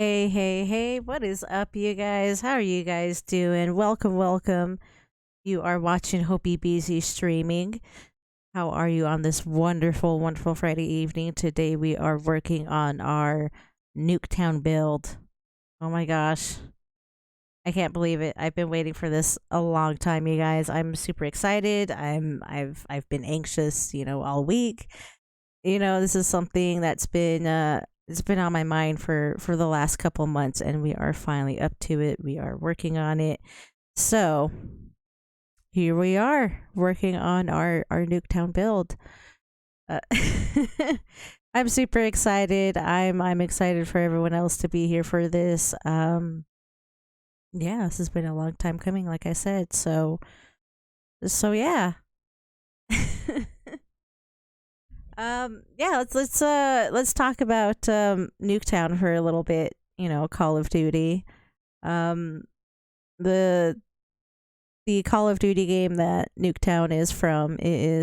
Hey, hey, hey, what is up, you guys? How are you guys doing? Welcome, welcome. You are watching Hopi Beezy streaming. How are you on this wonderful, wonderful Friday evening? Today we are working on our Nuketown build. Oh my gosh. I can't believe it. I've been waiting for this a long time, you guys. I'm super excited. I've been anxious, all week. This is something that's been it's been on my mind for the last couple months, and we are finally up to it. We are working on it. So here we are working on our Nuketown build. Uh, I'm super excited. I'm excited for everyone else to be here for this. Yeah, this has been a long time coming, like I said. So yeah. Yeah, let's talk about Nuketown for a little bit. Call of Duty. Um, the the Call of Duty game that Nuketown is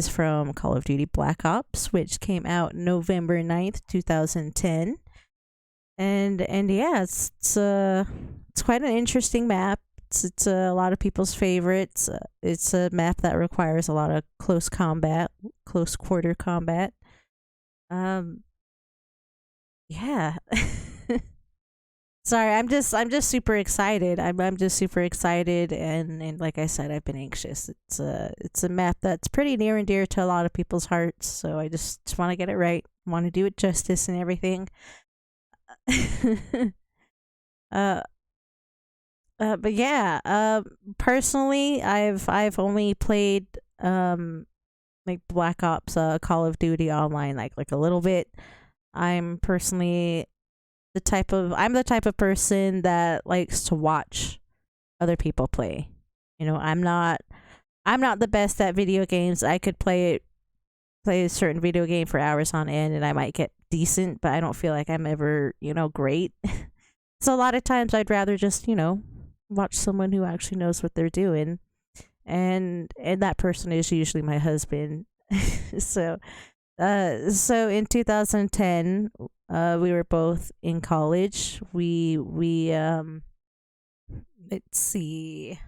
from Call of Duty Black Ops, which came out November 9th, 2010. And yeah, it's quite an interesting map. It's a lot of people's favorites. It's a map that requires a lot of close quarter combat. Um, yeah. Sorry, I'm just super excited. I'm just super excited, and like I said, I've been anxious. It's a map that's pretty near and dear to a lot of people's hearts. So I just want to get it right. Want to do it justice and everything. uh, but yeah. Personally, I've only played like Black Ops, Call of Duty online, like a little bit. I'm personally I'm the type of person that likes to watch other people play. I'm not the best at video games. I could play a certain video game for hours on end and I might get decent, but I don't feel like I'm ever, great. So a lot of times I'd rather just, watch someone who actually knows what they're doing. And that person is usually my husband. so so in 2010, we were both in college. We let's see.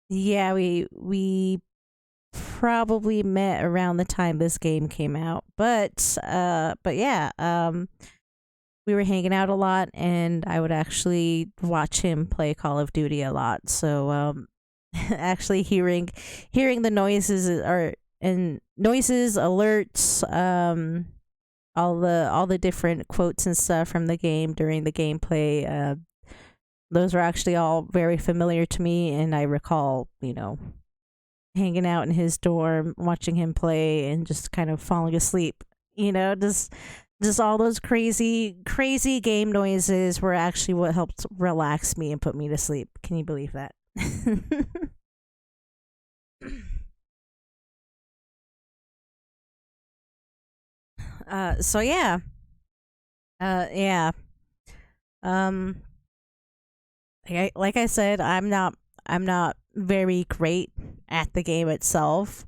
Yeah, we probably met around the time this game came out. But yeah, we were hanging out a lot, and I would actually watch him play Call of Duty a lot. So actually hearing the noises or and noises, alerts, all the different quotes and stuff from the game during the gameplay. Those were actually all very familiar to me, and I recall, hanging out in his dorm, watching him play, and just kind of falling asleep. Just all those crazy, crazy game noises were actually what helped relax me and put me to sleep. Can you believe that? So yeah, yeah. Um, like I said, I'm not very great at the game itself.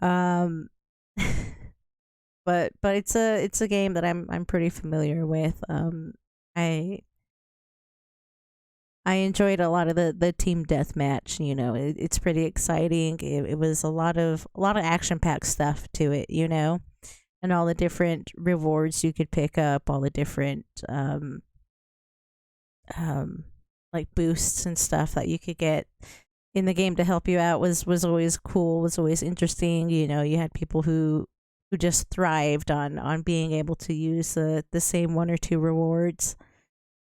Um, but it's a game that I'm pretty familiar with. I I enjoyed a lot of the team deathmatch. It's pretty exciting. It was a lot of action packed stuff to it. And all the different rewards you could pick up, all the different um like boosts and stuff that you could get in the game to help you out was always cool. Was always interesting. You had people who just thrived on being able to use the same one or two rewards,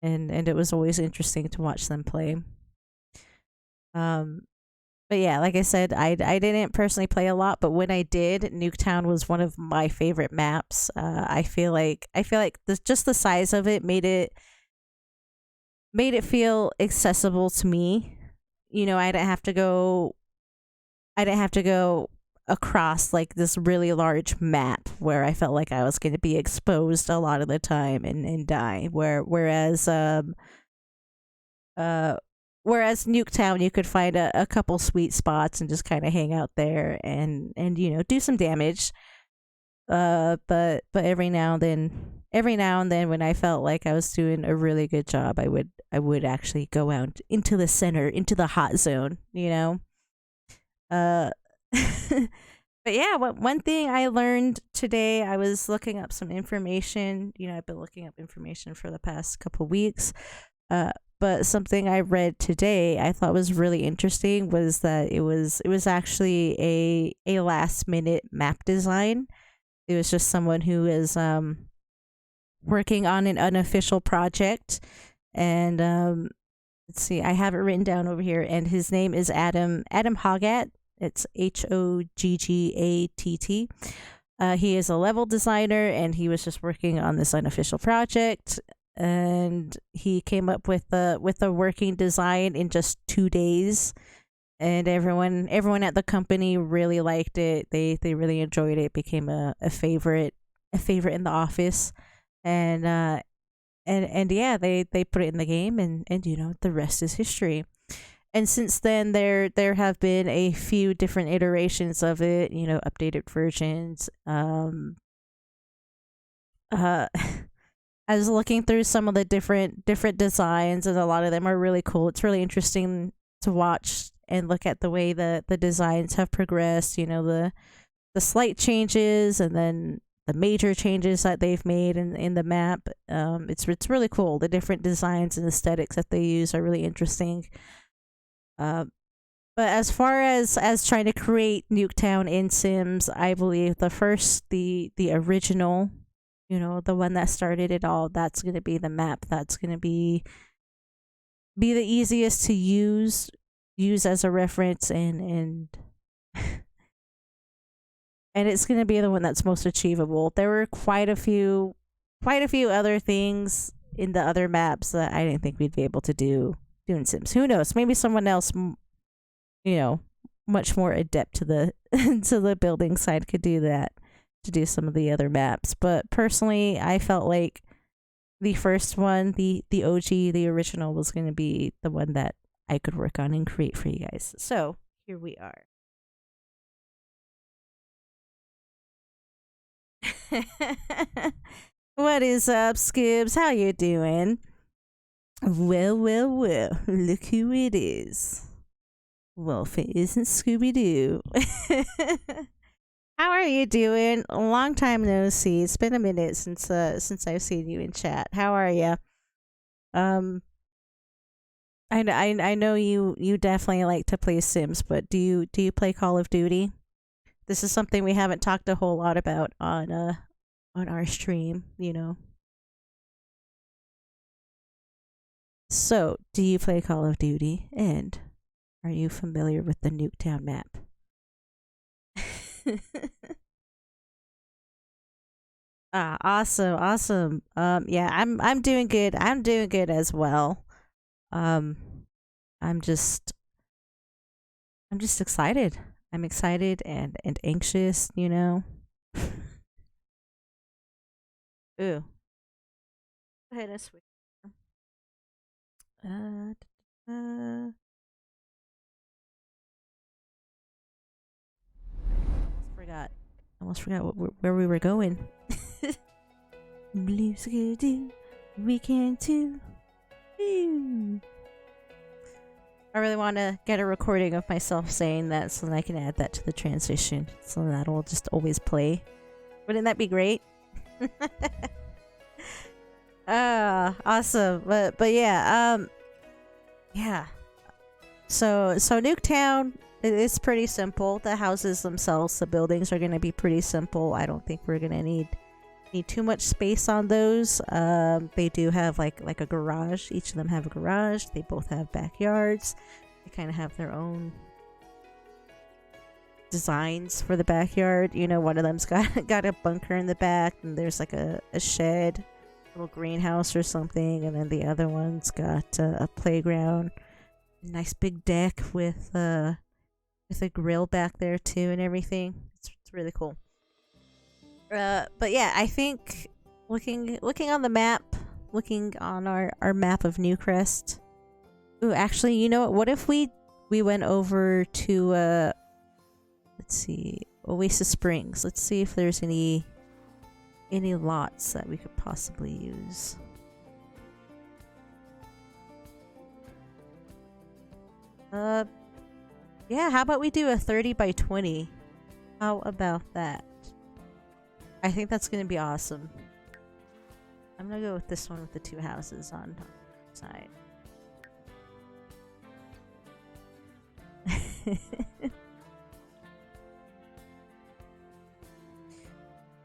and it was always interesting to watch them play. Um, but yeah, like I said, I didn't personally play a lot, but when I did, Nuketown was one of my favorite maps. I feel like just the size of it made it feel accessible to me. I didn't have to go across like this really large map where I felt like I was going to be exposed a lot of the time and die. Uh whereas Nuketown, you could find a couple sweet spots and just kind of hang out there and do some damage. But every now and then every now and then when I felt like I was doing a really good job, I would actually go out into the center, into the hot zone, you know. Uh but yeah, one thing I learned today, I was looking up some information. You know, I've been looking up information for the past couple weeks. Uh, but something I read today I thought was really interesting was that it was actually a last minute map design. It was just someone who is working on an unofficial project, and let's see, I have it written down over here, and his name is Adam Hogat. It's Hoggaatt. He is a level designer, and he was just working on this unofficial project, and he came up with a working design in just 2 days, and everyone at the company really liked it. They really enjoyed it. It became a favorite in the office, and and yeah, they put it in the game, and you know, the rest is history. And since then, there have been a few different iterations of it, you know, updated versions. Uh, I was looking through some of the different designs, and a lot of them are really cool. It's really interesting to watch and look at the way the designs have progressed. You know, the slight changes, and then the major changes that they've made in the map. It's really cool. The different designs and aesthetics that they use are really interesting. Uh, but as far as trying to create Nuketown in Sims, I believe the original, you know, the one that started it all, that's gonna be the map. That's gonna be the easiest to use as a reference, and and it's gonna be the one that's most achievable. There were quite a few other things in the other maps that I didn't think we'd be able to do in Sims. Who knows? Maybe someone else, you know, much more adept to the to the building side could do that, to do some of the other maps. But personally, I felt like the first one, the OG, the original, was going to be the one that I could work on and create for you guys. So here we are. What is up, Skibbs? How you doing? Well, well, well, look who it is. Well, if it isn't Scooby Doo. How are you doing? A long time no see. It's been a minute since I've seen you in chat. How are you? Um, I know you definitely like to play Sims, but do you play Call of Duty? This is something we haven't talked a whole lot about on our stream, you know. So, do you play Call of Duty, and are you familiar with the Nuketown map? Ah, awesome, awesome. Yeah, I'm doing good. I'm doing good as well. Um, I'm just I'm just excited. I'm excited and anxious, you know. Ooh, go ahead and switch. Uh, almost forgot. Almost forgot where we were going. Blue do we can too. Ooh. I really want to get a recording of myself saying that, so that I can add that to the transition, so that'll just always play. Wouldn't that be great? Awesome. But yeah, yeah. So Nuketown, it's pretty simple. The houses themselves, the buildings are gonna be pretty simple. I don't think we're gonna need too much space on those. They do have like a garage. Each of them have a garage. They both have backyards. They kind of have their own designs for the backyard. You know, one of them's got a bunker in the back, and there's like a shed, little greenhouse or something, and then the other one's got a playground, nice big deck with a grill back there too, and everything. It's really cool. But yeah, I think looking on the map, looking on our map of Newcrest. Ooh, actually, you know what if we went over to let's see, Oasis Springs. Let's see if there's any any lots that we could possibly use. Yeah, how about we do a 30 by 20? How about that? I think that's gonna be awesome. I'm gonna go with this one with the 2 houses on the side.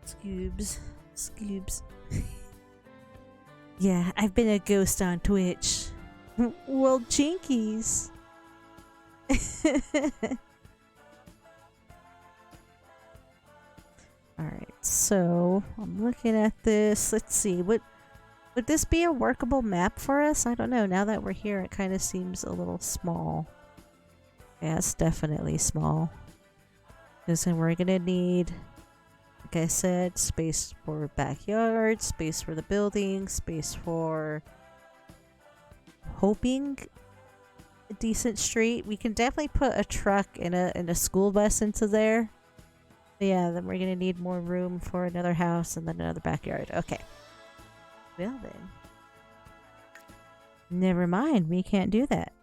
Scoobs. Scoobs. Yeah, I've been a ghost on Twitch. Well, jinkies. Alright, so I'm looking at this. Let's see. Would this be a workable map for us? I don't know. Now that we're here, it kind of seems a little small. Yeah, it's definitely small. Because then we're going to need, like I said, space for backyard, space for the building, space for hoping a decent street. We can definitely put a truck and a school bus into there. But yeah, then we're gonna need more room for another house and then another backyard. Okay. Well then. Never mind, we can't do that.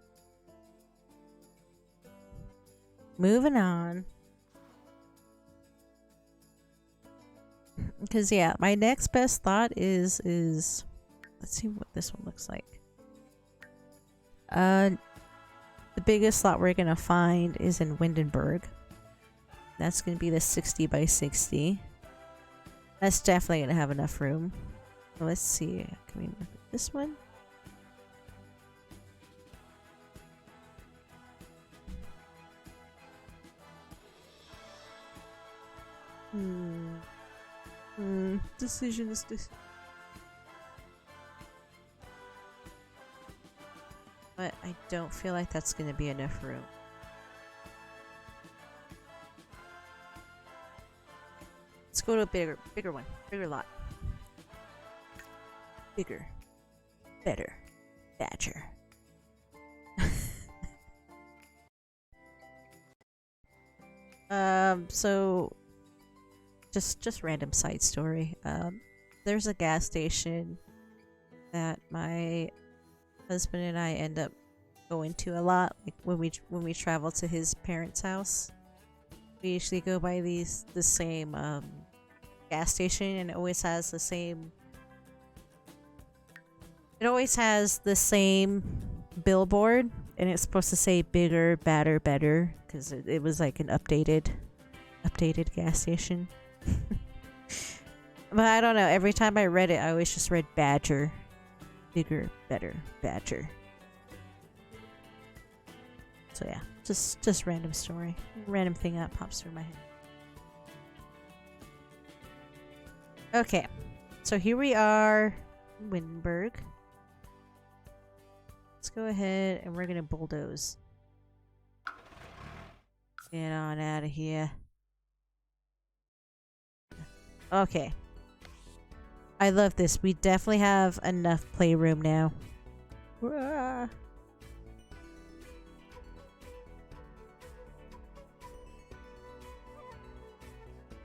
Moving on. Because yeah, my next best thought is let's see what this one looks like. The biggest lot we're gonna find is in Windenburg. That's gonna be the 60 by 60. That's definitely gonna have enough room. So let's see. Can we move this one? Decisions. But I don't feel like that's gonna be enough room. Let's go to a bigger one. Bigger lot. Bigger. Better. Badger. So just random side story. There's a gas station that my husband and I end up going to a lot. Like when we travel to his parents' house, we usually go by the same gas station, and it always has the same. It always has the same billboard, and it's supposed to say bigger, badder, better, because it was like an updated gas station. But I don't know. Every time I read it, I always just read Badger. Bigger, better, Badger. So yeah, just random story. Random thing that pops through my head. Okay. So here we are in Windenburg. Let's go ahead and we're gonna bulldoze. Get on out of here. Okay. I love this. We definitely have enough playroom now. Wah.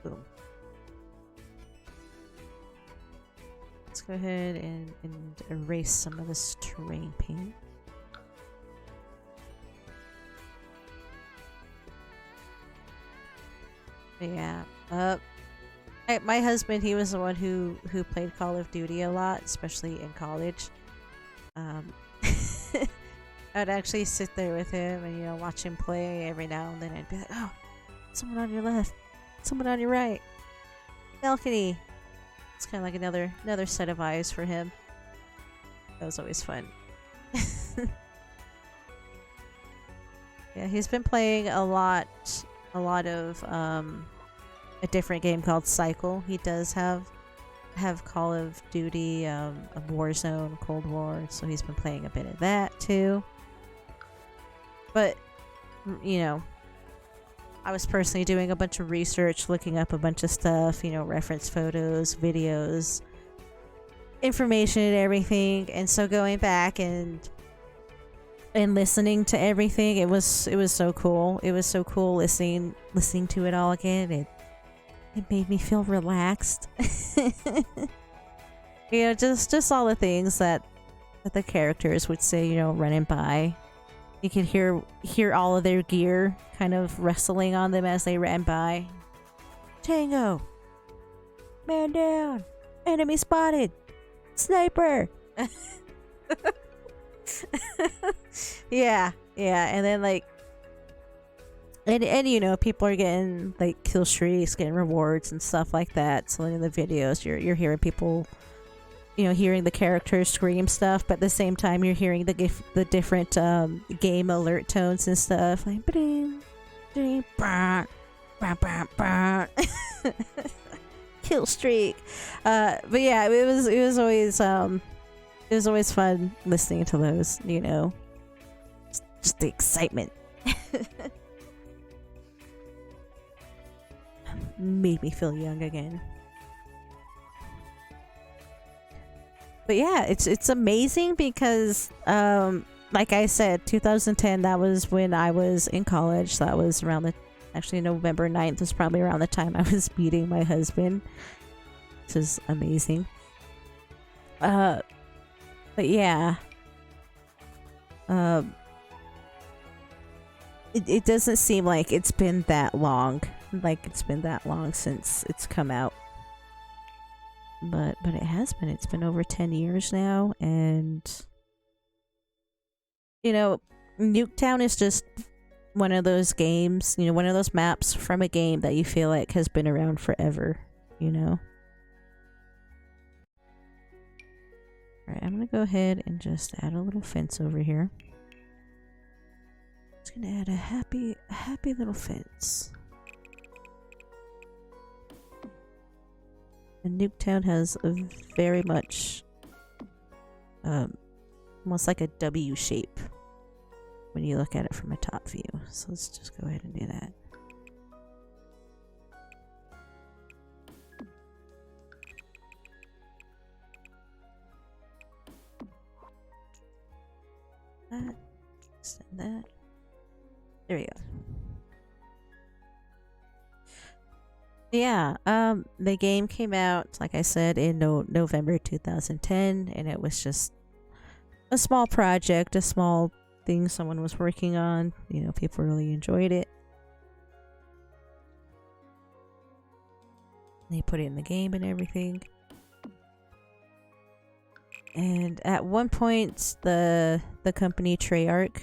Boom. Let's go ahead and erase some of this terrain paint. Yeah. My husband, he was the one who played Call of Duty a lot, especially in college. I'd actually sit there with him and watch him play every now and then. I'd be like, "Oh, someone on your left, someone on your right, balcony." It's kind of like another set of eyes for him. That was always fun. Yeah, he's been playing a lot of a different game called Cycle. He does have Call of Duty, Warzone, Cold War, so he's been playing a bit of that too. But I was personally doing a bunch of research, looking up a bunch of stuff, reference photos, videos, information and everything, and so going back and listening to everything, it was so cool. It was so cool listening to it all again. it made me feel relaxed. Just all the things that the characters would say, running by. You could hear all of their gear kind of wrestling on them as they ran by. Tango! Man down! Enemy spotted! Sniper! yeah, and then and people are getting kill streaks, getting rewards and stuff like that. So in the videos, you're hearing people, hearing the characters scream stuff, but at the same time you're hearing the different game alert tones and stuff like ba-ding, ding, bah, bah, bah, bah. Kill streak. But yeah, it was always fun listening to those. Just the excitement. Made me feel young again. But yeah, it's amazing because like I said, 2010, that was when I was in college. That was around actually November 9th was probably around the time I was meeting my husband. This is amazing. But yeah. It doesn't seem like it's been that long. Since it's come out. But it has been. It's been over 10 years now, and Nuketown is just one of those games, one of those maps from a game that you feel like has been around forever, Alright, I'm gonna go ahead and just add a little fence over here. Just gonna add a happy little fence. And Nuketown has a very much almost like a W shape when you look at it from a top view. So let's just go ahead and do that. Extend that. There we go. Yeah, the game came out, like I said, in November 2010, and it was just a small project, a small thing someone was working on. People really enjoyed it. They put it in the game and everything. And at one point, the company Treyarch,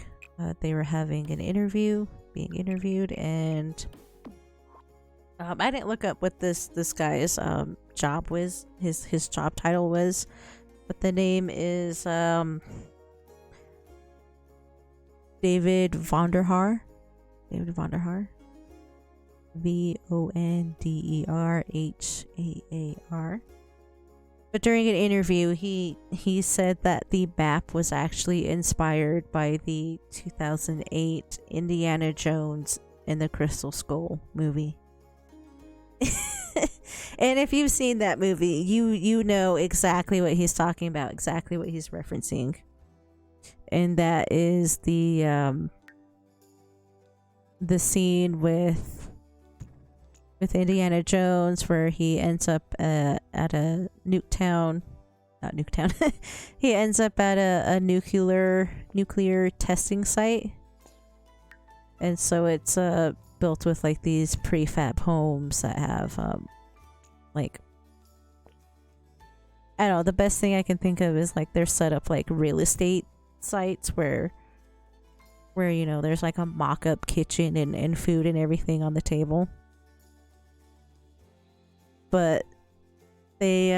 they were having an interview, being interviewed, and I didn't look up what this guy's job was, his job title was, but the name is David Vonderhaar. Vonderhaar. But during an interview, he said that the map was actually inspired by the 2008 Indiana Jones and the Crystal Skull movie. And if you've seen that movie, you know exactly what he's talking about, exactly what he's referencing. And that is the scene with Indiana Jones where he ends up at a Nuketown. Not Nuketown. He ends up at a nuclear testing site. And so it's built with these prefab homes that have I don't know, the best thing I can think of is they're set up like real estate sites where there's a mock-up kitchen and food and everything on the table. But they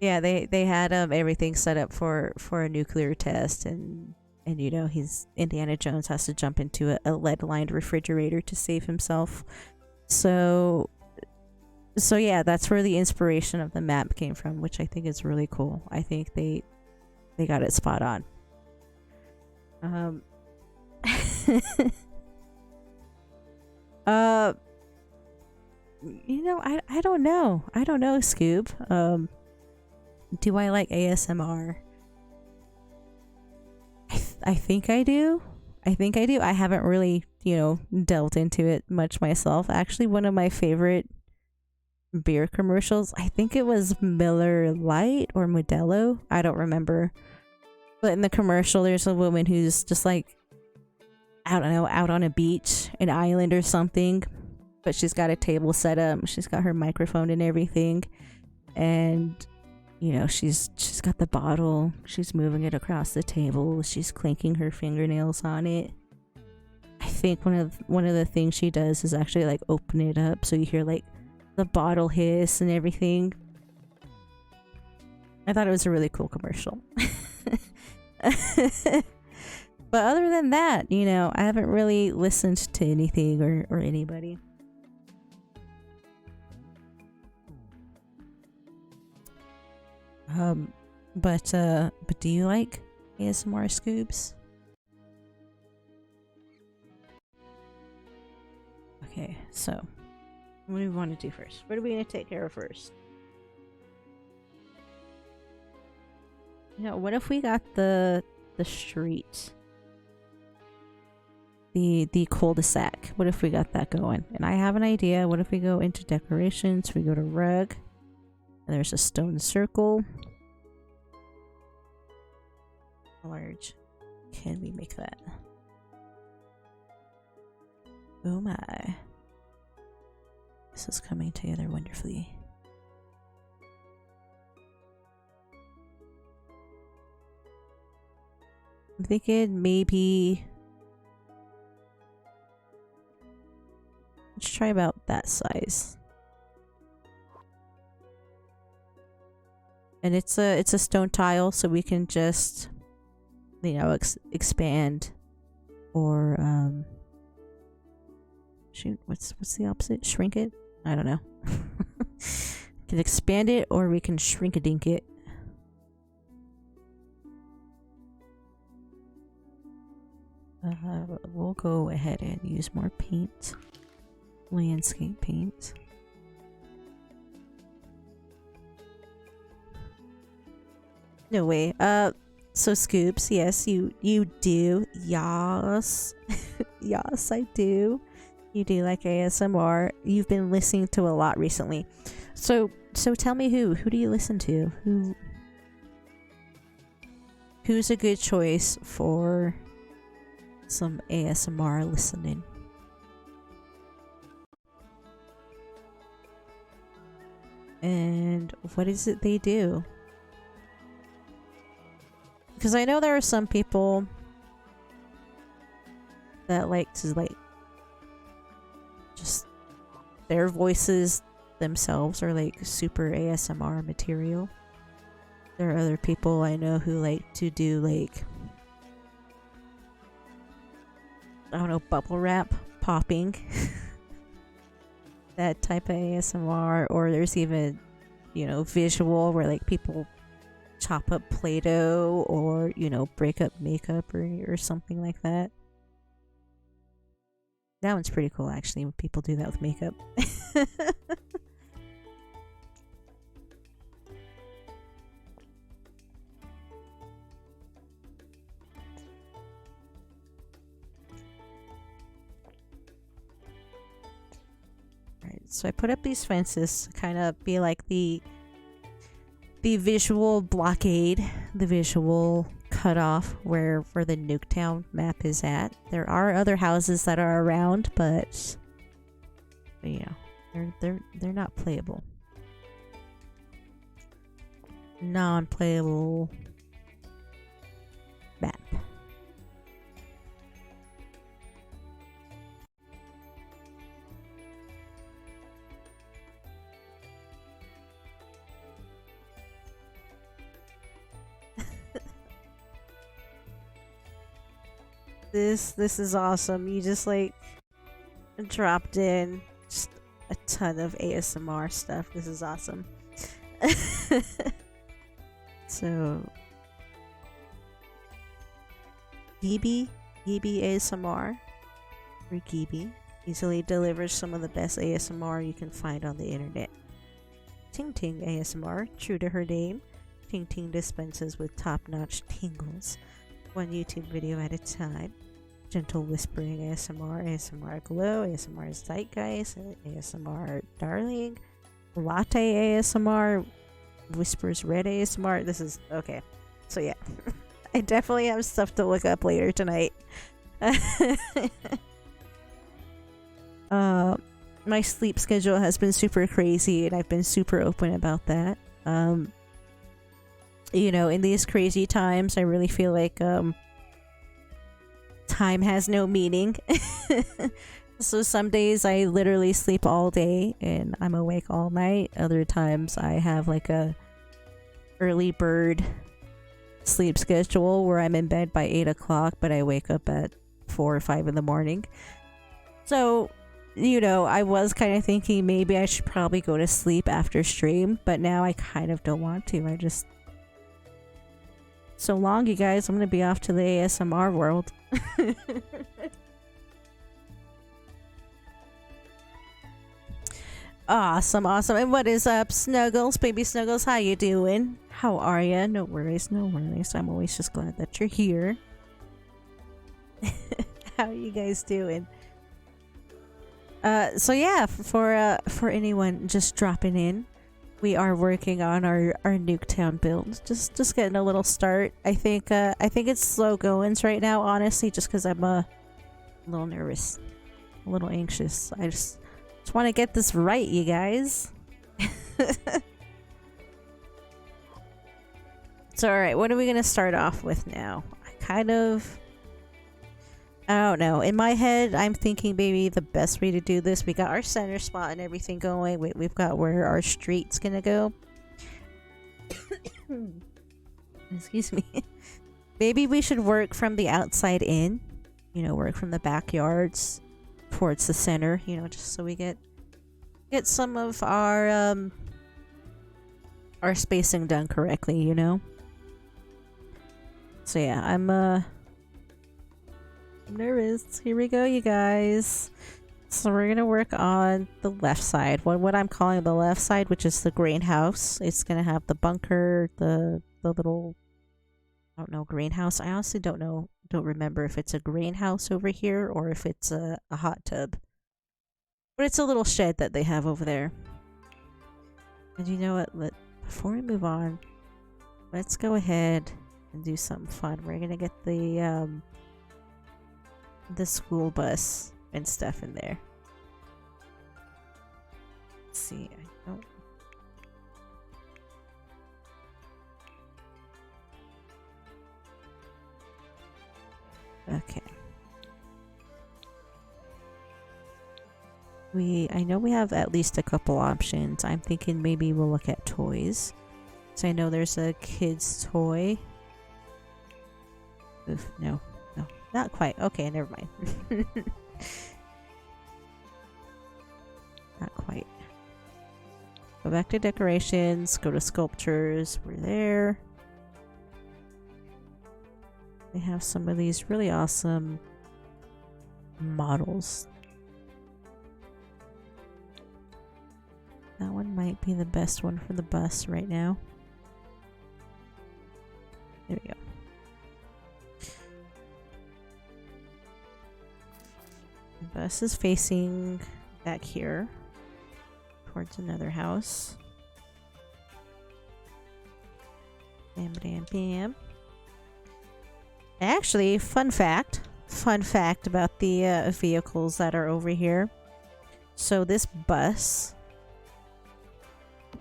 yeah, they had everything set up for a nuclear test, and Indiana Jones has to jump into a lead-lined refrigerator to save himself. So yeah, that's where the inspiration of the map came from, which I think is really cool. I think they got it spot on. I don't know. Scoob. Do I like ASMR? I think I do. I think I do. I haven't really, delved into it much myself. Actually, one of my favorite beer commercials, I think it was Miller Lite or Modelo. I don't remember. But in the commercial, there's a woman who's just like, I don't know, out on a beach, an island or something. But she's got a table set up. She's got her microphone and everything. And, she's got the bottle. She's moving it across the table. She's clinking her fingernails on it. I think one of the things she does is actually like open it up so you hear like the bottle hiss and everything. I thought it was a really cool commercial. But other than that, I haven't really listened to anything or anybody. But do you like ASMR, Scoobs? Okay, so what do we want to do first? What are we going to take care of first? What if we got the street? The cul-de-sac. What if we got that going? And I have an idea. What if we go into decorations, we go to rug, and there's a stone circle. How large can we make that? Oh my. This is coming together wonderfully. I'm thinking maybe... let's try about that size. And it's a stone tile, so we can just, expand or shoot, what's the opposite? Shrink it? I don't know. Can expand it or we can shrink a dink it. We'll go ahead and use more paint. Landscape paint. No way. So Scoops, yes, you do. Yes. Yes, I do. You do like ASMR. You've been listening to a lot recently. So tell me who do you listen to? Who's a good choice for some ASMR listening? And what is it they do? Because I know there are some people that like to just their voices themselves are like super ASMR material. There are other people I know who like to do like, I don't know, bubble wrap popping. That type of ASMR. Or there's even, visual where like people chop up Play-Doh or, break up makeup or something like that. That one's pretty cool actually when people do that with makeup. Alright, so I put up these fences to kind of be like the visual blockade, the visual cutoff where the Nuketown map is at. There are other houses that are around, but they're not playable. Non-playable map. This is awesome. You just like dropped in just a ton of ASMR stuff. This is awesome. So Gibi ASMR, or Gibi, easily delivers some of the best ASMR you can find on the internet. Ting Ting ASMR, true to her name, Ting Ting dispenses with top-notch tingles, one YouTube video at a time. gentle whispering ASMR, ASMR glow, ASMR zeitgeist, ASMR darling, latte ASMR, whispers red ASMR. This is okay. So yeah, I definitely have stuff to look up later tonight. My sleep schedule has been super crazy, and I've been super open about that. You know, in these crazy times, I really feel like time has no meaning. So some days I literally sleep all day and I'm awake all night. Other times I have like a early bird sleep schedule where I'm in bed by 8 o'clock, but I wake up at 4 or 5 in the morning. So, you know, I was kind of thinking maybe I should probably go to sleep after stream, but now I kind of don't want to. I just... So long, you guys. I'm gonna be off to the ASMR world. Awesome, awesome. And what is up, Snuggles? Baby Snuggles, how you doing? How are ya? No worries, no worries. I'm always just glad that you're here. How are you guys doing? So yeah, for anyone just dropping in, we are working on our Nuketown build. Just getting a little start. I think it's slow goings right now, honestly, just because I'm a little nervous, a little anxious. I just want to get this right, you guys. So alright, what are we gonna start off with now? I don't know. In my head, I'm thinking maybe the best way to do this, we got our center spot and everything going. We've got where our street's gonna go. Excuse me. Maybe we should work from the outside in. You know, work from the backyards towards the center, you know, just so we get some of our spacing done correctly, you know. So yeah, I'm nervous. Here we go, you guys. So we're gonna work on the left side, what I'm calling the left side, which is the greenhouse. It's gonna have the bunker, the little, I don't know, greenhouse. I honestly don't remember if it's a greenhouse over here or if it's a hot tub. But it's a little shed that they have over there. And you know what? Before we move on, let's go ahead and do something fun. We're gonna get the school bus and stuff in there. Let's see. I don't... Okay. I know we have at least a couple options. I'm thinking maybe we'll look at toys. So I know there's a kid's toy. Oof, no, not quite. Okay, never mind. Not quite. Go back to decorations, go to sculptures. We're there. They have some of these really awesome models. That one might be the best one for the bus right now. There we go. The bus is facing back here towards another house. Bam, bam, bam. Actually, fun fact about the vehicles that are over here. So this bus,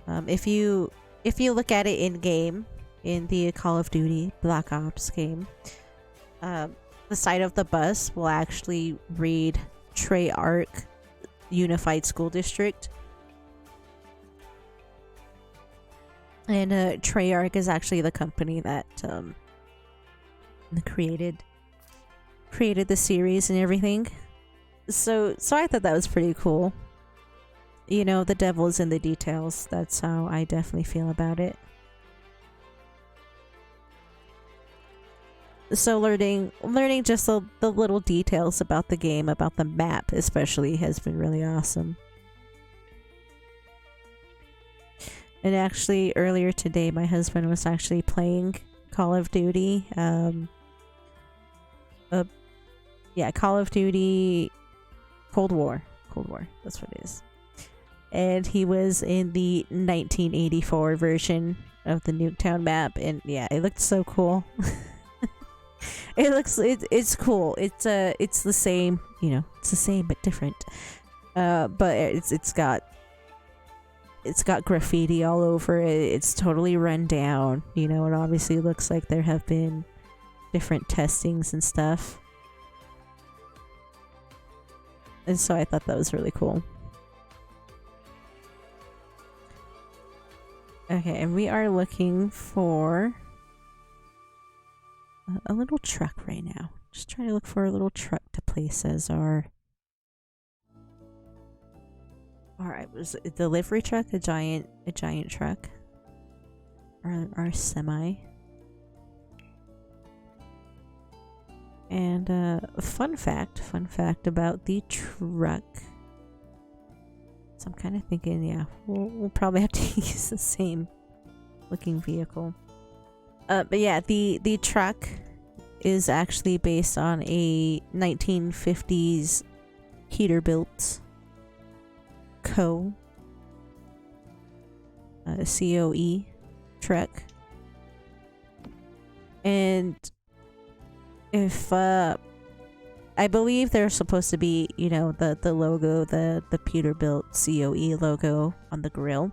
if you look at it in game, in the Call of Duty Black Ops game, the side of the bus will actually read Treyarch Unified School District. And Treyarch is actually the company that created the series and everything. So I thought that was pretty cool. You know, the devil is in the details. That's how I definitely feel about it. So learning just the little details about the game, about the map especially, has been really awesome. And actually, earlier today, my husband was actually playing Call of Duty. Yeah, Call of Duty Cold War. Cold War. That's what it is. And he was in the 1984 version of the Nuketown map, and yeah, it looked so cool. It's cool. It's the same, you know, it's the same but different. But it's got graffiti all over it. It's totally run down, you know, and obviously looks like there have been different testings and stuff. And so I thought that was really cool. Okay, and we are looking for a little truck right now. Just trying to look for a little truck to place as our... Alright, was it a delivery truck? A giant truck? Our semi? And fun fact about the truck. So I'm kind of thinking, yeah, we'll probably have to use the same looking vehicle. But yeah, the truck is actually based on a 1950s Peterbilt COE truck. And if I believe there's supposed to be, you know, the logo, the Peterbilt COE logo on the grill.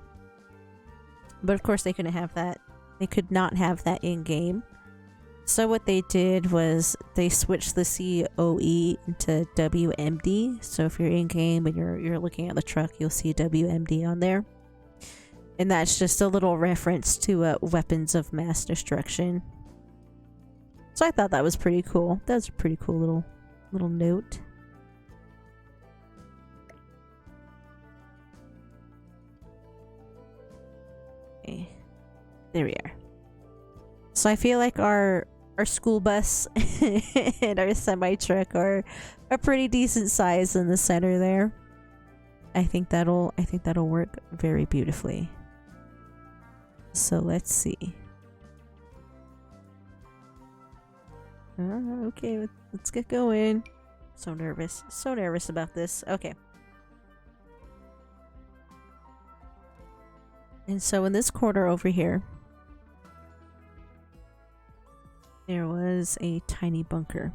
But of course they couldn't have that. They could not have that in game. So what they did was they switched the COE into WMD. So if you're in game and you're looking at the truck, you'll see WMD on there. And that's just a little reference to weapons of mass destruction. So I thought that was pretty cool. That was a pretty cool little note. Okay. There we are. So I feel like our school bus and our semi truck are a pretty decent size in the center there. I think that'll work very beautifully. So let's see. Okay, let's get going. So nervous about this. Okay. And so in this corner over here, there was a tiny bunker.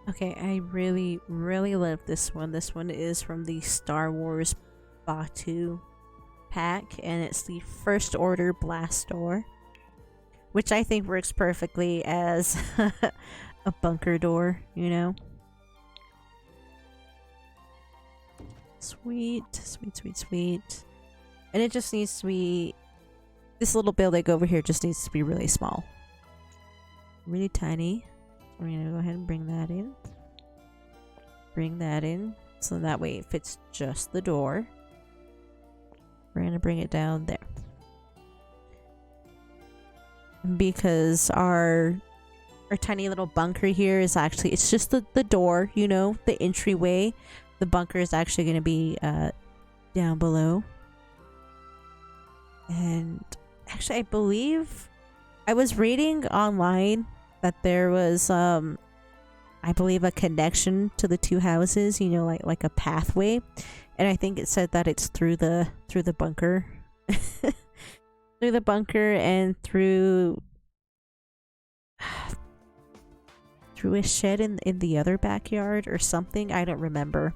Okay, I really love this one. This one is from the Star Wars Batu pack, and it's the First Order blast door, which I think works perfectly as a bunker door, you know? Sweet. And it just needs to be... This little building over here just needs to be really small. Really tiny. We're gonna go ahead and bring that in. Bring that in. So that way it fits just the door. We're gonna bring it down there. Because our tiny little bunker here is actually... It's just the door, you know? The entryway. The bunker is actually gonna be down below. And actually I believe... I was reading online that there was I believe a connection to the two houses, you know, like a pathway, and I think it said that it's through the bunker. Through the bunker and through a shed in the other backyard or something. I don't remember.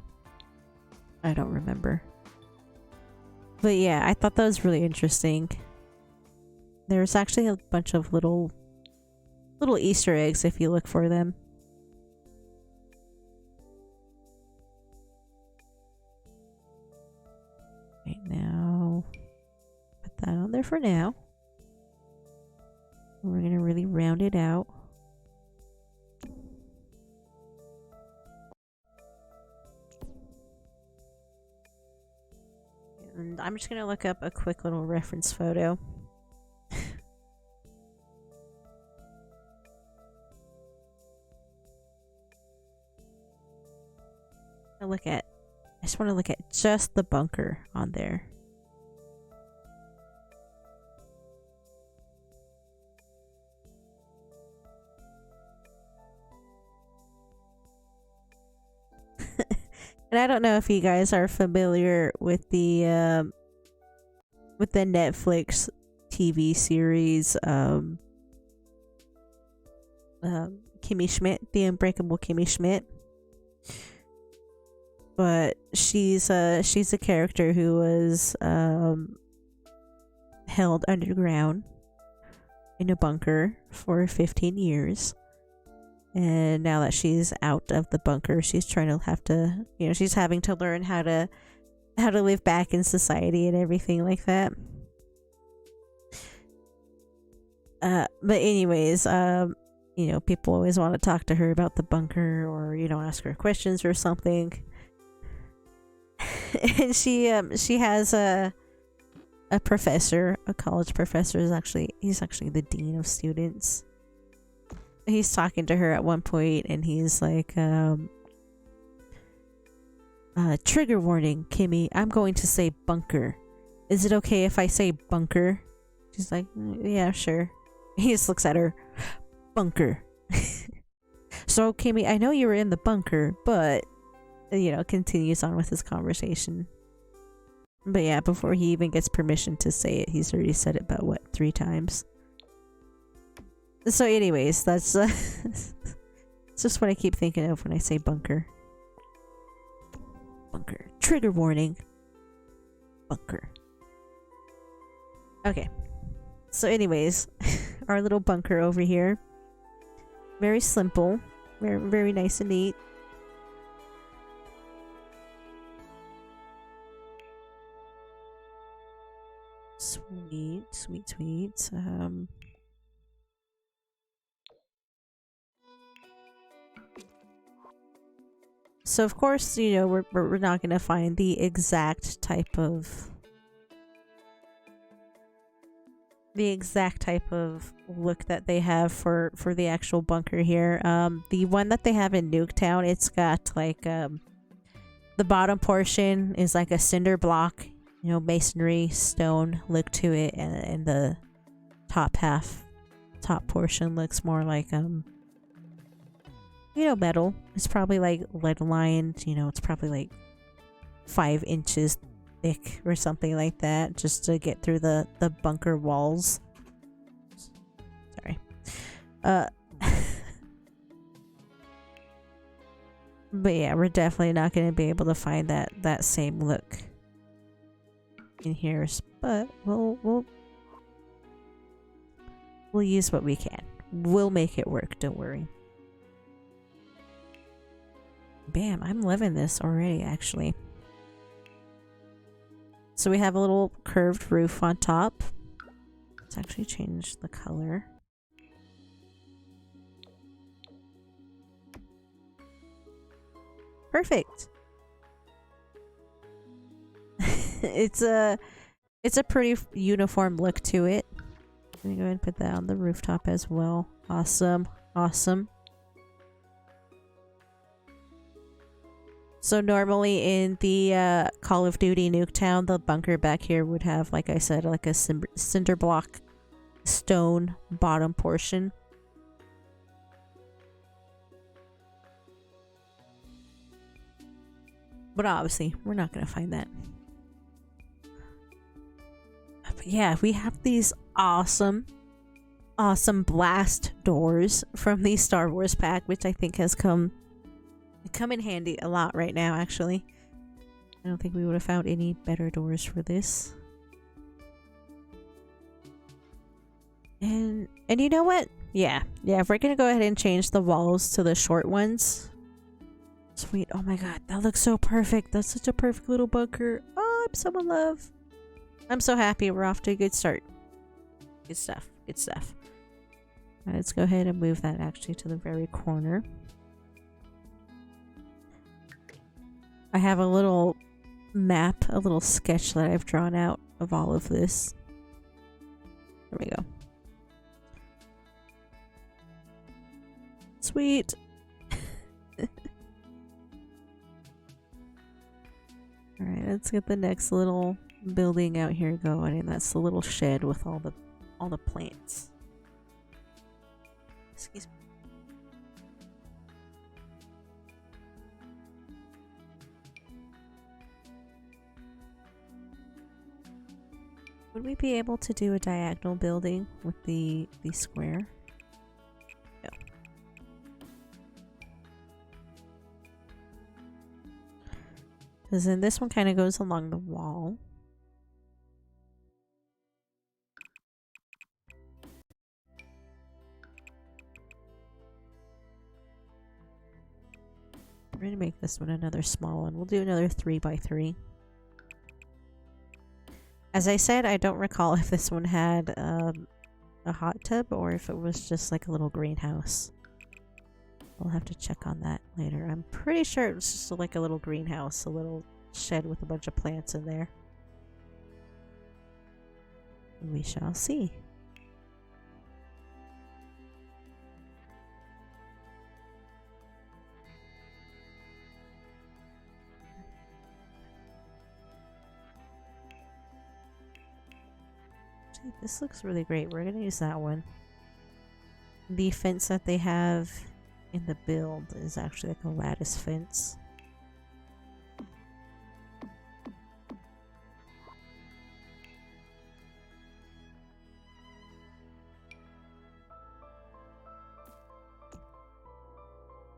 But yeah, I thought that was really interesting. There's actually a bunch of little Easter eggs if you look for them. Right now, put that on there for now. We're gonna really round it out. And I'm just gonna look up a quick little reference photo. I just want to look at just the bunker on there. And I don't know if you guys are familiar with the Netflix TV series Kimmy Schmidt, the Unbreakable Kimmy Schmidt. But she's a character who was held underground in a bunker for 15 years. And now that she's out of the bunker, she's she's having to learn how to live back in society and everything like that. But anyways, people always want to talk to her about the bunker, or ask her questions or something. And she has a professor, a college professor. He's actually the dean of students. He's talking to her at one point, and he's like, trigger warning, Kimmy, I'm going to say bunker. Is it okay if I say bunker? She's like, yeah, sure. He just looks at her. Bunker. So, Kimmy, I know you were in the bunker, but, continues on with his conversation. But yeah, before he even gets permission to say it, he's already said it about, 3 times? So anyways, that's it's just what I keep thinking of when I say bunker. Bunker. Trigger warning. Bunker. Okay. So anyways, our little bunker over here. Very simple. Very, very nice and neat. Sweet, sweet, sweet. So of course, we're not gonna find the exact type of look that they have for the actual bunker here. The one that they have in Nuketown, it's got like the bottom portion is like a cinder block, masonry stone look to it, and the top portion looks more like metal. It's probably like lead lined, it's probably like 5 inches thick or something like that, just to get through the bunker walls. Sorry. But yeah, we're definitely not going to be able to find that same look in here, but we'll use what we can. We'll make it work, don't worry. Bam, I'm loving this already, actually. So we have a little curved roof on top. Let's actually change the color. Perfect. It's a pretty uniform look to it. Let me go ahead and put that on the rooftop as well. Awesome. Awesome. So normally in the Call of Duty Nuketown, the bunker back here would have, like I said, like a cinder block stone bottom portion. But obviously, we're not going to find that. But yeah, we have these awesome blast doors from the Star Wars pack, which I think has come in handy a lot right now, actually. I don't think we would have found any better doors for this. And you know what? Yeah, we're gonna go ahead and change the walls to the short ones. Sweet. Oh my god, that looks so perfect. That's such a perfect little bunker. Oh, I'm so in love. I'm so happy. We're off to a good start. Good stuff. Good stuff. All right, let's go ahead and move that actually to the very corner. I have a little map, a little sketch that I've drawn out of all of this. There we go. Sweet. Alright, let's get the next little building out here going, and that's the little shed with all the plants. Excuse me. Would we be able to do a diagonal building with the square? No. Because then this one kind of goes along the wall. We're going to make this one another small one. We'll do another 3x3. As I said, I don't recall if this one had a hot tub or if it was just like a little greenhouse. We'll have to check on that later. I'm pretty sure it was just like a little greenhouse, a little shed with a bunch of plants in there. We shall see. This looks really great. We're gonna use that one. The fence that they have in the build is actually like a lattice fence.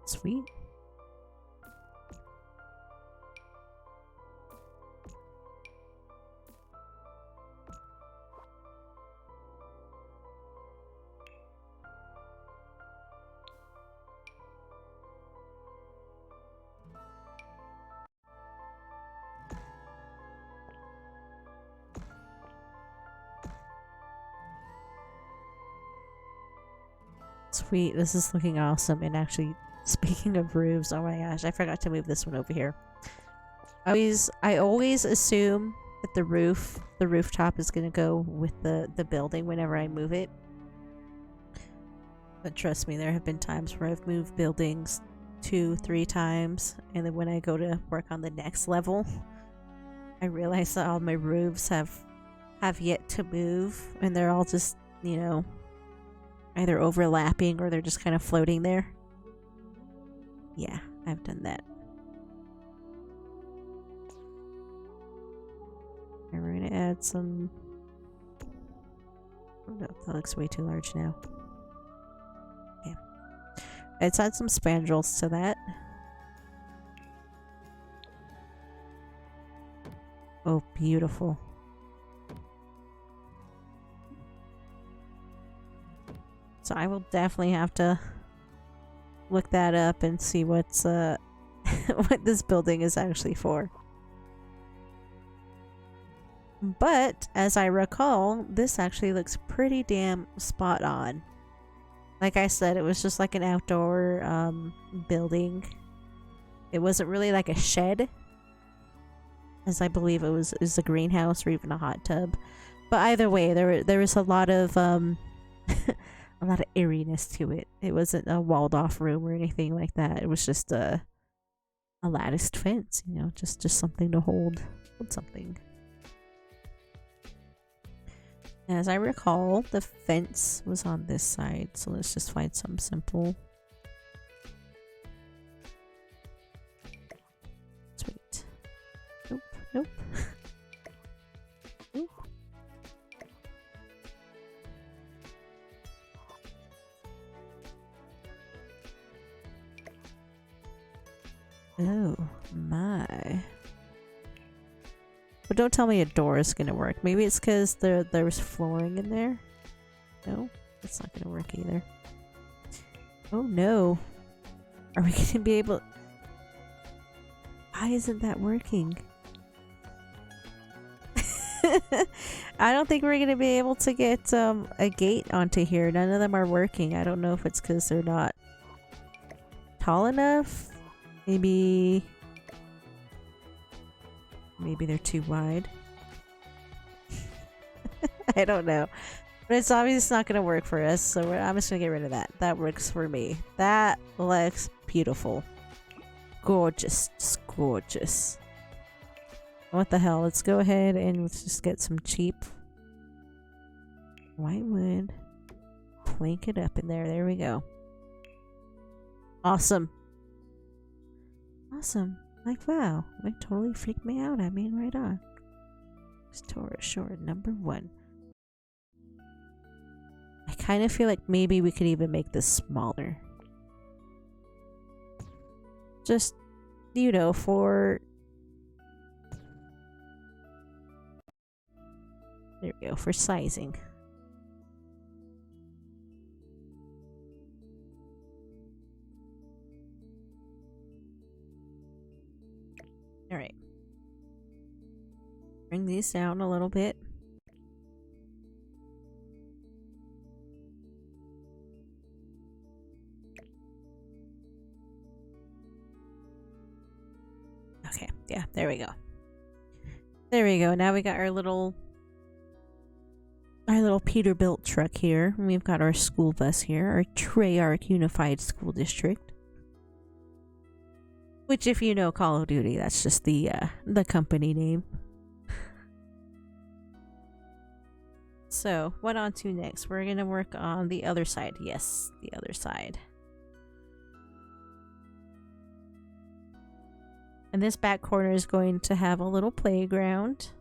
Sweet. Sweet, this is looking awesome. And actually, speaking of roofs, oh my gosh, I forgot to move this one over here. I always assume that the rooftop is gonna go with the building whenever I move it. But trust me, there have been times where I've moved buildings 2-3 times, and then when I go to work on the next level, I realize that all my roofs have yet to move, and they're all just, you know, either overlapping or they're just kind of floating there. Yeah, I've done that. And we're gonna add some... Oh no, that looks way too large now. Okay. Let's add some spandrels to that. Oh, beautiful. So I will definitely have to look that up and see what's what this building is actually for. But as I recall, this actually looks pretty damn spot on. Like I said, it was just like an outdoor building. It wasn't really like a shed, as I believe it was a greenhouse or even a hot tub. But either way, there was a lot of a lot of airiness to it. It wasn't a walled off room or anything like that. It was just a latticed fence, you know, just something to hold something. As I recall, the fence was on this side, so let's just find something simple. Sweet. Nope, nope. Nope. Oh my. But don't tell me a door is gonna work. Maybe it's because there was flooring in there? No? That's not gonna work either. Oh no. Are we gonna be able... Why isn't that working? I don't think we're gonna be able to get a gate onto here. None of them are working. I don't know if it's because they're not tall enough. Maybe they're too wide. I don't know. But it's obviously not going to work for us, so I'm just going to get rid of that. That works for me. That looks beautiful. Gorgeous. Just gorgeous. What the hell? Let's go ahead and let's just get some cheap white wood. Plank it up in there. There we go. Awesome. Awesome. Like, wow. Like, totally freaked me out. I mean, right on. Store short number 1. I kind of feel like maybe we could even make this smaller. Just, you know, for... There we go, for sizing. Alright. Bring these down a little bit. Okay, yeah, there we go. There we go. Now we got our little Peterbilt truck here. We've got our school bus here, our Treyarch Unified School District. Which, if you know Call of Duty, that's just the company name. So, what on to next? We're gonna work on the other side. Yes, the other side. And this back corner is going to have a little playground.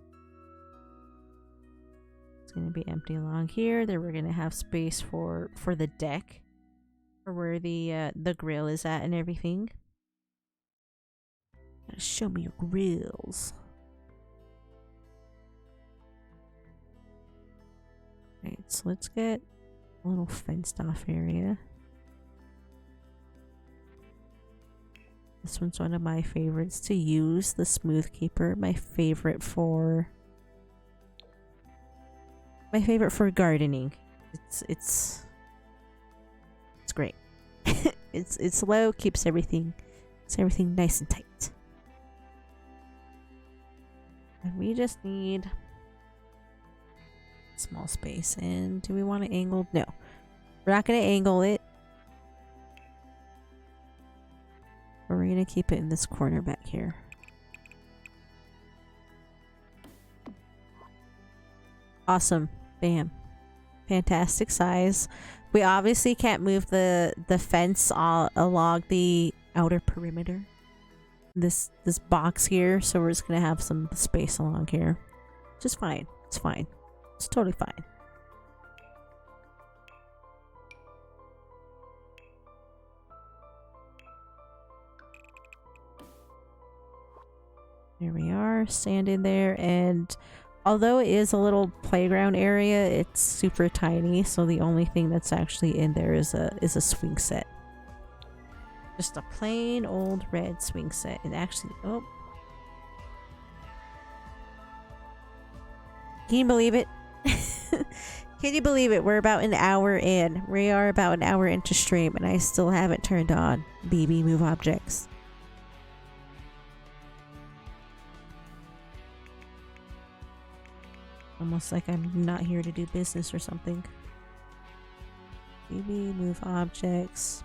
It's going to be empty along here. Then we're going to have space for the deck, or where the grill is at and everything. Show me your grills. Alright, so let's get a little fenced off area. This one's one of my favorites to use, the Smooth Keeper. My favorite for gardening. It's great. it's low, keeps everything nice and tight. And we just need small space. And do we want to angle? No. We're not going to angle it. But we're going to keep it in this corner back here. Awesome. Bam. Fantastic size. We obviously can't move the fence along the outer perimeter. This box here, so we're just going to have some space along here. Just fine. It's fine. It's totally fine. There we are, standing there, and although it is a little playground area, it's super tiny, so the only thing that's actually in there is a swing set. Just a plain old red swing set. And actually, oh. Can you believe it? Can you believe it? We're about an hour in. We are about an hour into stream, and I still haven't turned on BB Move Objects. Almost like I'm not here to do business or something. BB Move Objects.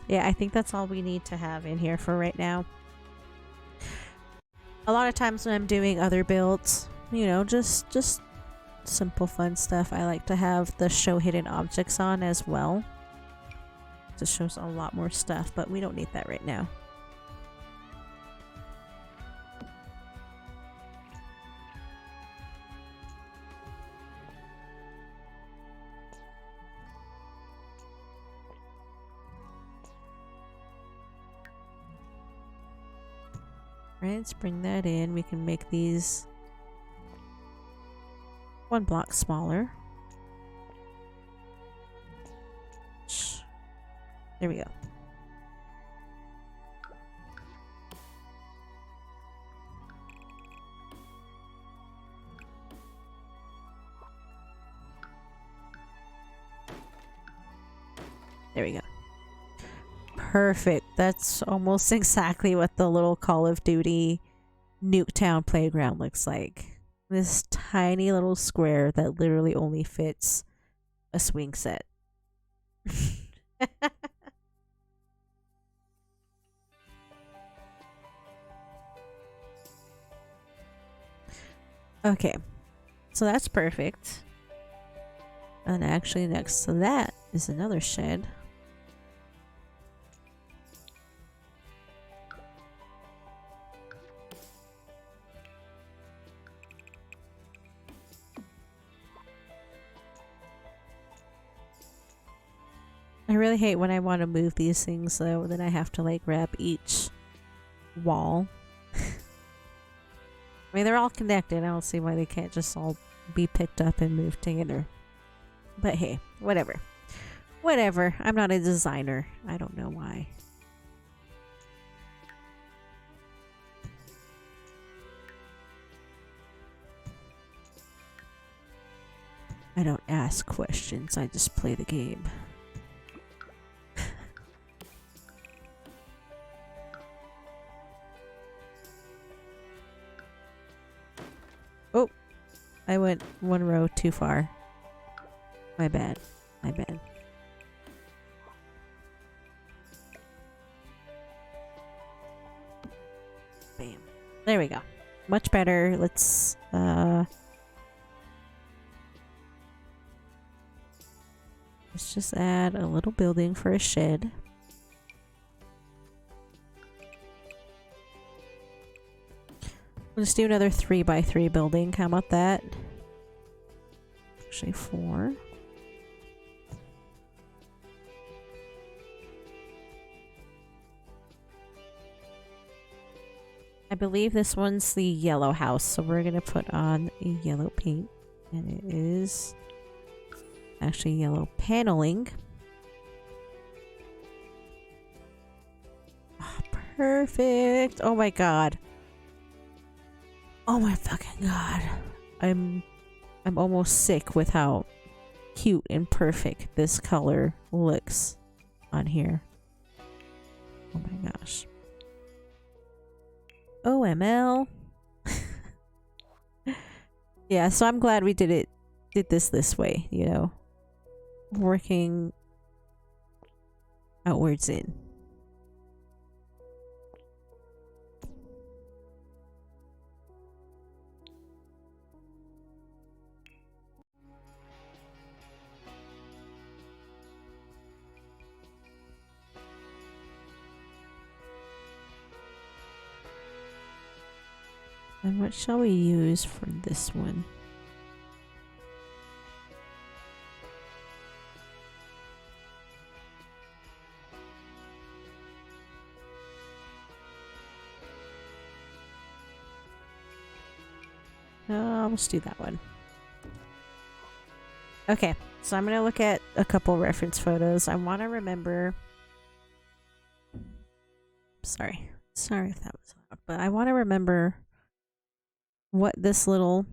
Yeah, I think that's all we need to have in here for right now. A lot of times when I'm doing other builds, you know, just simple fun stuff, I like to have the show hidden objects on as well. It shows a lot more stuff, but we don't need that right now. Right, let's bring that in. We can make these 1 block smaller. There we go. There we go. Perfect. That's almost exactly what the little Call of Duty Nuketown playground looks like. This tiny little square that literally only fits a swing set. Okay, so that's perfect. And actually next to that is another shed. I really hate when I want to move these things though, then I have to like grab each wall. I mean, they're all connected. I don't see why they can't just all be picked up and moved together. But hey, whatever. Whatever. I'm not a designer. I don't know why. I don't ask questions. I just play the game. Oh, I went one row too far. My bad. My bad. Bam. There we go. Much better. Let's just add a little building for a shed. Let's do another 3x3 building. How about that? Actually 4. I believe this one's the yellow house, so we're gonna put on a yellow paint. And it is actually yellow paneling. Oh, perfect. Oh my god. Oh my fucking god. I'm almost sick with how cute and perfect this color looks on here. Oh my gosh. OML. Yeah, so I'm glad we did this way, you know. Working outwards in. And what shall we use for this one? Let's do that one. Okay, so I'm gonna look at a couple reference photos. I want to remember. Sorry if that was loud, but I want to remember what this little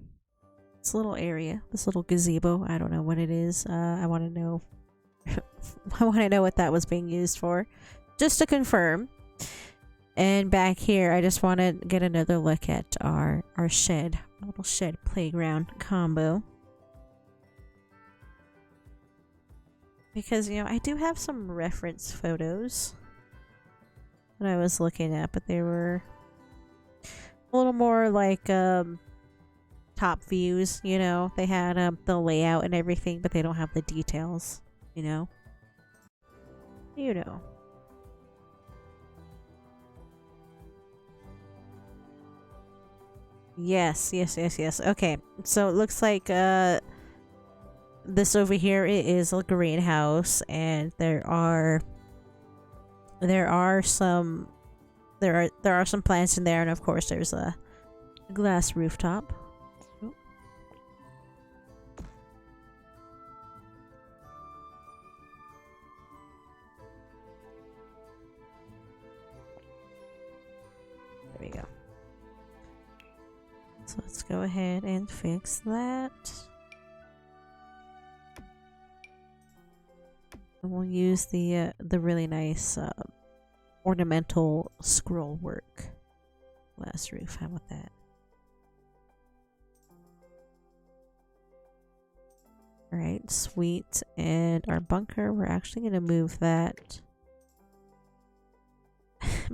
area, this little gazebo. I don't know what it is. I want to know. I want to know what that was being used for, just to confirm. And back here, I just want to get another look at our shed, our little shed playground combo. Because, you know, I do have some reference photos that I was looking at, but they were a little more like top views, you know. They had the layout and everything, but they don't have the details, you know. You know. Yes. Okay, so it looks like this over here is a greenhouse, and there are some plants in there, and of course there's a glass rooftop. Oh. There we go. So let's go ahead and fix that. And we'll use the really nice ornamental scroll work glass roof. How about that? Alright, sweet. And our bunker, we're actually going to move that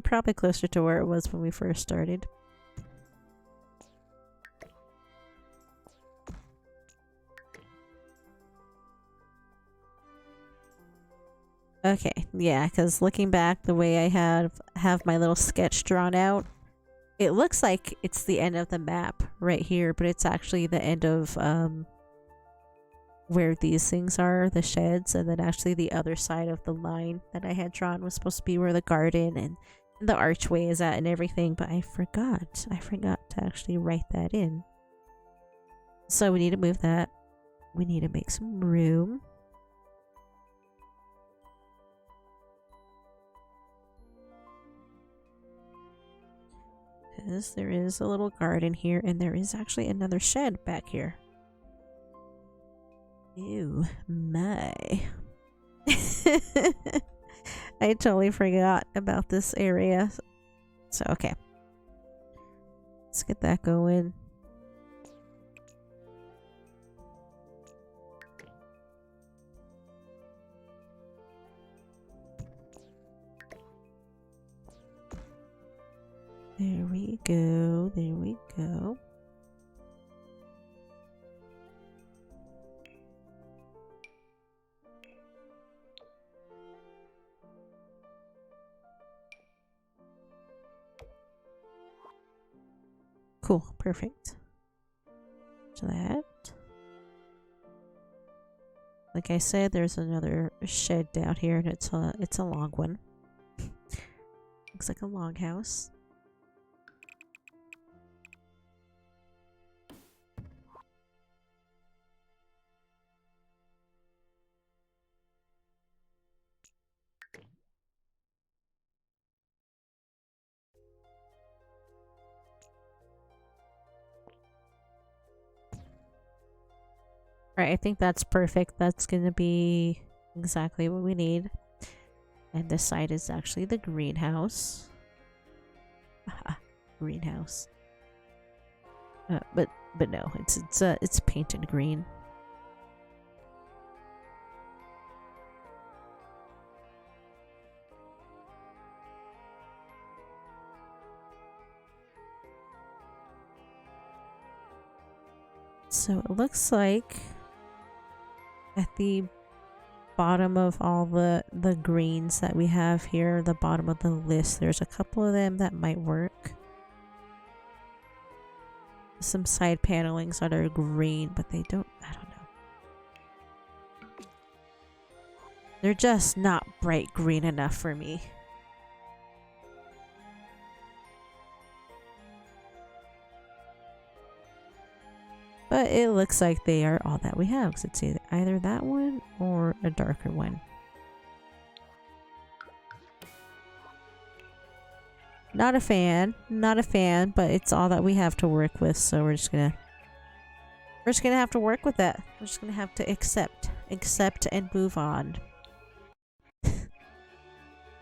probably closer to where it was when we first started. Okay, yeah, because looking back the way I have my little sketch drawn out, it looks like it's the end of the map right here, but it's actually the end of where these things are, the sheds, and then actually the other side of the line that I had drawn was supposed to be where the garden and the archway is at and everything, but I forgot to actually write that in. So we need to move that. We need to make some room. Because there is a little garden here, and there is actually another shed back here. Ew, my. I totally forgot about this area. So, okay. Let's get that going. There we go. There we go. Cool. Perfect. So that. Like I said, there's another shed down here, and it's a long one. Looks like a log house. Alright, I think that's perfect. That's gonna be exactly what we need. And this side is actually the greenhouse. Greenhouse. But no, it's painted green. So it looks like at the bottom of all the greens that we have here, the bottom of the list, there's a couple of them that might work. Some side panelings that are green, but I don't know. They're just not bright green enough for me. But it looks like they are all that we have, because it's either that one or a darker one. Not a fan, but it's all that we have to work with, so we're just gonna have to work with that. We're just gonna have to accept and move on.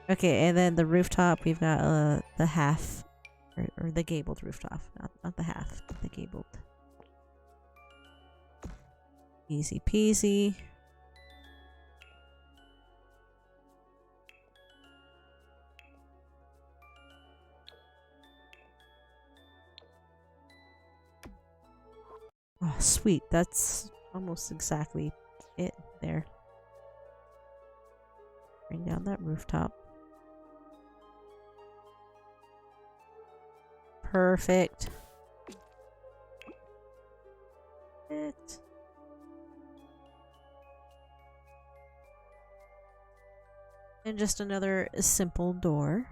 Okay, and then the rooftop, we've got the half, or the gabled rooftop, not the half, the gabled. Easy peasy. Oh, sweet. That's almost exactly it there. Bring down that rooftop. Perfect. Perfect. And just another simple door.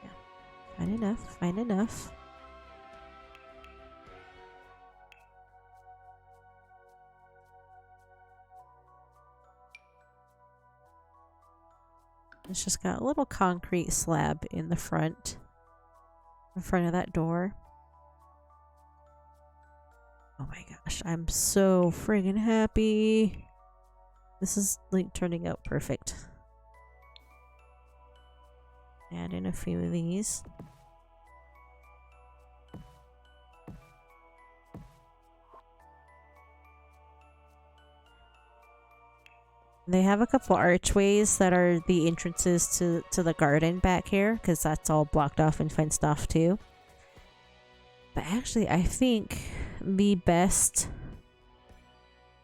Yeah. Fine enough, fine enough. It's just got a little concrete slab in the front of that door. Oh my gosh, I'm so friggin' happy. This is like turning out perfect. Add in a few of these. They have a couple archways that are the entrances to the garden back here, because that's all blocked off and fenced off too. But actually, I think the best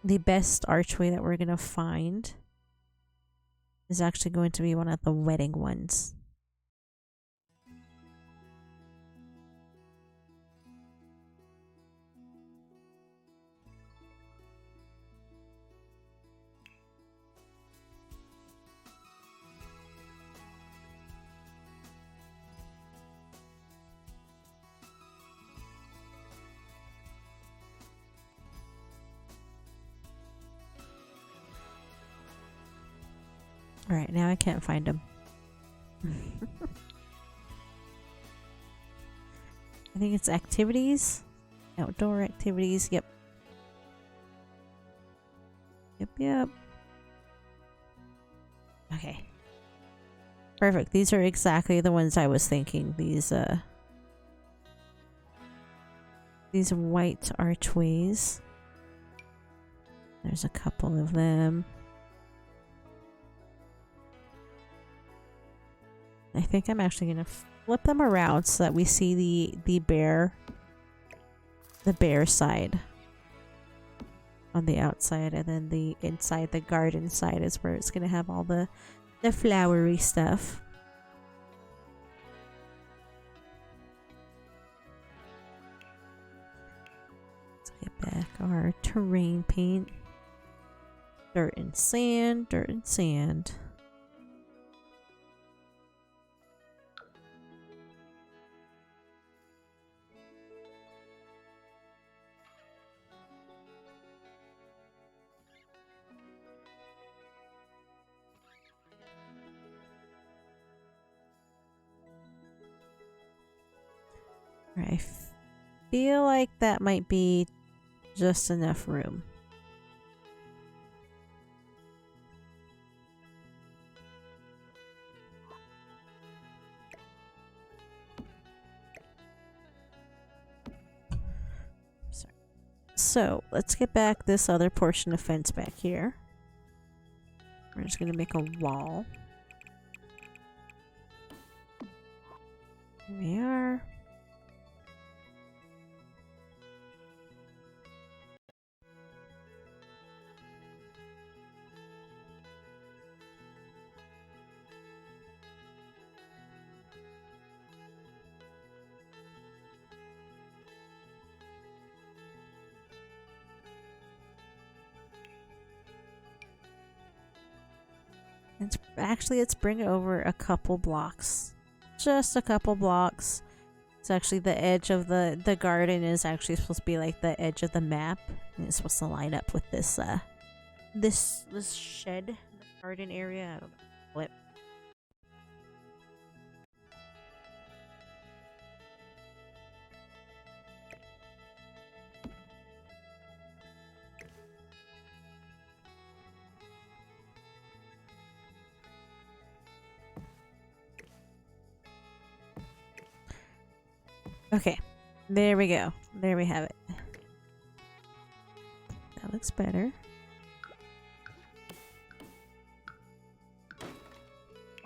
the best archway that we're gonna find is actually going to be one of the wedding ones. Alright, now I can't find them. I think it's activities. Outdoor activities, yep. Yep. Okay. Perfect. These are exactly the ones I was thinking. These white archways. There's a couple of them. I think I'm actually gonna flip them around so that we see the bear side on the outside, and then the inside, the garden side, is where it's gonna have all the flowery stuff. Let's get back our terrain paint. Dirt and sand, dirt and sand. I feel like that might be just enough room. Sorry. So let's get back this other portion of fence back here. We're just gonna make a wall. Here we are. Let's bring it over a couple blocks. Just a couple blocks. It's actually the edge of the garden is actually supposed to be like the edge of the map. And it's supposed to line up with this this shed, the garden area. I don't know what. Okay, there we go. There we have it. That looks better.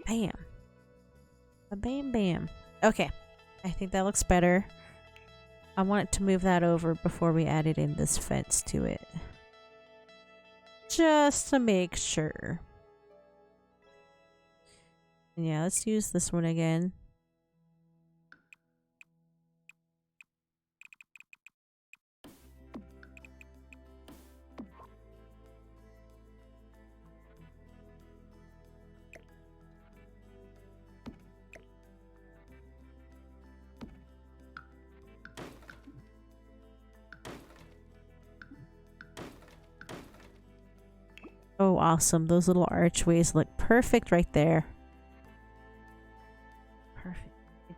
Bam. Bam, bam. Okay, I think that looks better. I wanted to move that over before we added in this fence to it. Just to make sure. Yeah, let's use this one again. Oh, awesome. Those little archways look perfect right there. Perfect. I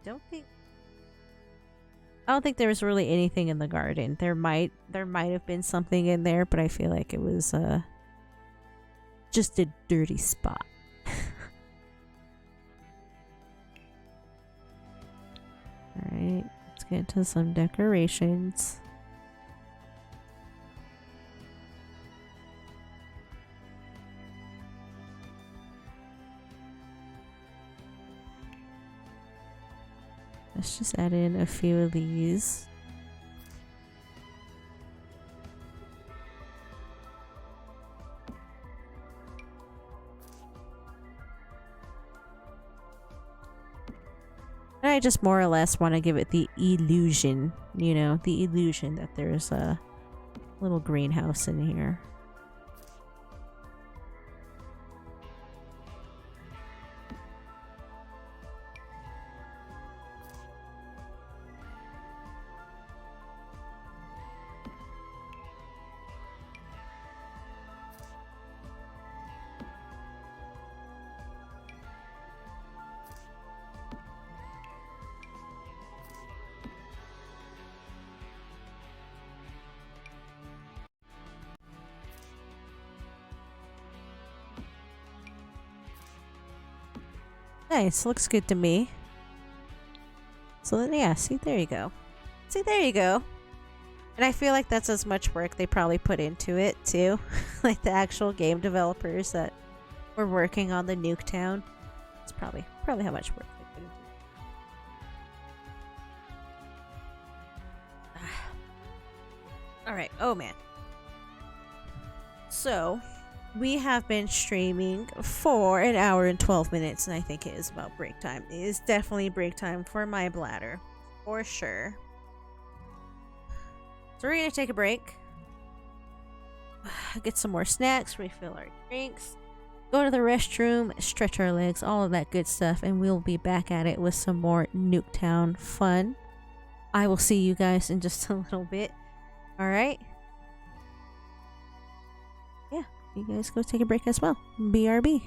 don't think there was really anything in the garden. There might have been something in there, but I feel like it was just a dirty spot. Alright, let's get to some decorations. Let's just add in a few of these. I just more or less want to give it the illusion, you know, the illusion that there's a little greenhouse in here. Nice, looks good to me. So then, yeah, see, there you go. See, there you go. And I feel like that's as much work they probably put into it, too. Like the actual game developers that were working on the Nuketown. It's probably how much work they put into it. Alright, oh man. So, we have been streaming for an hour and 12 minutes, and I think it is about break time. It is definitely break time for my bladder, for sure. So we're gonna take a break, get some more snacks, refill our drinks, go to the restroom, stretch our legs, all of that good stuff, and we'll be back at it with some more Nuketown fun. I will see you guys in just a little bit. Alright? Yeah, you guys go take a break as well. BRB.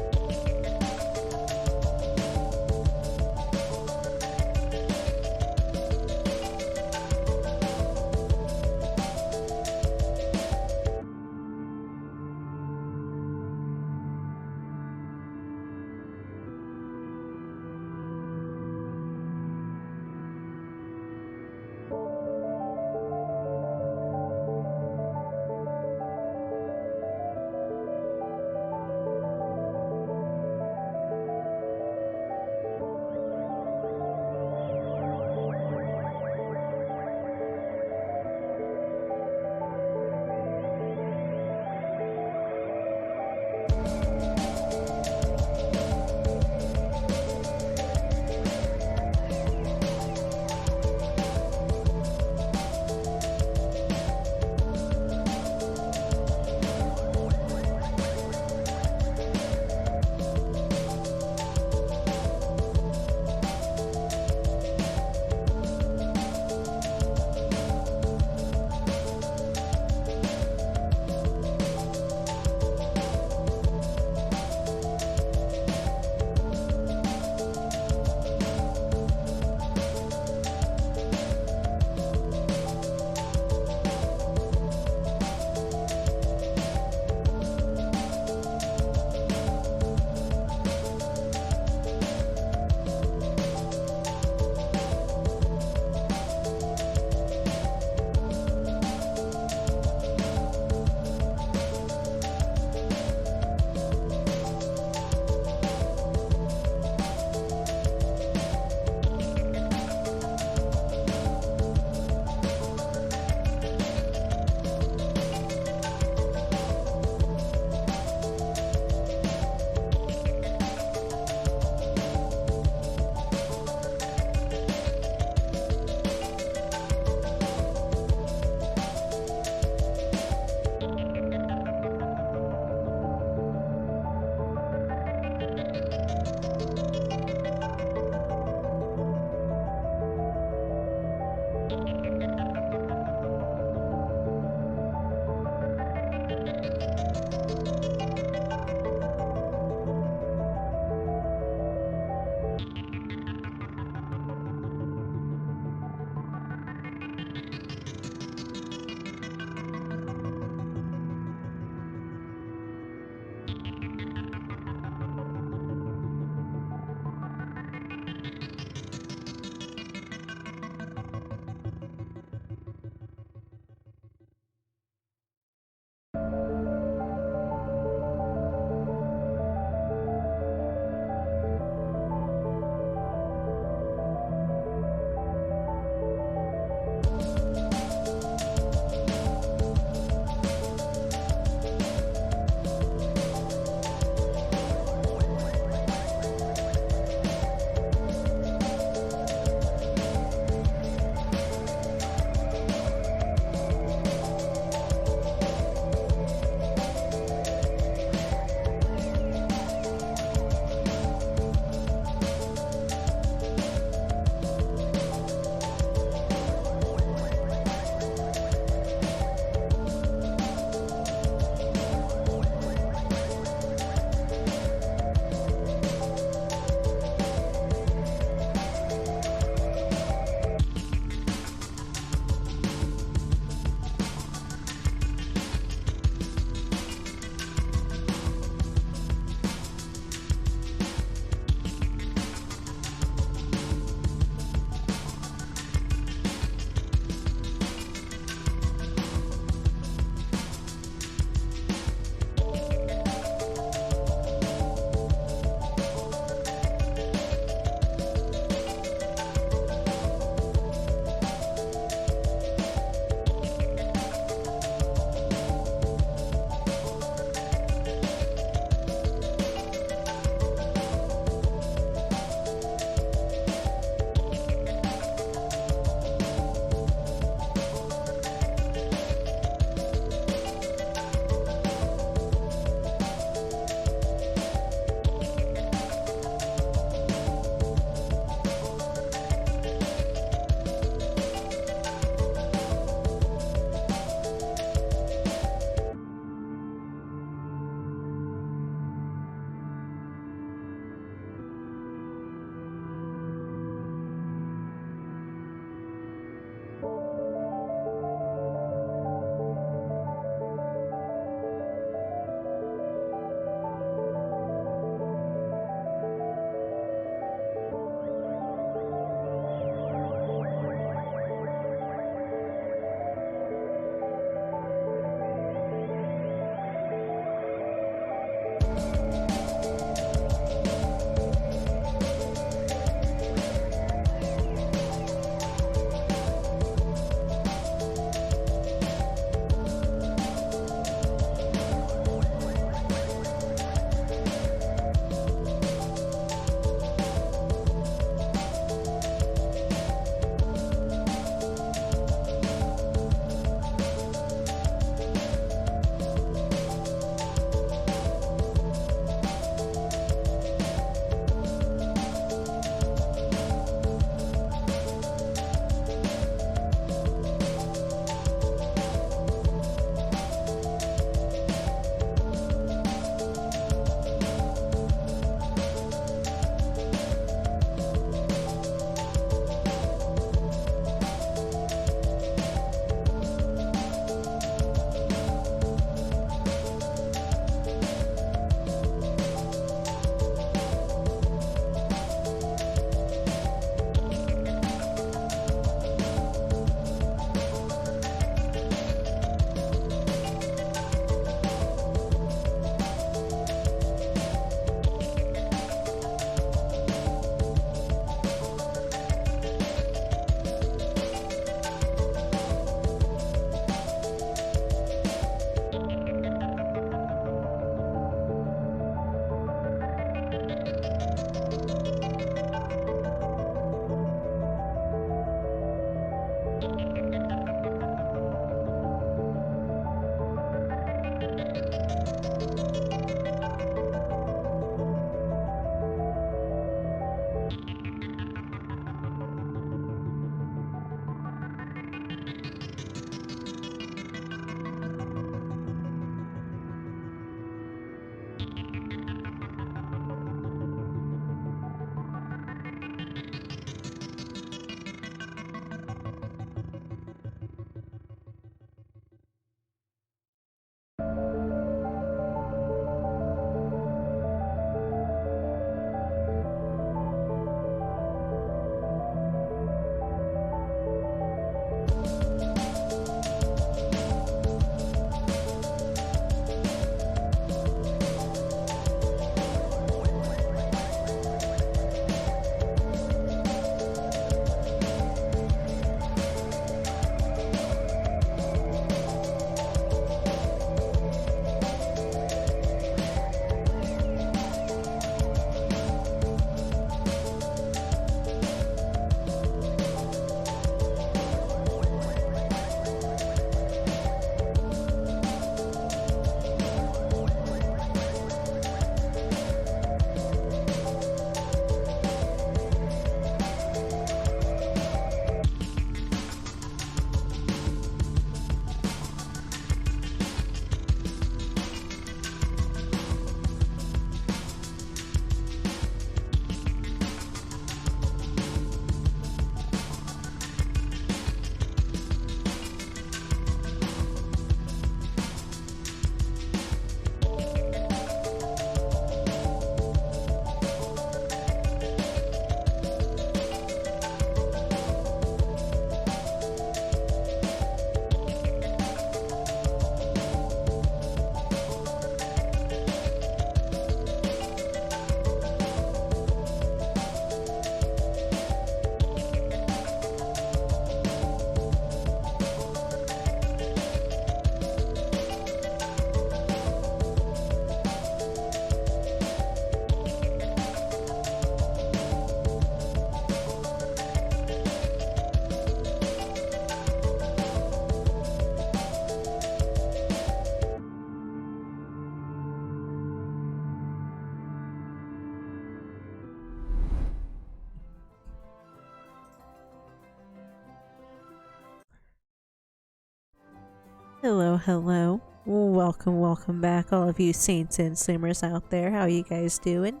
Hello, hello. Welcome, welcome back, all of you saints and simmers out there. How you guys doing?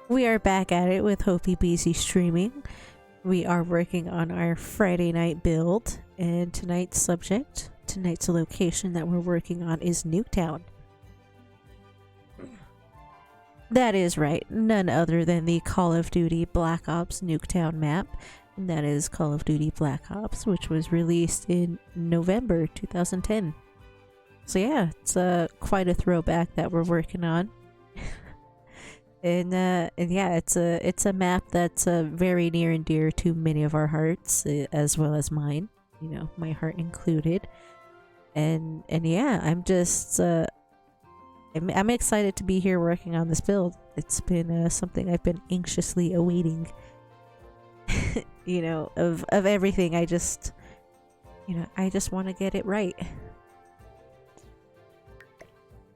We are back at it with Hopey Beezy Streaming. We are working on our Friday night build, and tonight's subject, tonight's location that we're working on is Nuketown. That is right, none other than the Call of Duty Black Ops Nuketown map. And that is Call of Duty Black Ops, which was released in November 2010. So yeah, it's quite a throwback that we're working on. and yeah, it's a map that's very near and dear to many of our hearts, as well as mine. You know, my heart included. And yeah, I'm just I'm excited to be here working on this build. It's been something I've been anxiously awaiting. You know, of everything. I just want to get it right.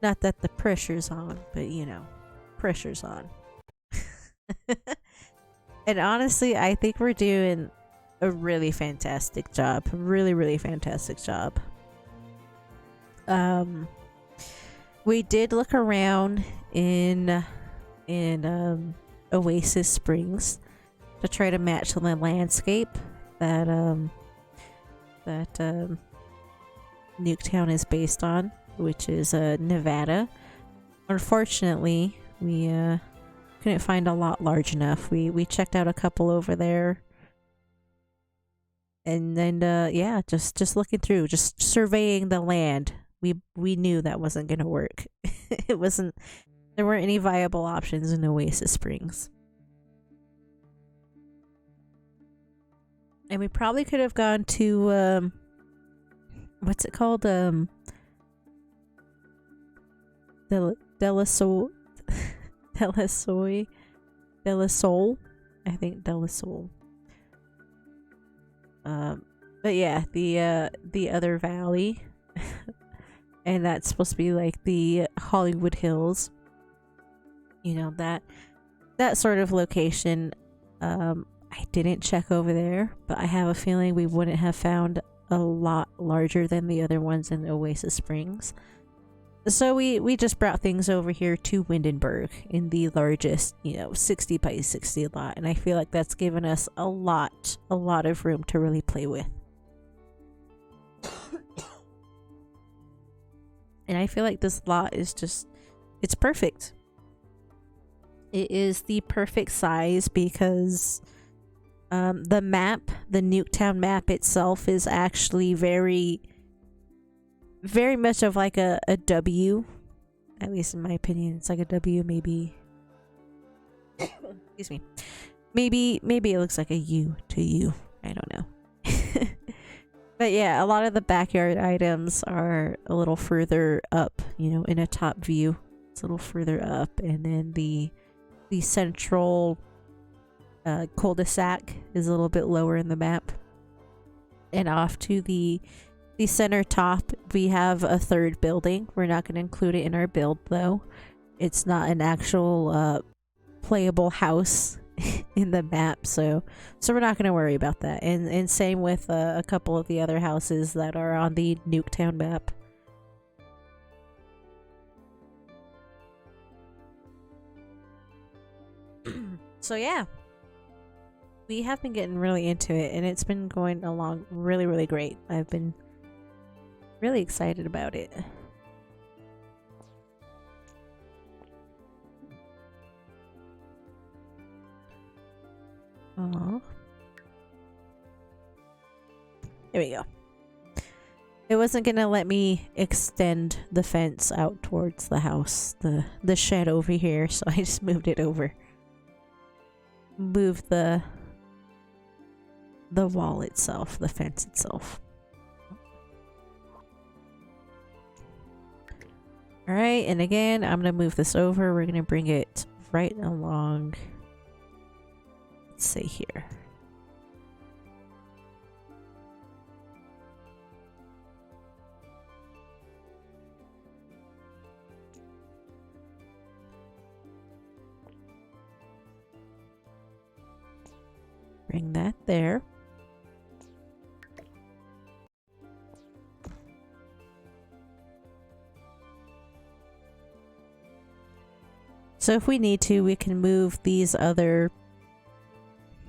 Not that the pressure's on, but you know, pressure's on. And honestly, I think we're doing a really fantastic job. Really fantastic job. We did look around in Oasis Springs to try to match the landscape that Nuketown is based on, which is Nevada. Unfortunately, we couldn't find a lot large enough. We checked out a couple over there, and then yeah, just looking through, just surveying the land. We knew that wasn't gonna work. It wasn't. There weren't any viable options in Oasis Springs. And we probably could have gone to, what's it called? De La Sol. I think De La Sol. But yeah, the other valley. And that's supposed to be like the Hollywood Hills. You know, that sort of location. I didn't check over there, but I have a feeling we wouldn't have found a lot larger than the other ones in Oasis Springs. So we just brought things over here to Windenburg in the largest, you know, 60 by 60 lot, and I feel like that's given us a lot of room to really play with. And I feel like this lot is just, it's perfect. It is the perfect size because the map, the Nuketown map itself, is actually very much of like a W. At least in my opinion, it's like a W, maybe. Excuse me. Maybe it looks like a U to you. I don't know. But yeah, a lot of the backyard items are a little further up, you know, in a top view. It's a little further up, and then the central cul-de-sac is a little bit lower in the map. And off to the center top, we have a third building. We're not going to include it in our build, though. It's not an actual playable house in the map, so we're not going to worry about that. And same with a couple of the other houses that are on the Nuketown map. So yeah, we have been getting really into it, and it's been going along really great. I've been really excited about it. Aww. There we go. It wasn't gonna let me extend the fence out towards the house, the shed over here, so I just moved it over. Moved the wall itself, the fence itself. Alright, and again, I'm gonna move this over. We're gonna bring it right along, let's say here. Bring that there. So if we need to, we can move these other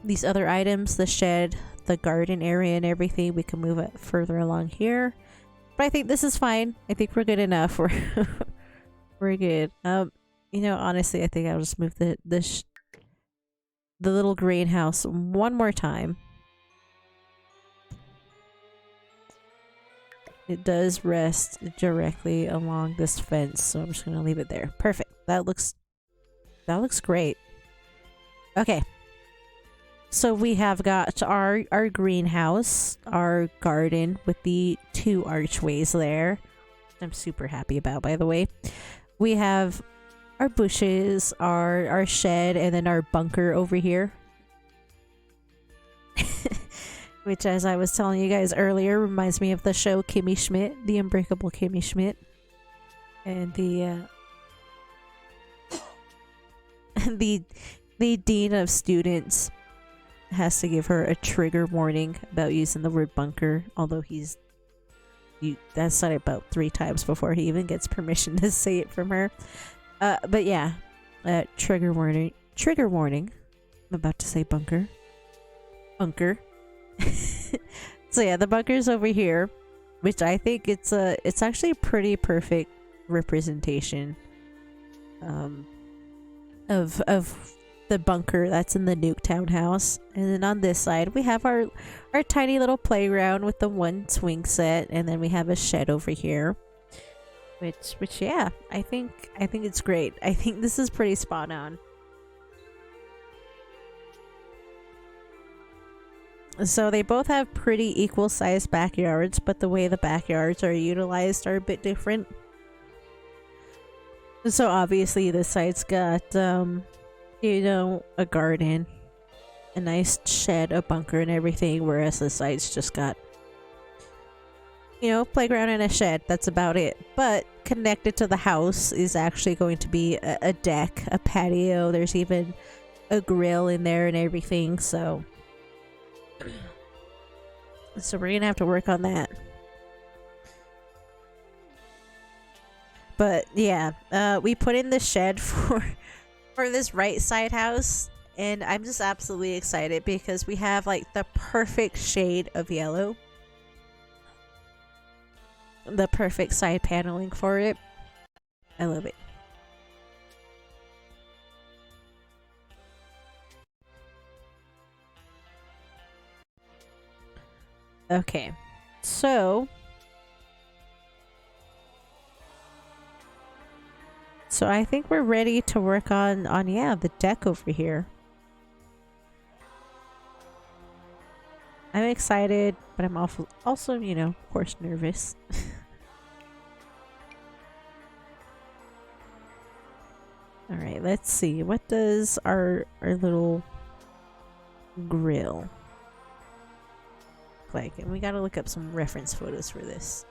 items, the shed, the garden area and everything, we can move it further along here. But I think this is fine. I think we're good enough. We're good. You know, honestly, I think I'll just move the little greenhouse one more time. It does rest directly along this fence, so I'm just gonna leave it there. Perfect. That looks great. Okay. So we have got our greenhouse, our garden with the 2 archways there. I'm super happy about, by the way. We have our bushes, our shed, and then our bunker over here. Which, as I was telling you guys earlier, reminds me of the show Kimmy Schmidt, the Unbreakable Kimmy Schmidt. And the the dean of students has to give her a trigger warning about using the word bunker, although that's said about 3 times before he even gets permission to say it from her. But yeah, trigger warning. I'm about to say bunker. So yeah, the bunker's over here, which I think it's actually a pretty perfect representation of the bunker that's in the Nuketown house. And then on this side we have our tiny little playground with the 1 swing set, and then we have a shed over here, which yeah, I think it's great. I think this is pretty spot on. So they both have pretty equal sized backyards, but the way the backyards are utilized are a bit different. So obviously this side's got you know, a garden, a nice shed, a bunker and everything, whereas this side's just got, you know, playground and a shed. That's about it. But connected to the house is actually going to be a deck, a patio. There's even a grill in there and everything, so we're gonna have to work on that. But yeah, we put in the shed for this right side house, and I'm just absolutely excited because we have like the perfect shade of yellow, the perfect side paneling for it. I love it. Okay, so I think we're ready to work on yeah, the deck over here. I'm excited, but I'm also, you know, of course, nervous. All right, let's see. What does our little grill look like? And we got to look up some reference photos for this.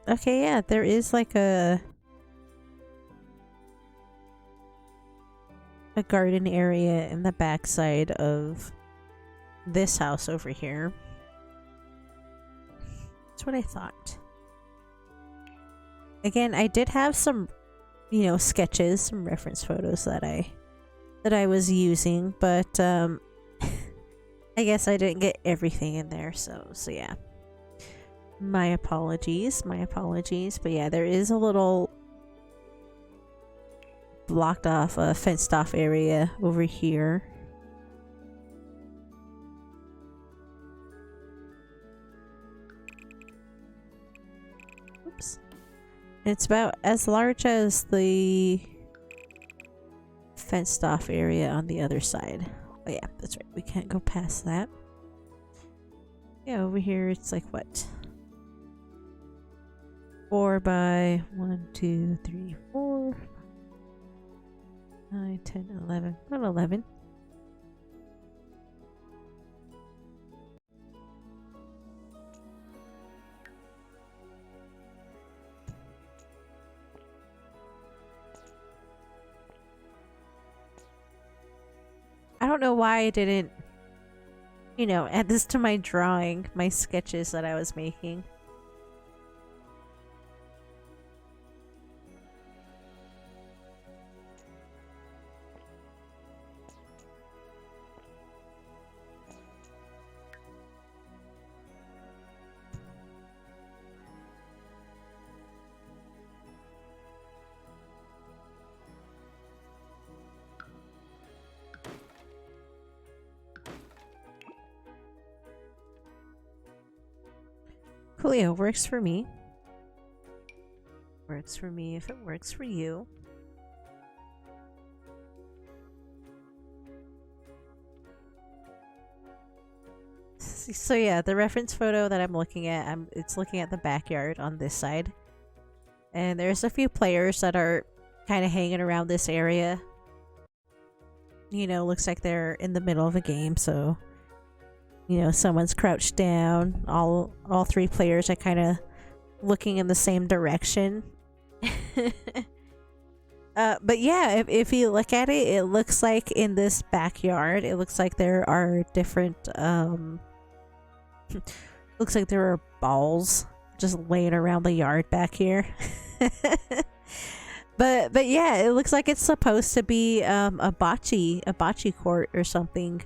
Okay, yeah, there is like a garden area in the backside of this house over here. That's what I thought. Again, I did have some, you know, sketches, some reference photos that I was using, but I guess I didn't get everything in there, so yeah. My apologies, but yeah, there is a little blocked off, fenced off area over here. Oops. It's about as large as the fenced off area on the other side. Oh yeah, that's right, we can't go past that. Yeah, over here it's like what? 4 by 1, 2, 3, 4, 9, 10, 11. About 11. I don't know why I didn't, you know, add this to my drawing, my sketches that I was making. Coolio works for me. Works for me if it works for you. So yeah, the reference photo that I'm looking at, it's looking at the backyard on this side. And there's a few players that are kind of hanging around this area. You know, looks like they're in the middle of a game, so you know, someone's crouched down. All three players are kind of looking in the same direction. But yeah, if you look at it, it looks like in this backyard, it looks like there are different, looks like there are balls just laying around the yard back here. But yeah, it looks like it's supposed to be a bocce court or something.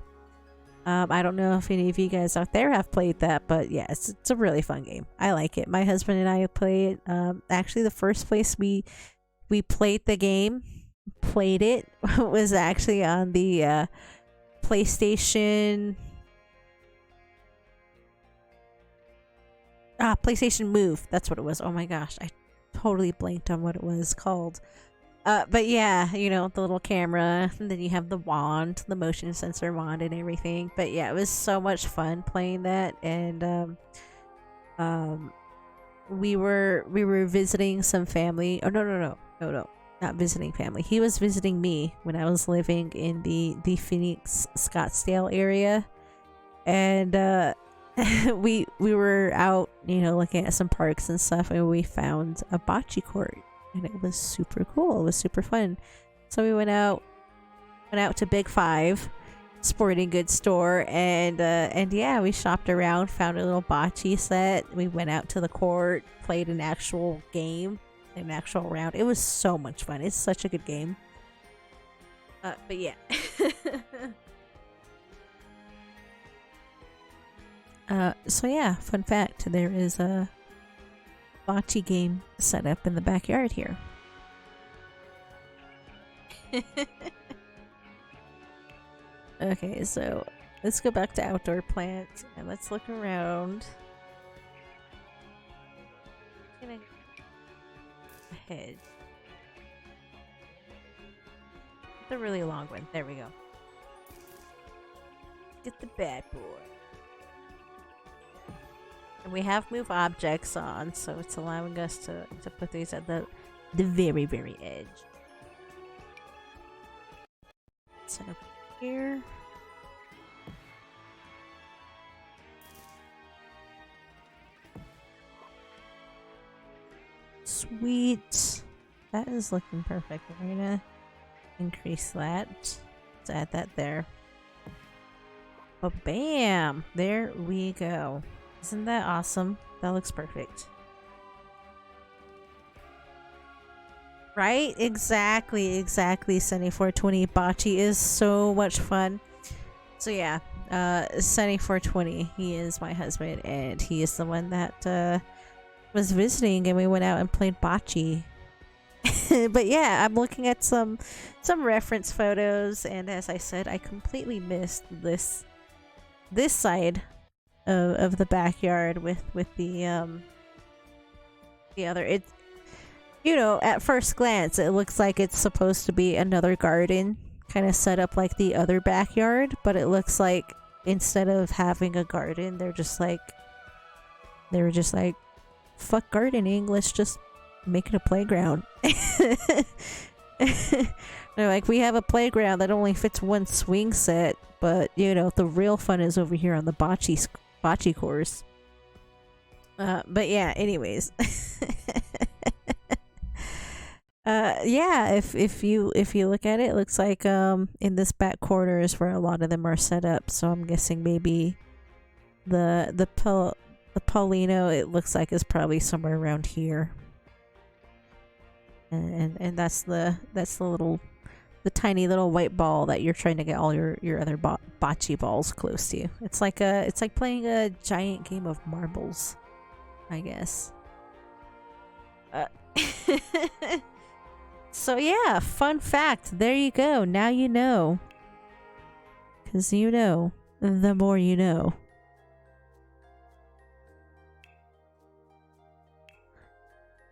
I don't know if any of you guys out there have played that, but yeah, it's a really fun game. I like it. My husband and I have played it. Actually, the first place we played the game, was actually on the PlayStation Move. That's what it was. Oh my gosh, I totally blanked on what it was called. But yeah, you know, the little camera, and then you have the wand, the motion sensor wand and everything. But yeah, it was so much fun playing that. And we were visiting some family. Oh no, not visiting family. He was visiting me when I was living in the Phoenix Scottsdale area. And we were out, you know, looking at some parks and stuff, and we found a bocce court. And it was super cool. It was super fun. So we went out to Big Five sporting goods store, and yeah, we shopped around, found a little bocce set. We went out to the court, played an actual game, an actual round. It was so much fun. It's such a good game. But yeah. So yeah, fun fact, there is a bocce game set up in the backyard here. Okay, so let's go back to outdoor plants and let's look around. I'm gonna hedge. The really long one. There we go. Get the bad boy. And we have move objects on, so it's allowing us to put these at the very, very edge. Set up here. Sweet. That is looking perfect. We're gonna increase that. Let's add that there. Oh, bam! There we go. Isn't that awesome? That looks perfect. Right? Exactly, 7420. Bocce is so much fun. So yeah, Sunny 420, he is my husband, and he is the one that was visiting, and we went out and played bocce. But yeah, I'm looking at some reference photos, and as I said, I completely missed this side of the backyard with the other. It, you know, at first glance it looks like it's supposed to be another garden kind of set up like the other backyard, but it looks like instead of having a garden, they were just like fuck gardening, let's just make it a playground. They're like, we have a playground that only fits one swing set, but you know, the real fun is over here on the bocce course. But yeah, anyways. Yeah, if you look at it, it looks like in this back corner is where a lot of them are set up. So I'm guessing maybe the Paulino, it looks like, is probably somewhere around here. And that's the tiny little white ball that you're trying to get all your other bocce balls close to. It's like playing a giant game of marbles, I guess. So yeah, fun fact. There you go. Now you know. 'Cause you know, the more you know.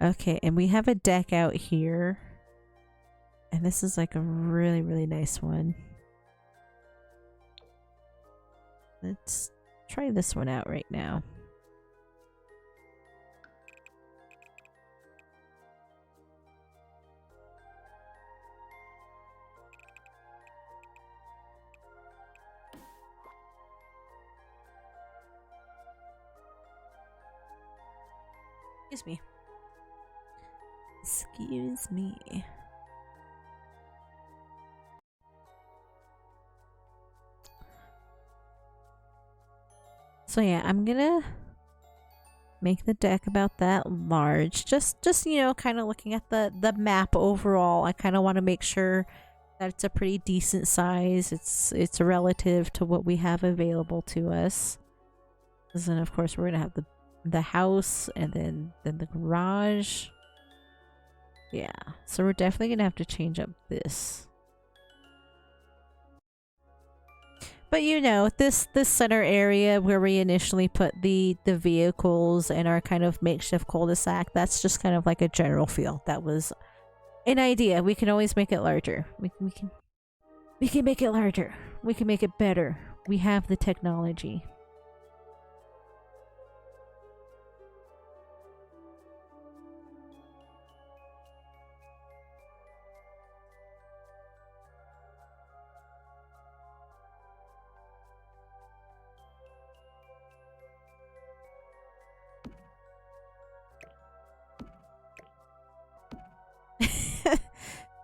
Okay, and we have a deck out here. And this is like a really, really nice one. Let's try this one out right now. Excuse me. Excuse me. So yeah, I'm gonna make the deck about that large. Just you know, kind of looking at the map overall. I kind of want to make sure that it's a pretty decent size. It's relative to what we have available to us. And then of course we're gonna have the house and then the garage. Yeah, so we're definitely gonna have to change up this. But you know, this center area where we initially put the vehicles and our kind of makeshift cul-de-sac, that's just kind of like a general feel. That was an idea. We can always make it larger. We can make it larger. We can make it better. We have the technology.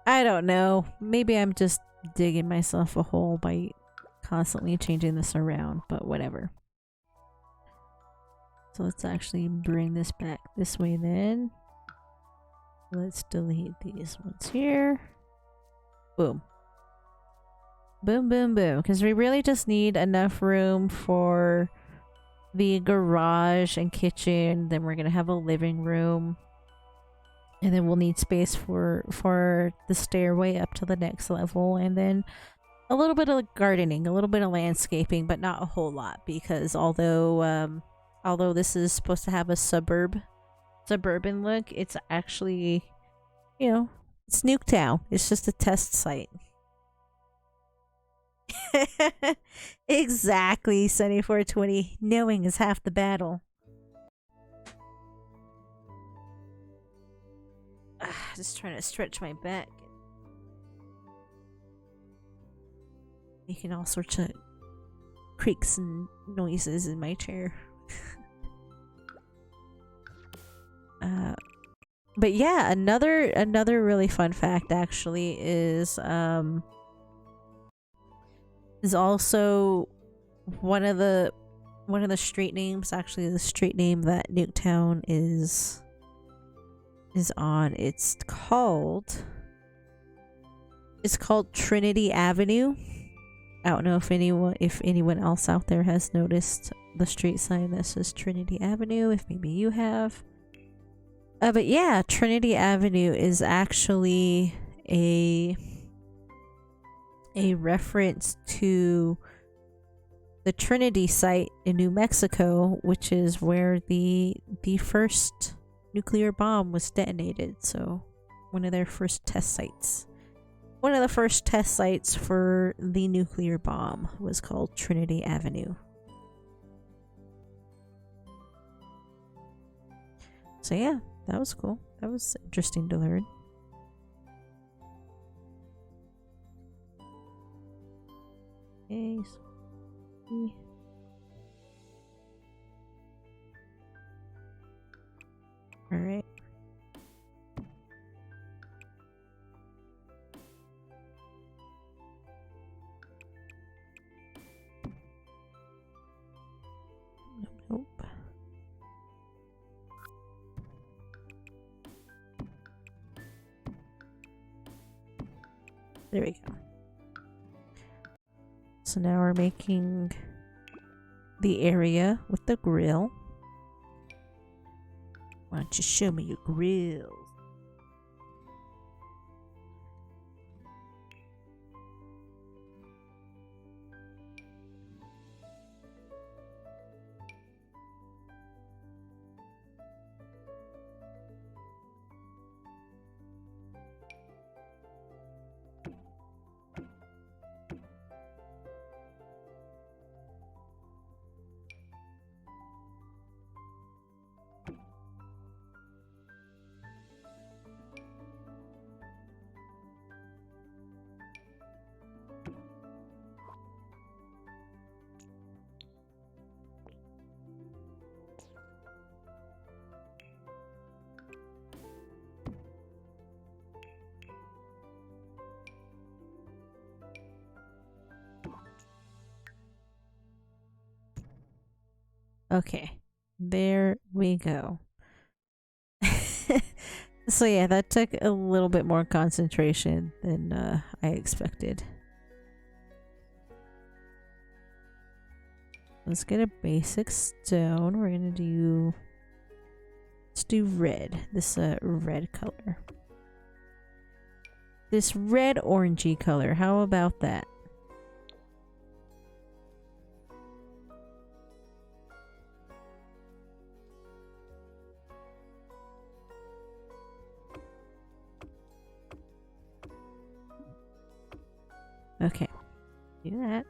I don't know. Maybe I'm just digging myself a hole by constantly changing this around, but whatever. So let's actually bring this back this way then. Let's delete these ones here. Boom. Boom, boom, boom. Because we really just need enough room for the garage and kitchen. Then we're going to have a living room. And then we'll need space for the stairway up to the next level. And then a little bit of gardening, a little bit of landscaping, but not a whole lot. Because although this is supposed to have a suburban look, it's actually, you know, it's Nuketown. It's just a test site. Exactly, Sunny 420. Knowing is half the battle. Just trying to stretch my back. Making all sorts of creaks and noises in my chair. But yeah, another really fun fact actually is also one of the street names, actually the street name that Nuketown is on. It's called Trinity Avenue. I don't know if anyone else out there has noticed the street sign that says Trinity Avenue, if maybe you have. But yeah, Trinity Avenue is actually a reference to the Trinity site in New Mexico, which is where the first nuclear bomb was detonated. So one of their first test sites. One of the first test sites for the nuclear bomb was called Trinity Avenue. So yeah, that was cool. That was interesting to learn. Okay. Alright. There we go. So now we're making the area with the grill. Why don't you show me your grills? Okay, there we go. So yeah, that took a little bit more concentration than I expected. Let's get a basic stone. We're gonna do... Let's do red. This red color. This red orangey color. How about that? Okay, do that.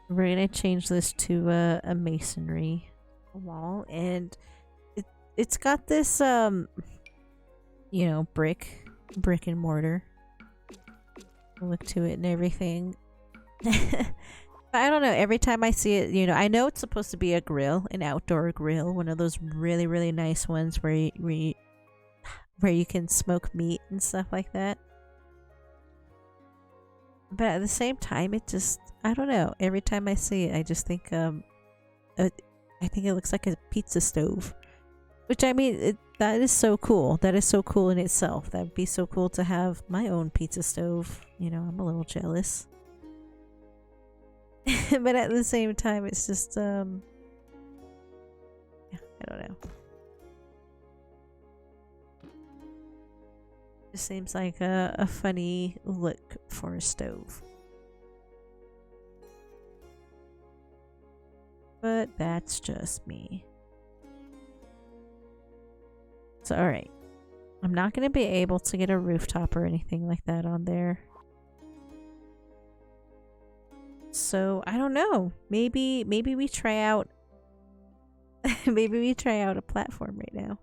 We're gonna change this to a masonry wall, and it's got this you know, brick and mortar look to it and everything. I don't know, every time I see it, you know, I know it's supposed to be a grill, an outdoor grill, one of those really nice ones where you can smoke meat and stuff like that. But at the same time, it just, I don't know, every time I see it, I just think I think it looks like a pizza stove. Which, I mean, that is so cool. That is so cool in itself. That would be so cool to have my own pizza stove. You know, I'm a little jealous. But at the same time, it's just, yeah, I don't know. It seems like a funny look for a stove. But that's just me. So, alright. I'm not going to be able to get a rooftop or anything like that on there. So, I don't know. Maybe we try out maybe we try out a platform right now.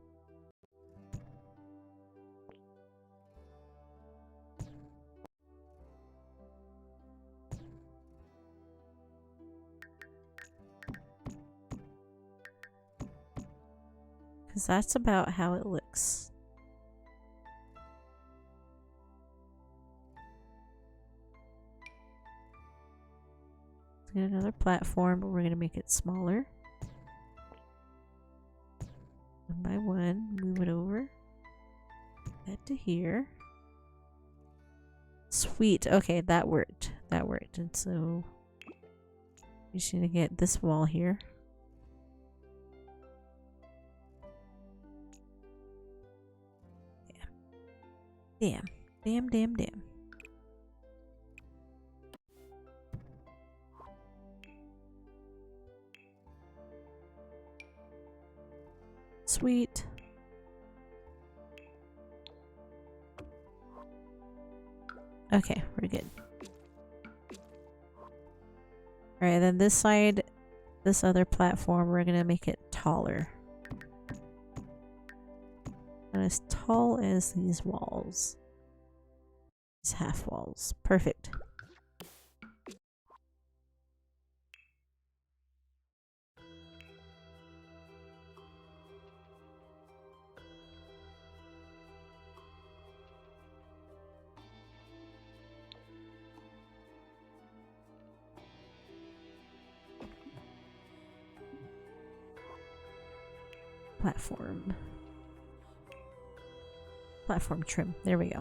Because that's about how it looks. Let's get another platform, but we're going to make it smaller. One by one, move it over. That to here. Sweet. Okay, that worked. That worked. And so we just need to get this wall here. Damn. Damn. Sweet. Okay, we're good. Alright, then this side, this other platform, we're gonna make it taller. And as tall as these walls. These half walls. Perfect. Platform trim. There we go.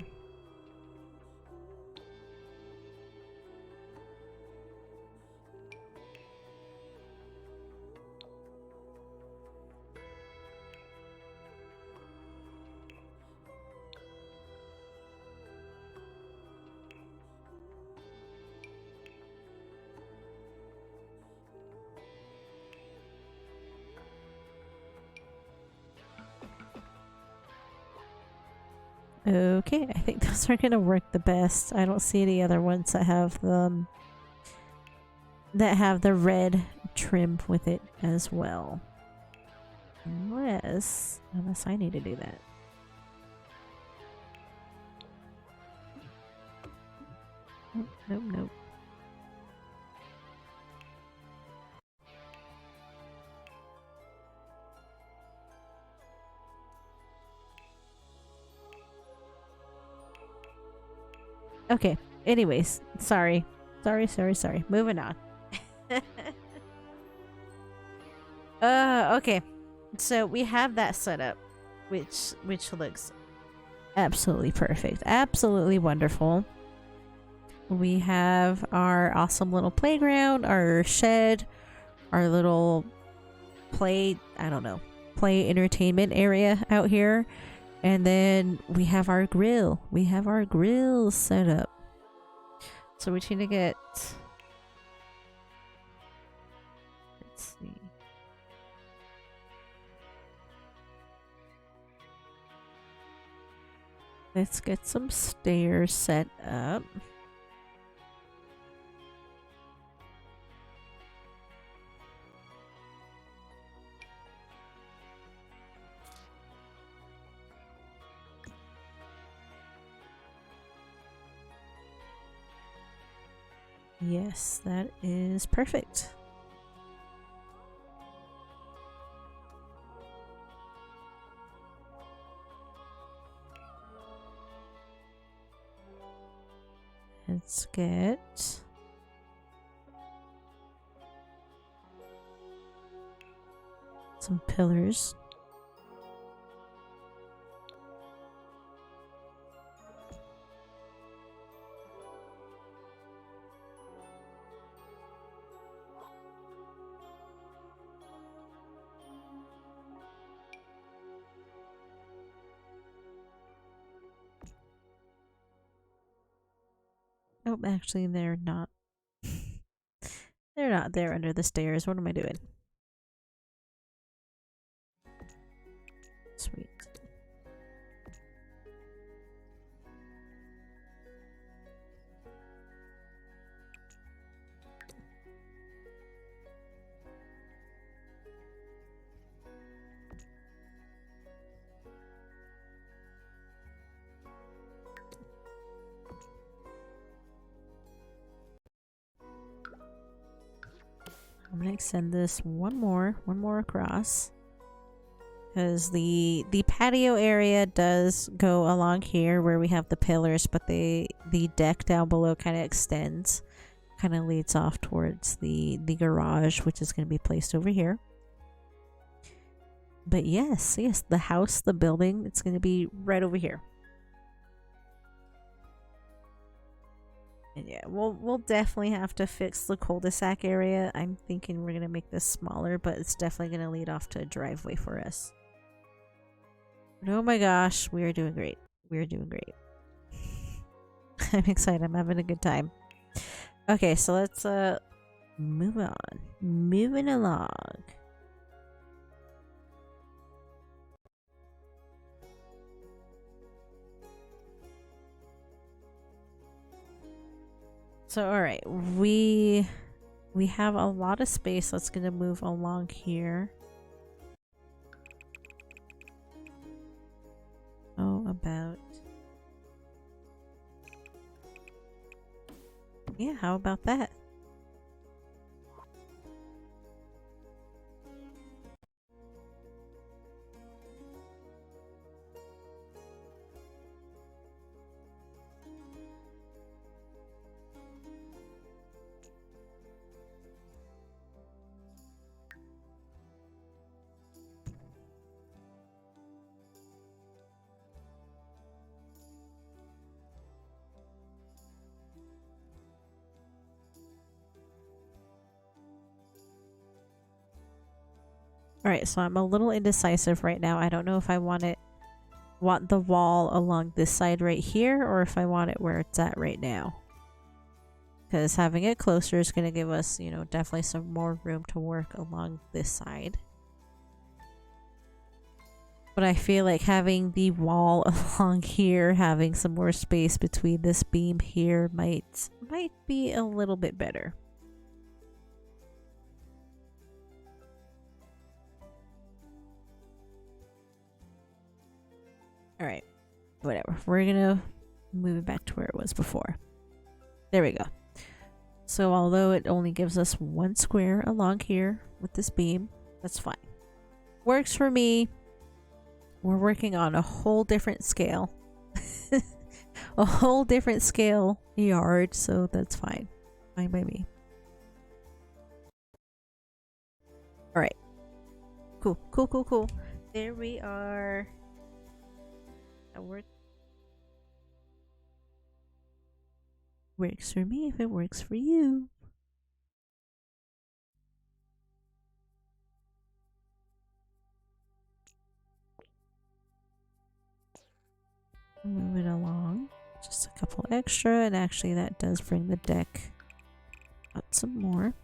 Okay, I think those are gonna work the best. I don't see any other ones that have the red trim with it as well. Unless I need to do that. Nope, nope, nope. Okay, anyways, sorry. Moving on. Okay. So we have that set up, which looks absolutely perfect. Absolutely wonderful. We have our awesome little playground, our shed, our little play entertainment area out here. And then we have our grill. We have our grill set up. So we need to get... Let's see. Let's get some stairs set up. Yes, that is perfect. Let's get some pillars. Oh, actually, they're not. They're not there under the stairs. What am I doing? Sweet. I'm gonna extend this one more across, because the patio area does go along here where we have the pillars, but the deck down below kind of extends, kind of leads off towards the garage, which is going to be placed over here. But yes, the house, the building, it's going to be right over here. And yeah, we'll definitely have to fix the cul-de-sac area. I'm thinking we're gonna make this smaller, but it's definitely gonna lead off to a driveway for us. But oh my gosh, we are doing great. We are doing great. I'm excited. I'm having a good time. Okay, so let's move on. Moving along. So alright, we have a lot of space that's gonna move along here. Oh, about... Yeah, how about that? Alright, so I'm a little indecisive right now. I don't know if I want the wall along this side right here, or if I want it where it's at right now. Because having it closer is going to give us, you know, definitely some more room to work along this side. But I feel like having the wall along here, having some more space between this beam here might be a little bit better. Alright, whatever. We're gonna move it back to where it was before. There we go. So although it only gives us one square along here with this beam, that's fine. Works for me. We're working on a whole different scale. A whole different scale yard, so that's fine. Fine by me. Alright. Cool, cool, cool, cool. There we are. That works for me if it works for you. Move it along. Just a couple extra, and actually that does bring the deck out some more.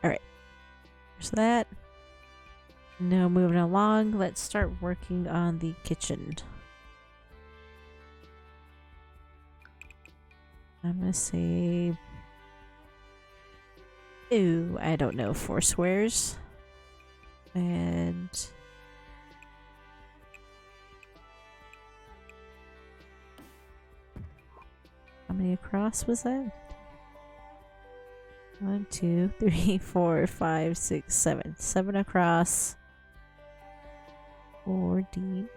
Alright. There's that. Now moving along, let's start working on the kitchen. I'm gonna say... Ooh, I don't know, 4 squares. And... how many across was that? 1, 2, 3, 4, 5, 6, 7. 7 across. 4 deep.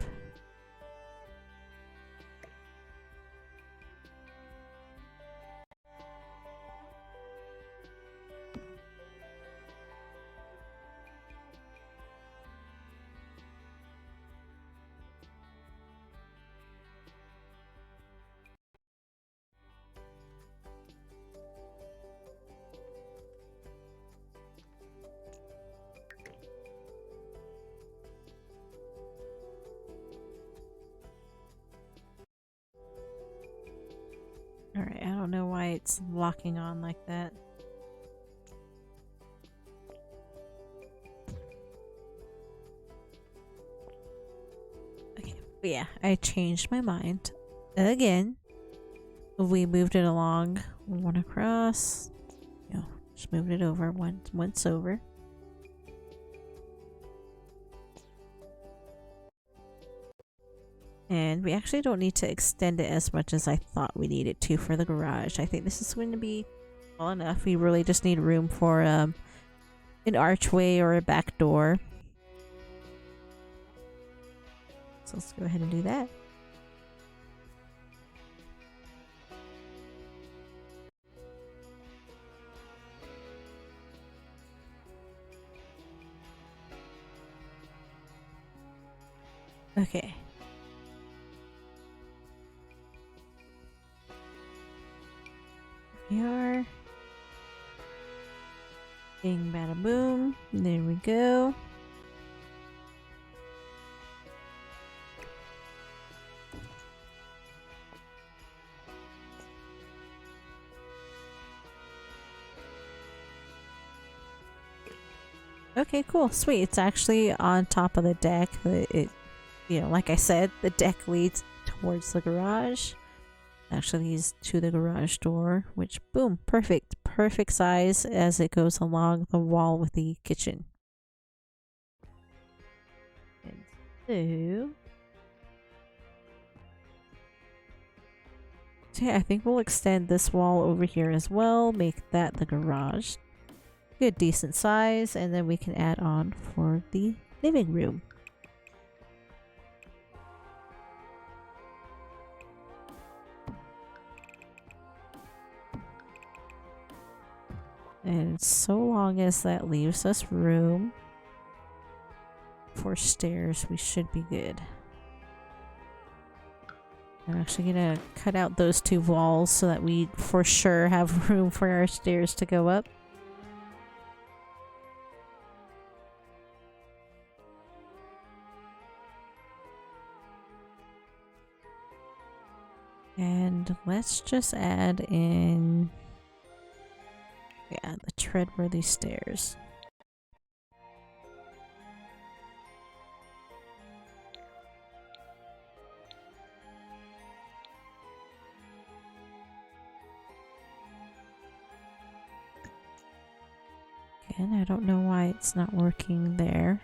Alright, I don't know why it's locking on like that. Okay, but yeah, I changed my mind. Again, we moved it along 1 across. You know, just moved it over once over. And we actually don't need to extend it as much as I thought we needed to for the garage. I think this is going to be well enough. We really just need room for an archway or a back door. So let's go ahead and do that. Okay. We are. Bing, bada, boom. There we go. Okay, cool. Sweet. It's actually on top of the deck. You know, like I said, the deck leads towards the garage. Actually leads to the garage door, which, boom, perfect. Perfect size as it goes along the wall with the kitchen. And so yeah, I think we'll extend this wall over here as well. Make that the garage. Good, decent size. And then we can add on for the living room. And so long as that leaves us room for stairs, we should be good. I'm actually gonna cut out those two walls so that we for sure have room for our stairs to go up. And let's just add in, yeah, the treadworthy stairs. Again, I don't know why it's not working there.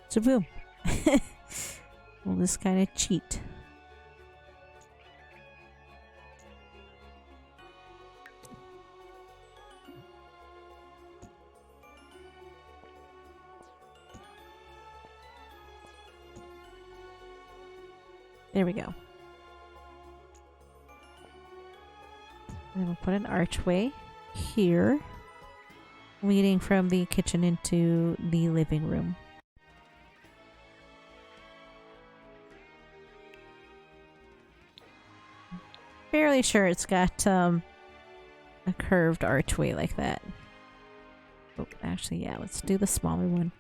So boom. We'll just kind of cheat. There we go. And then we'll put an archway here, leading from the kitchen into the living room. Fairly sure it's got a curved archway like that. Oh, actually, yeah, let's do the smaller one.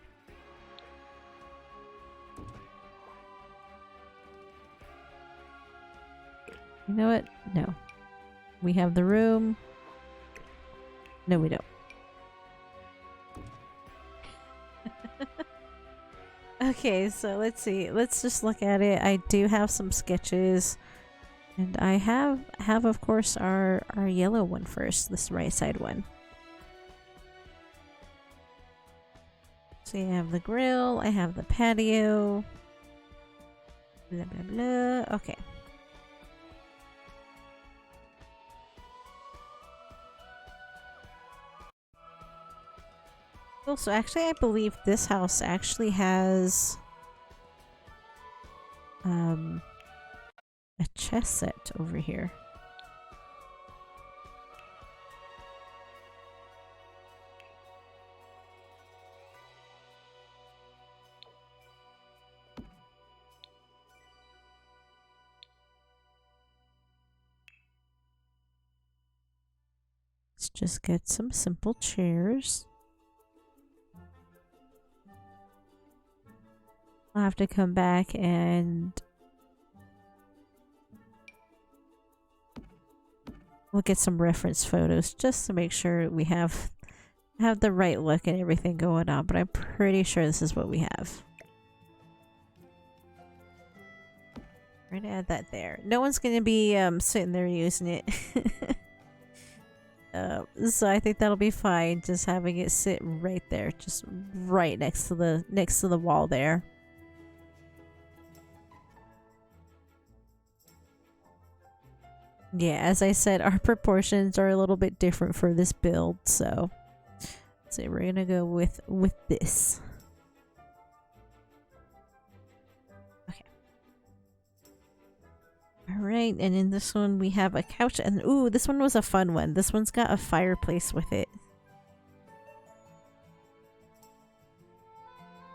You know what? No. We have the room. No, we don't. Okay, so let's see. Let's just look at it. I do have some sketches. And I have of course our yellow one first, this right side one. So you have the grill, I have the patio. Blah blah blah. Okay. Cool, so actually I believe this house actually has a chess set over here. Let's just get some simple chairs. I'll have to come back and look at some reference photos just to make sure we have the right look and everything going on, but I'm pretty sure this is what we have. We're gonna add that there. No one's gonna be sitting there using it. So I think that'll be fine, just having it sit right there, just right next to the wall there. Yeah, as I said, our proportions are a little bit different for this build, so we're gonna go with this. Okay. Alright, and in this one we have a couch, and ooh, this one was a fun one. This one's got a fireplace with it.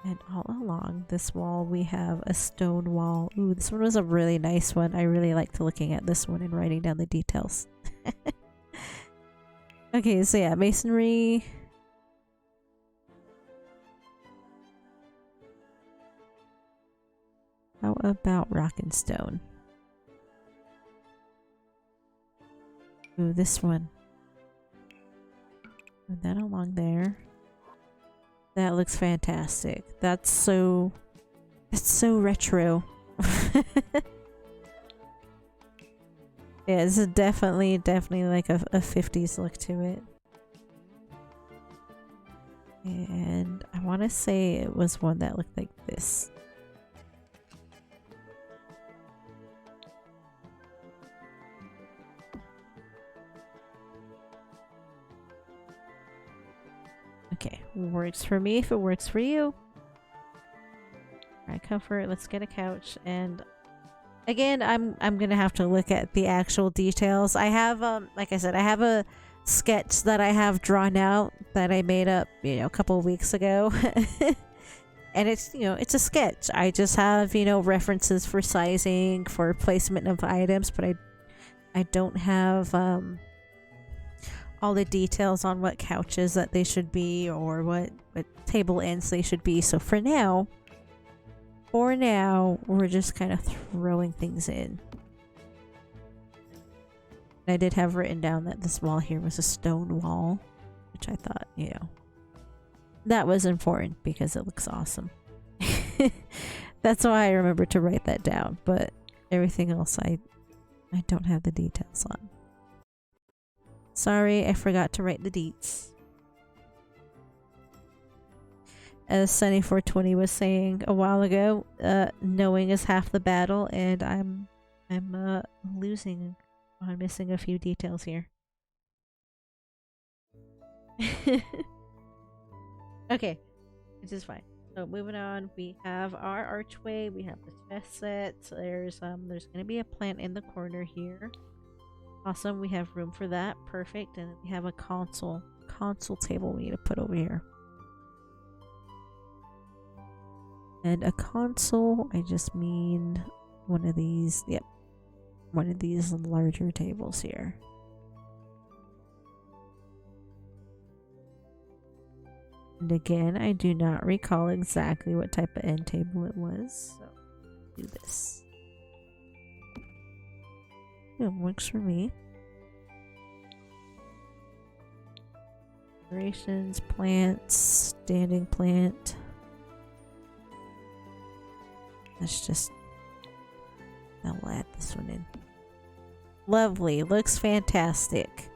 And all along this wall we have a stone wall. Ooh, this one was a really nice one. I really liked looking at this one and writing down the details. Okay, so yeah, masonry. How about rock and stone? Ooh, this one. Put that along there. That looks fantastic. That's so retro. Yeah, this is definitely like a 50s look to it. And I want to say it was one that looked like this. Okay, works for me if it works for you. Alright, comfort, let's get a couch. And again, I'm gonna have to look at the actual details. I have like I said, I have a sketch that I have drawn out that I made up, a couple of weeks ago. And it's, it's a sketch. I just have, references for sizing, for placement of items, but I don't have all the details on what couches that they should be or what table ends they should be. So for now, we're just kind of throwing things in. I did have written down that this wall here was a stone wall, which I thought, that was important because it looks awesome. That's why I remember to write that down, but everything else I don't have the details on. Sorry, I forgot to write the deets. As Sunny420 was saying a while ago, knowing is half the battle, and I'm losing on missing a few details here. Okay, which is fine. So moving on, we have our archway, we have the chest set. There's gonna be a plant in the corner here. Awesome, we have room for that. Perfect. And then we have a console table we need to put over here. And a console, I just mean one of these, yep. One of these larger tables here. And again, I do not recall exactly what type of end table it was, so do this. It works for me. Decorations, plants, standing plant. Let's just... Now we'll add this one in. Lovely. Looks fantastic.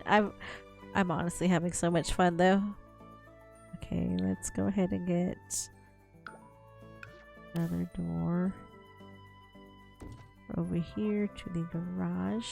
I'm honestly having so much fun though. Okay, let's go ahead and get another door over here to the garage.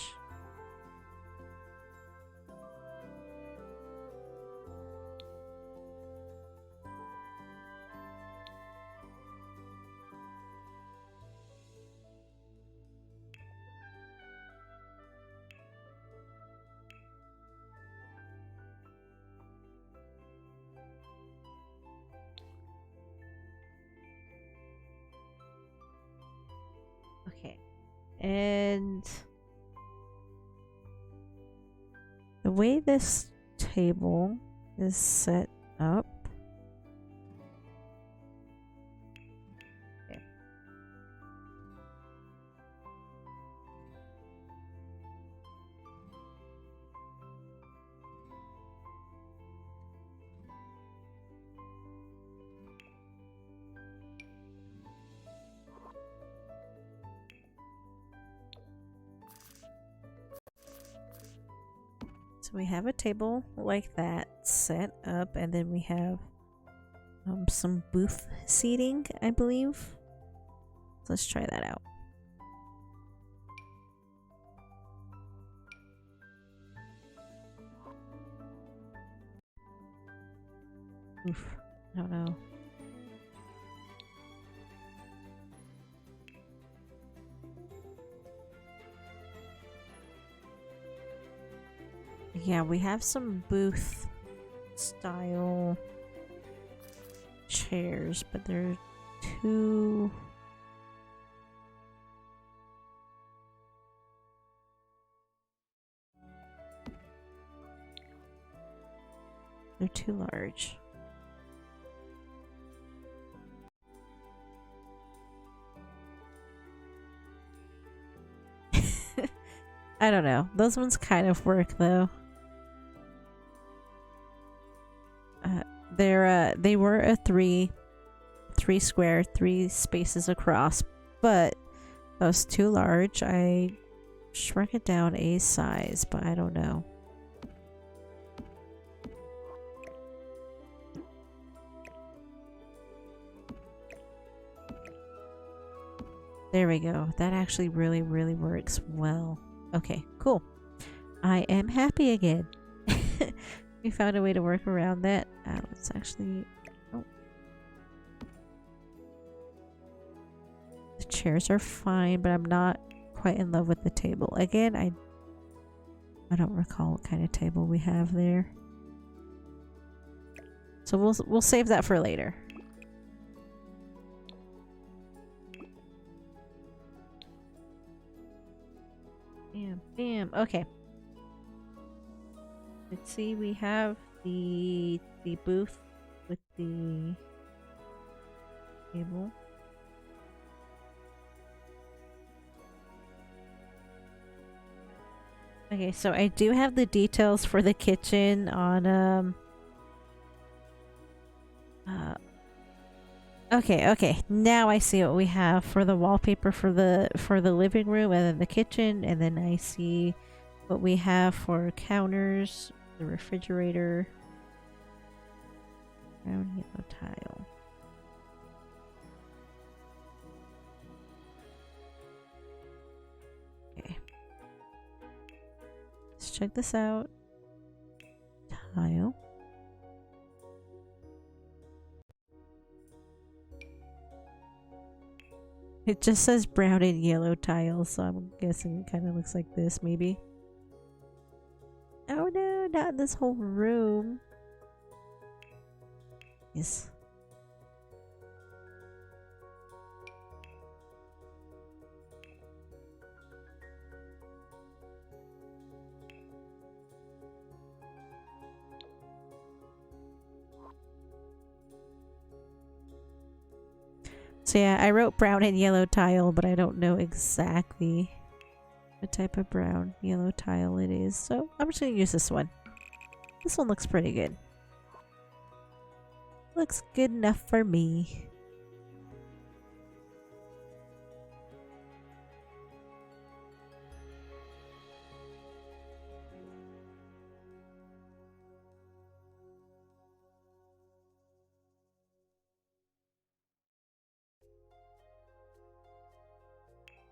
Okay, and the way this table is set up, okay. So we have a table like that set up, and then we have some booth seating, I believe. So let's try that out. Oof, I don't know. Yeah, we have some booth style chairs, but they're too... They're too large. I don't know. Those ones kind of work though. They were a three square, 3 spaces across, but that was too large. I shrunk it down a size, but I don't know. There we go. That actually really, really works well. Okay, cool. I am happy again. We found a way to work around that. Let's actually... Oh. chairs are fine, but I'm not quite in love with the table. Again, I don't recall what kind of table we have there. So we'll save that for later. Bam, bam. Okay. Let's see. We have the booth with the table. Okay, so I do have the details for the kitchen on okay. Now I see what we have for the wallpaper for the living room and then the kitchen, and then I see what we have for counters, the refrigerator, brown yellow tile. Okay. Let's check this out. Tile. It just says brown and yellow tile, so I'm guessing it kind of looks like this, maybe. Oh no, not in this whole room. Yes. So yeah, I wrote brown and yellow tile, but I don't know exactly what type of brown yellow tile it is. So I'm just gonna use this one. This one looks pretty good. Looks good enough for me.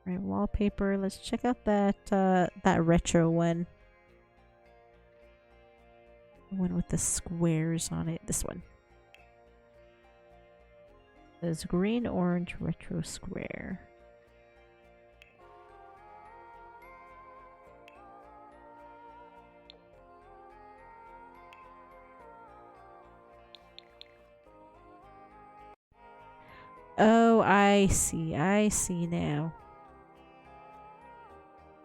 Right, wallpaper. Let's check out that that retro one. The one with the squares on it. This one. There's green, orange, retro square. Oh, I see. I see now.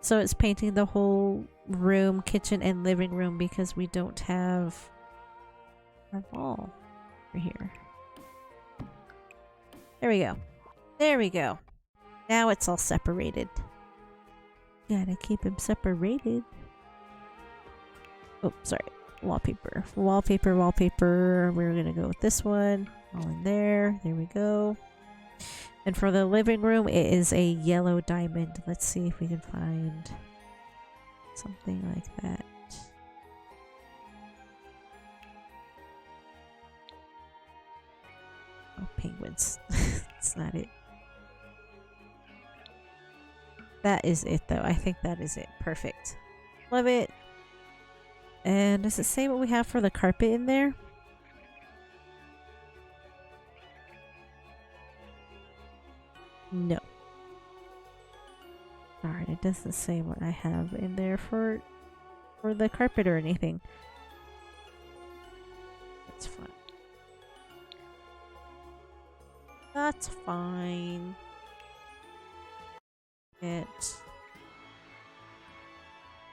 So it's painting the whole room, kitchen, and living room because we don't have our wall over here. There we go. There we go. Now it's all separated. Gotta keep them separated. Oh, sorry. Wallpaper. Wallpaper, wallpaper. We're gonna go with this one. All in there. There we go. And for the living room, it is a yellow diamond. Let's see if we can find something like that. Oh, penguins. That's not it. That is it, though. I think that is it. Perfect. Love it. And does it say what we have for the carpet in there? No. Alright, it doesn't say what I have in there for the carpet or anything. That's fine. That's fine.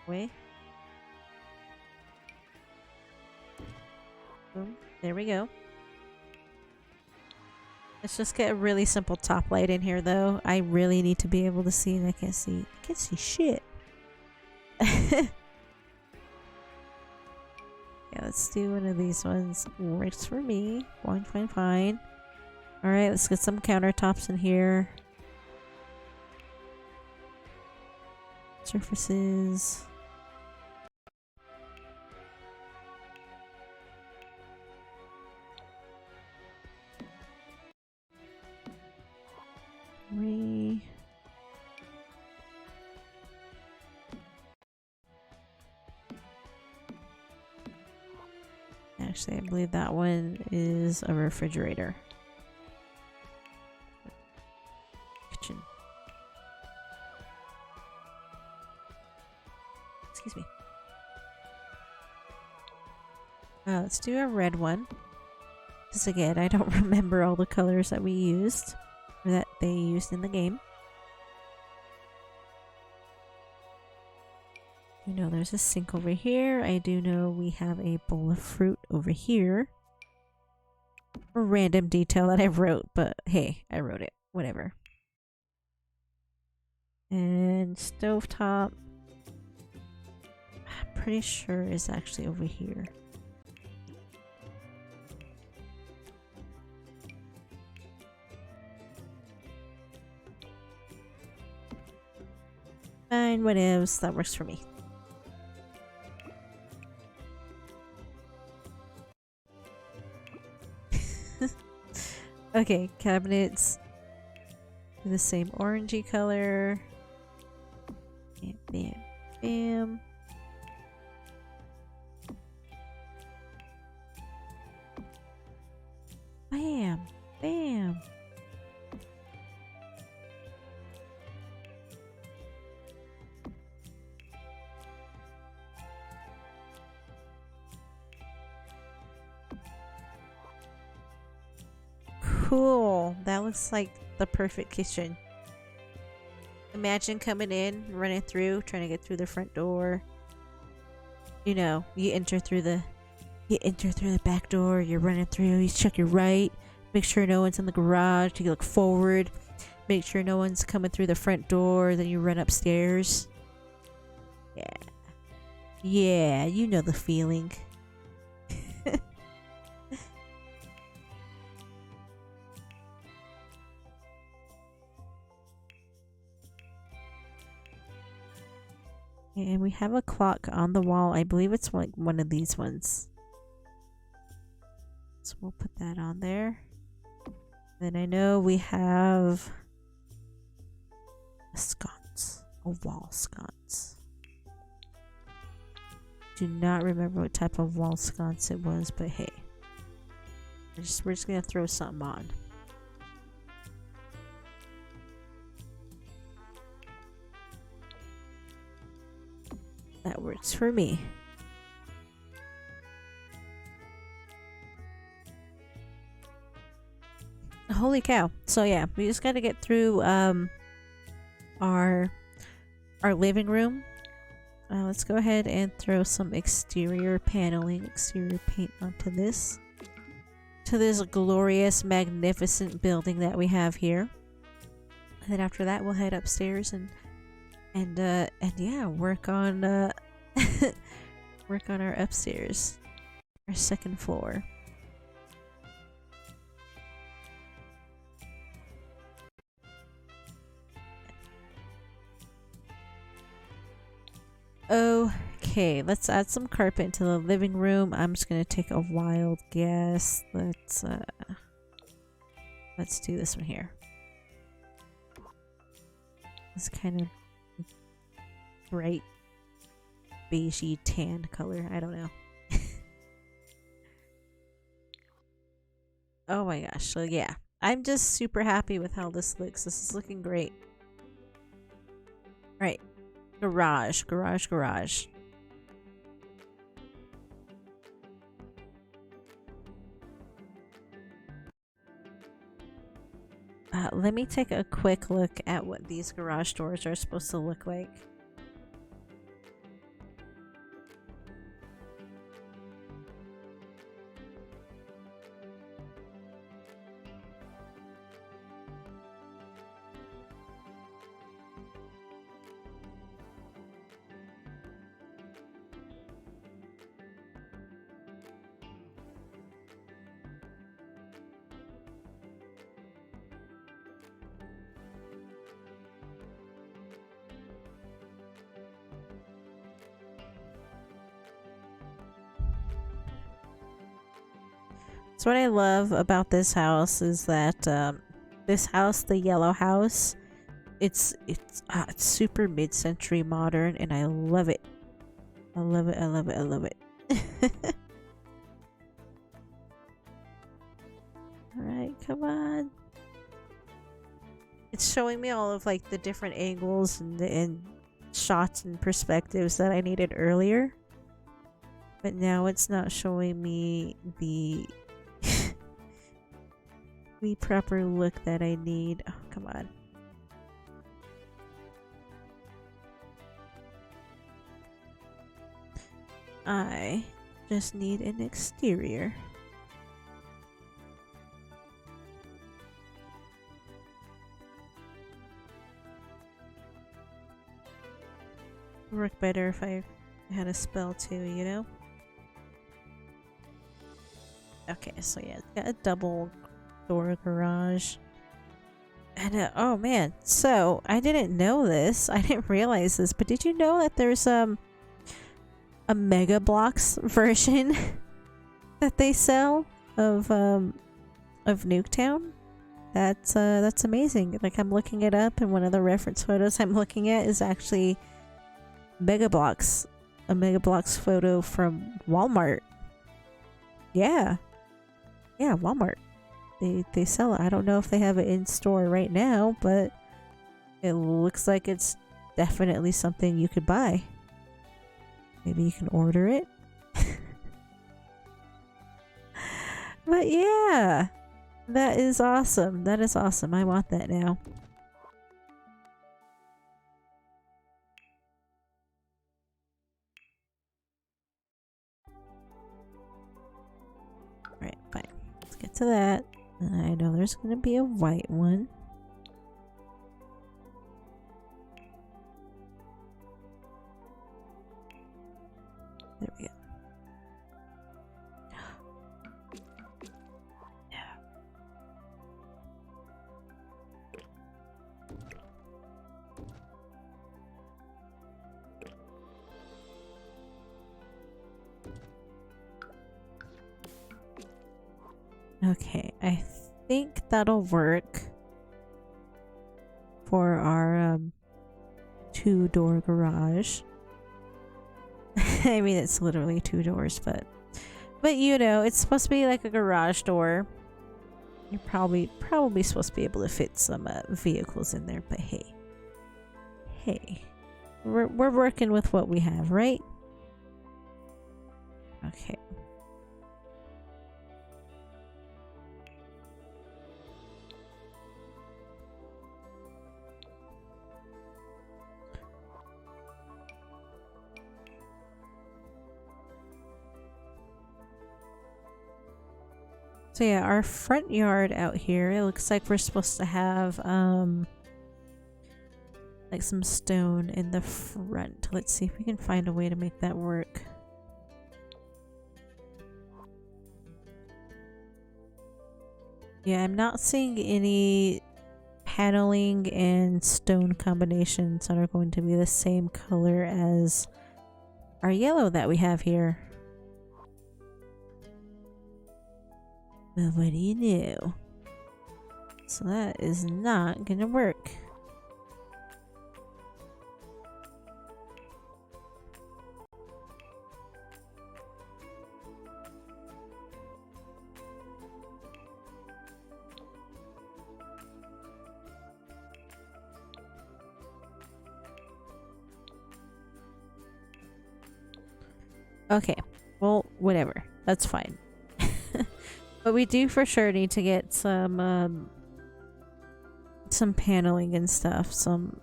Wait. Boom. There we go. Let's just get a really simple top light in here, though. I really need to be able to see, and I can't see shit. Yeah, let's do one of these ones. Works for me. Fine, fine, fine. Alright, let's get some countertops in here. Surfaces. Actually, I believe that one is a refrigerator. Kitchen. Let's do a red one. Because again, I don't remember all the colors that we used. Or that they used in the game. You know there's a sink over here. I do know we have a bowl of fruit over here. A random detail that I wrote, but hey, I wrote it. Whatever. And stovetop. I'm pretty sure is actually over here. Fine, whatevs. That works for me. Okay, cabinets. The same orangey color. Bam, bam, bam. Bam, bam. Cool. That looks like the perfect kitchen. Imagine coming in, running through, trying to get through the front door. You know, you enter through the back door, you're running through, you check your right, make sure no one's in the garage, you look forward, make sure no one's coming through the front door, then you run upstairs. Yeah. Yeah, you know the feeling. And we have a clock on the wall. I believe it's like one of these ones. So we'll put that on there. Then I know we have a sconce. A wall sconce. Do not remember what type of wall sconce it was, but hey. We're just gonna throw something on. That works for me. Holy cow. So yeah, we just gotta get through our living room. Let's go ahead and throw some exterior paneling, exterior paint onto this. To this glorious, magnificent building that we have here. And then after that we'll head upstairs and yeah, work on work on our upstairs, our second floor. Okay, let's add some carpet into the living room. I'm just gonna take a wild guess. Let's do this one here. It's kind of bright beigey tan color. I don't know. Oh my gosh. So yeah, I'm just super happy with how this looks. This is looking great. Right. Garage. Let me take a quick look at what these garage doors are supposed to look like. So what I love about this house is that this house, the yellow house, it's super mid-century modern, and I love it. I love it. Alright, come on. It's showing me all of like the different angles and shots and perspectives that I needed earlier. But now it's not showing me the the proper look that I need. Oh, come on. I just need an exterior. Work better if I had a spell too, you know? Okay, so yeah, it's got a double door garage. And oh man, so I didn't know this. I didn't realize this, but did you know that there's a Mega Blocks version that they sell of Nuketown? That's amazing. Like, I'm looking it up, and one of the reference photos I'm looking at is actually Mega Blocks, a Mega Blocks photo from Walmart. Yeah, Walmart. They sell it. I don't know if they have it in store right now, but it looks like it's definitely something you could buy. Maybe you can order it. But yeah, that is awesome. That is awesome. I want that now. Alright, fine. Let's get to that. I know there's going to be a white one. There we go. Okay, I think that'll work for our 2-door garage. I mean, it's literally 2 doors, but you know, it's supposed to be like a garage door. You're probably supposed to be able to fit some vehicles in there, but hey, we're working with what we have, right? Okay. So yeah, our front yard out here, it looks like we're supposed to have like some stone in the front. Let's see if we can find a way to make that work. Yeah, I'm not seeing any paneling and stone combinations that are going to be the same color as our yellow that we have here. But what do you know? So that is not gonna work. Okay, well, whatever. That's fine. But we do for sure need to get some paneling and stuff. Some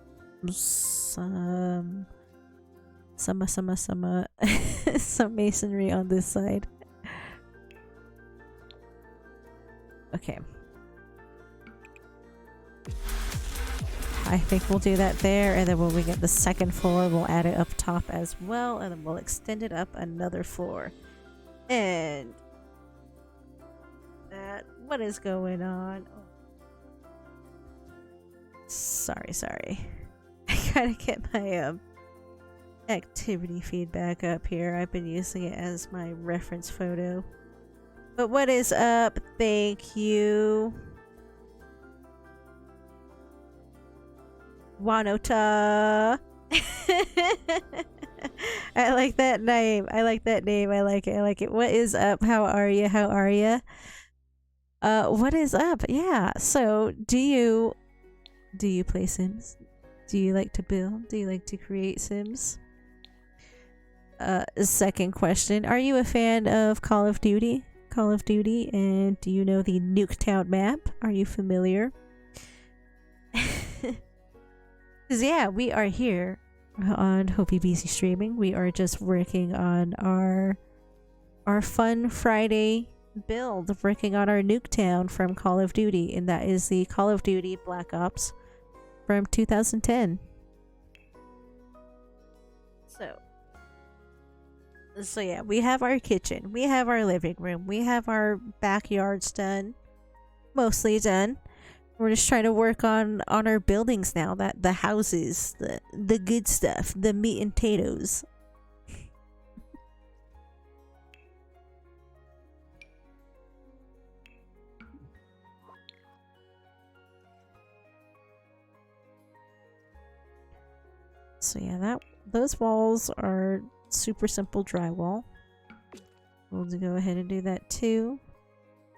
masonry on this side. Okay. I think we'll do that there, and then when we get the second floor, we'll add it up top as well, and then we'll extend it up another floor. And that, what is going on? Sorry. I gotta get my activity feedback up here. I've been using it as my reference photo. But what is up? Thank you. Wanota. I like that name. I like it. What is up? How are you? What is up? Yeah. So, do you play Sims? Do you like to build? Do you like to create Sims? Second question: are you a fan of Call of Duty? Call of Duty, and do you know the Nuketown map? Are you familiar? Because yeah, we are here on Hopey BC Streaming. We are just working on our fun Friday build, working on our Nuketown from Call of Duty, and that is the Call of Duty Black Ops from 2010. So yeah, we have our kitchen, we have our living room, we have our backyards done, mostly done. We're just trying to work on our buildings now, that the houses, the good stuff, the meat and potatoes. So yeah, those walls are super simple drywall. We'll go ahead and do that too.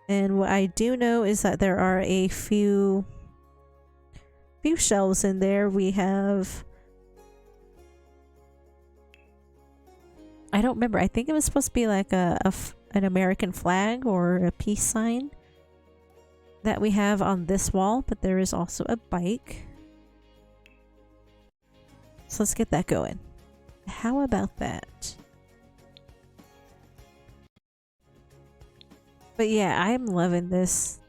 And what I do know is that there are a few shelves in there. We have, I don't remember, I think it was supposed to be like an American flag or a peace sign that we have on this wall, but there is also a bike. So let's get that going. How about that? But yeah, I am loving this.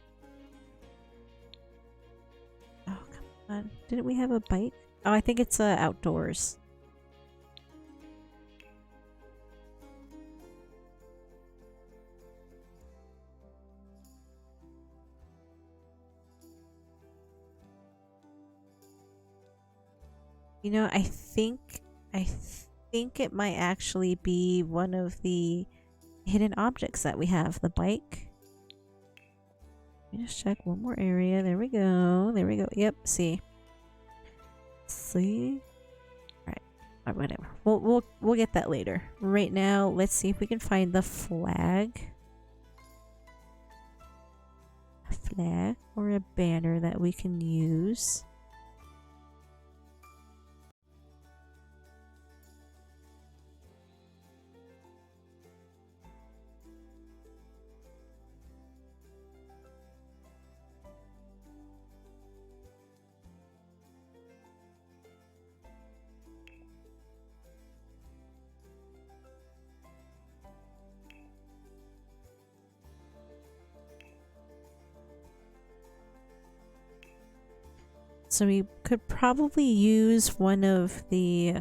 Oh, come on. Didn't we have a bike? Oh, I think it's outdoors. You know, I think it might actually be one of the hidden objects that we have, the bike. Let me just check one more area. There we go. There we go. Yep, see. See? Alright, whatever. We'll get that later. Right now, let's see if we can find the flag. A flag or a banner that we can use. So we could probably use one of the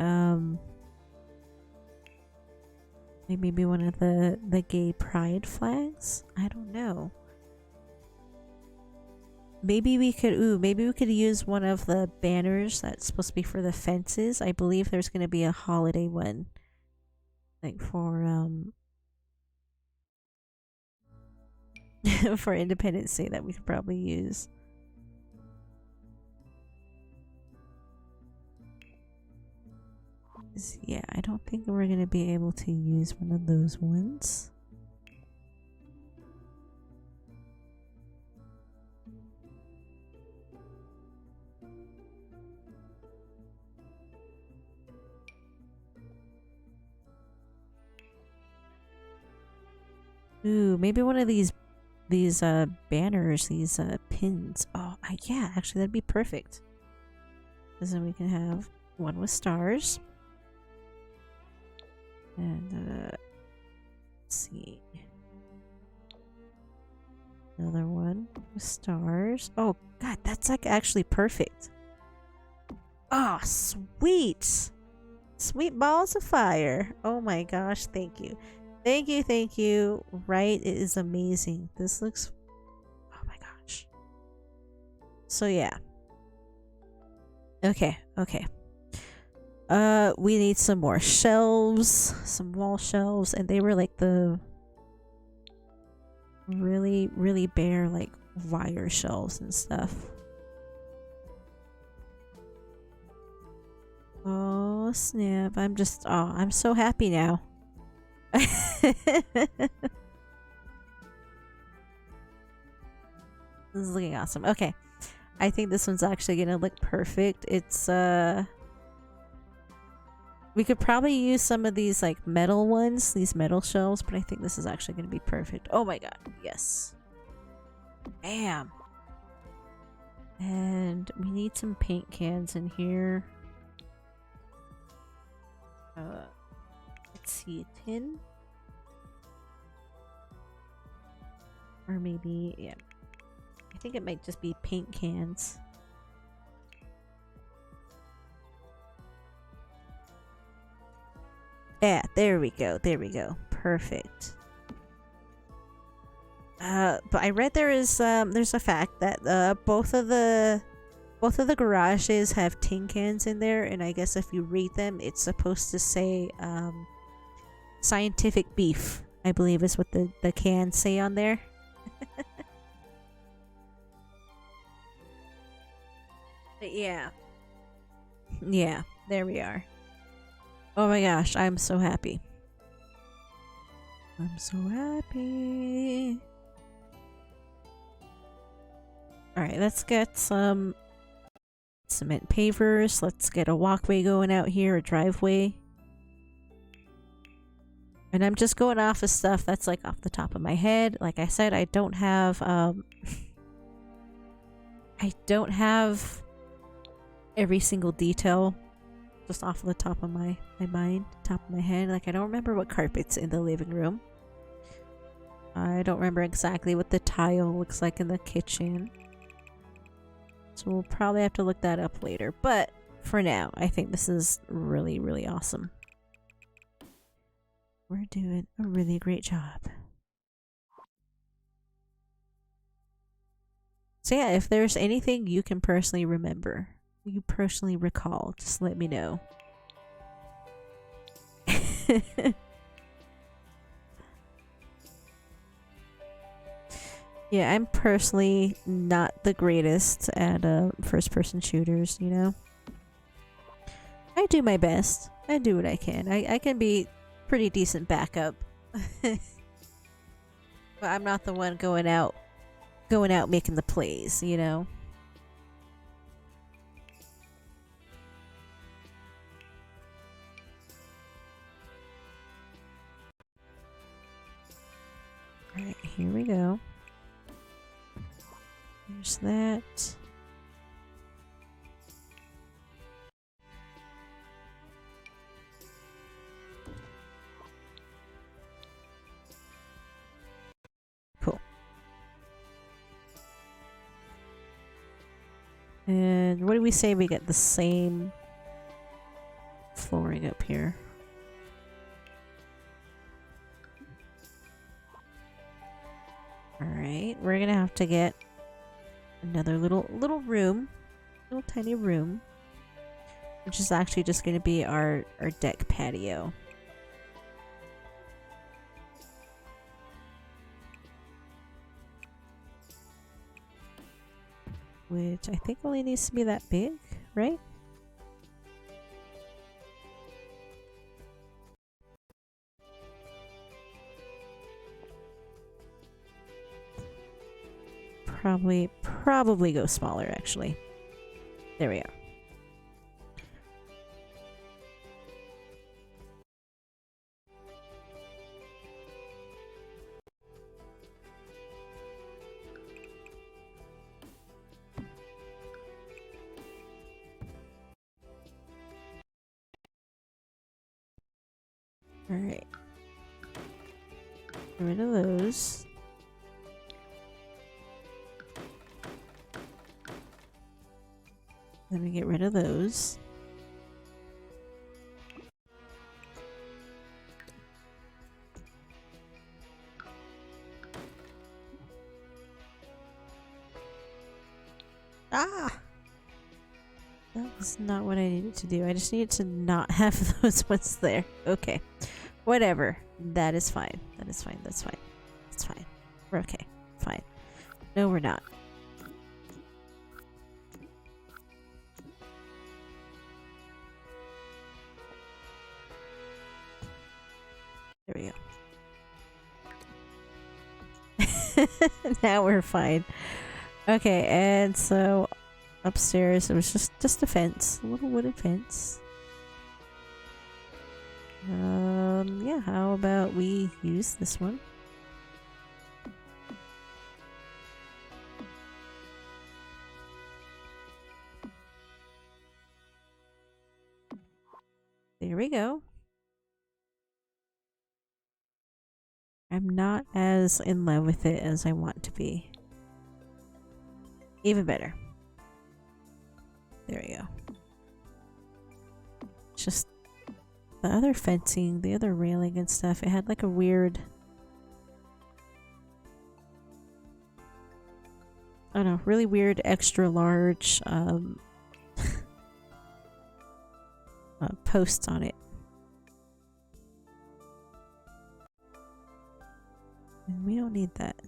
maybe one of the gay pride flags. I don't know. Maybe we could use one of the banners that's supposed to be for the fences. I believe there's going to be a holiday one, like for for Independence Day, that we could probably use. Yeah, I don't think we're gonna be able to use one of those ones. Ooh, maybe one of these banners, these pins. Oh, yeah, actually that'd be perfect. Because then we can have one with stars. And let's see. Another one with stars. Oh god, that's like actually perfect. Oh, sweet. Sweet balls of fire. Oh my gosh, thank you. Thank you, thank you. Right, it is amazing. This looks, oh my gosh. So yeah. Okay. We need some more shelves, some wall shelves, and they were like the really bare like wire shelves and stuff. Oh snap, I'm so happy now. This is looking awesome. Okay. I think this one's actually gonna look perfect. It's We could probably use some of these like metal ones, these metal shelves, but I think this is actually going to be perfect. Oh my god, yes. Bam. And we need some paint cans in here. Let's see, a tin? Or maybe, yeah. I think it might just be paint cans. Yeah, there we go. There we go. Perfect. But I read there's a fact that both of the garages have tin cans in there, and I guess if you read them, it's supposed to say scientific beef, I believe is what the cans say on there. But yeah. Yeah, there we are. Oh my gosh, I'm so happy. I'm so happy. Alright, let's get some cement pavers. Let's get a walkway going out here, a driveway. And I'm just going off of stuff that's like off the top of my head. Like I said, I don't have I don't have every single detail just off of the top of my mind, top of my head. Like I don't remember what carpet's in the living room. I don't remember exactly what the tile looks like in the kitchen. So we'll probably have to look that up later. But for now, I think this is really, really awesome. We're doing a really great job. So yeah, if there's anything you can personally remember, you personally recall, just let me know. Yeah, I'm personally not the greatest at first-person shooters, you know? I do my best. I do what I can. I can be pretty decent backup. But I'm not the one going out making the plays, you know? Alright, here we go. There's that. Cool. And what do we say we get the same flooring up here? Alright, we're gonna have to get another little room. Little tiny room. Which is actually just gonna be our deck patio. Which I think only needs to be that big, right? Probably go smaller, actually. There we are. Alright. Get rid of those. Let me get rid of those. Ah! That was not what I needed to do. I just needed to not have those ones there. Okay. Whatever. That is fine. That is fine. That's fine. It's fine. We're okay. Fine. No, we're not. There we go. Now we're fine. Okay, and so upstairs it was just a fence, a little wooden fence. Yeah, how about we use this one? There we go. I'm not as in love with it as I want to be. Even better. There we go. It's just the other fencing, the other railing and stuff, it had like a weird... I don't know, really weird extra large posts on it. And we don't need that.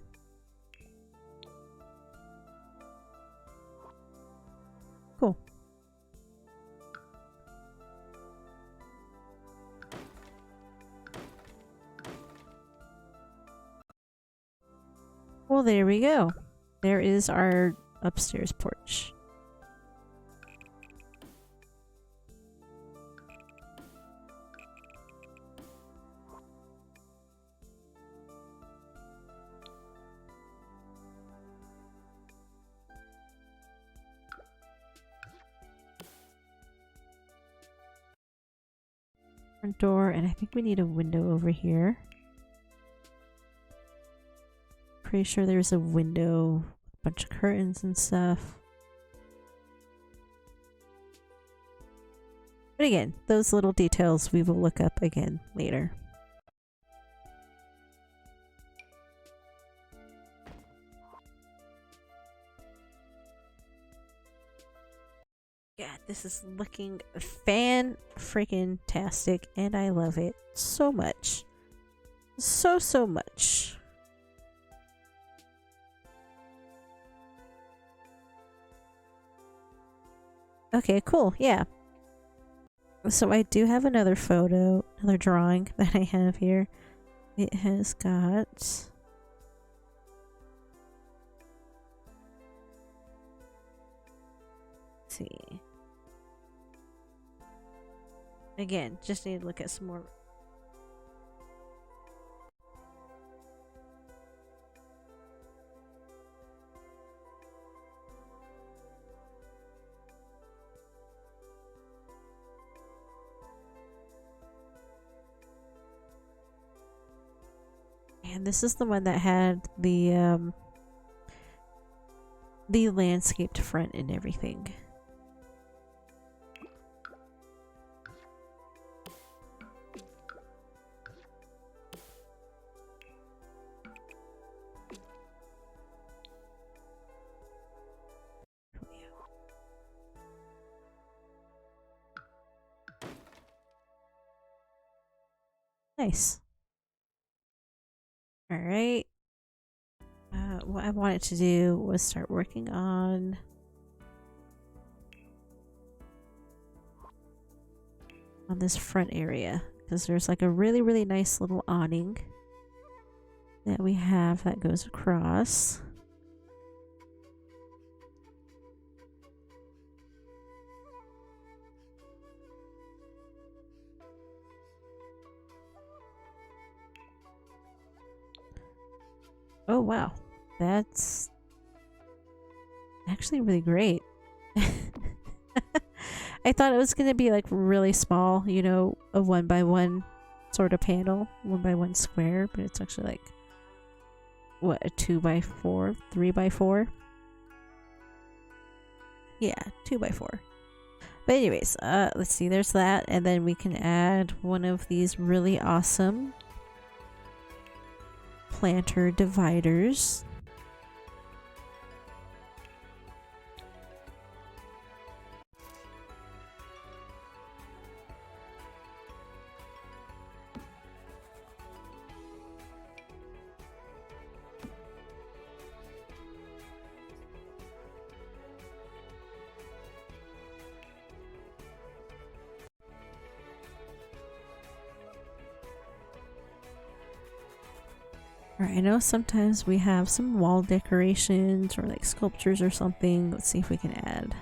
Cool. Well, there we go. There is our upstairs porch. Front door, and I think we need a window over here. Pretty sure there's a window, a bunch of curtains and stuff. But again, those little details we will look up again later. Yeah, this is looking fan-freaking-tastic, and I love it so much. So much. Okay, cool, yeah. So I do have another photo, another drawing that I have here. It has got... Let's see. Again, just need to look at some more. And this is the one that had the landscaped front and everything. Nice. Alright. What I wanted to do was start working on this front area, because there's like a really nice little awning that we have that goes across. Oh wow, that's actually really great. I thought it was going to be like really small, you know, a 1x1 sort of panel, 1x1 square, but it's actually like, what, a 2x4, 3x4? Yeah, 2x4. But anyways, let's see, there's that, and then we can add one of these really awesome planter dividers. Alright, I know sometimes we have some wall decorations or like sculptures or something. Let's see if we can add.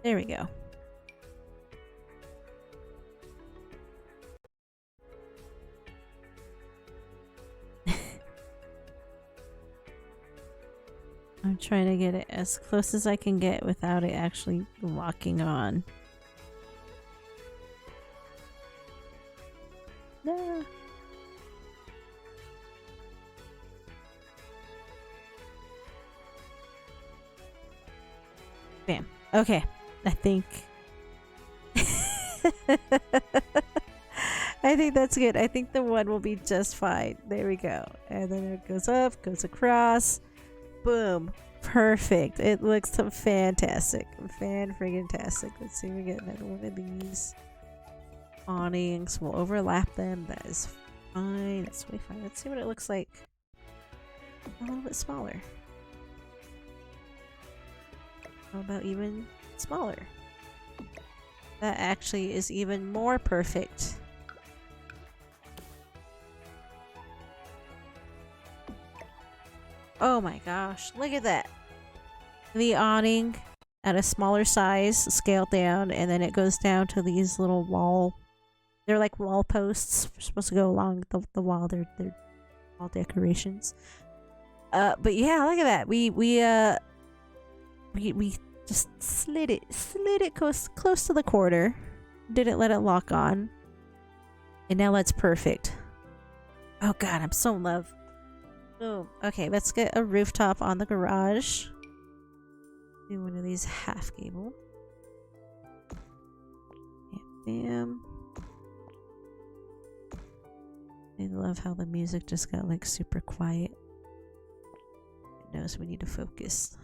There we go. I'm trying to get it as close as I can get without it actually locking on. No. Bam. Okay. I think I think that's good. I think the one will be just fine. There we go. And then it goes up, goes across. Boom. Perfect. It looks fantastic. Fan-friggin-tastic. Let's see if we get another one of these awnings. We'll overlap them. That is fine. That's way fine. Let's see what it looks like a little bit smaller. How about even smaller? That actually is even more perfect. Oh my gosh, look at that. The awning at a smaller size, scaled down, and then it goes down to these little wall. They're like wall posts. We're supposed to go along the wall. They're wall decorations. But yeah, look at that. We just slid it close to the quarter. Didn't let it lock on. And now that's perfect. Oh god, I'm so in love. Boom. Okay, let's get a rooftop on the garage. Do one of these half gable. Bam. I love how the music just got like super quiet. It knows we need to focus.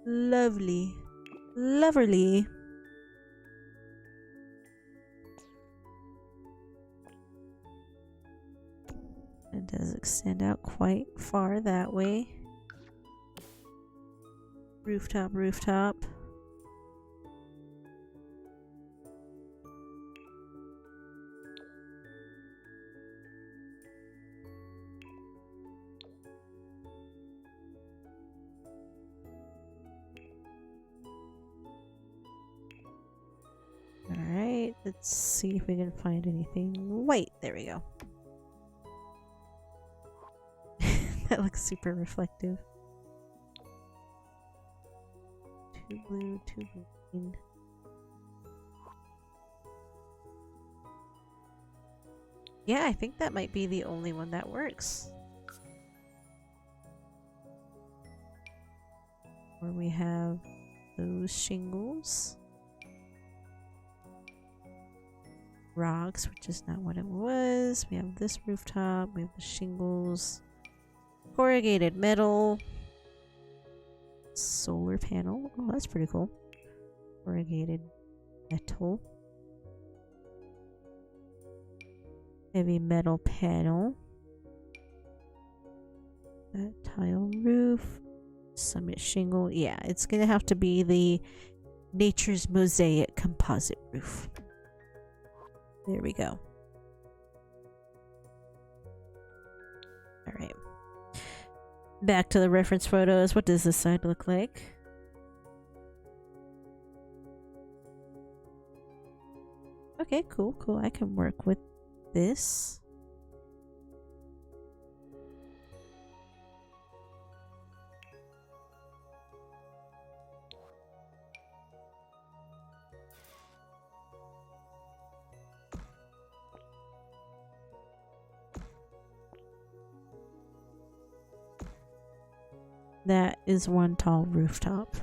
Lovely. Loverly. It does extend out quite far that way. Rooftop, rooftop. Alright, let's see if we can find anything white. There we go. That looks super reflective. Too blue, too green. Yeah, I think that might be the only one that works. Where we have those shingles. Rocks, which is not what it was. We have this rooftop. We have the shingles. Corrugated metal. Solar panel. Oh, that's pretty cool. Corrugated metal. Heavy metal panel. That tile roof. Summit shingle. Yeah, it's gonna have to be the Nature's Mosaic composite roof. There we go. Alright. Back to the reference photos. What does this side look like? Okay, cool, cool. I can work with this. That is one tall rooftop.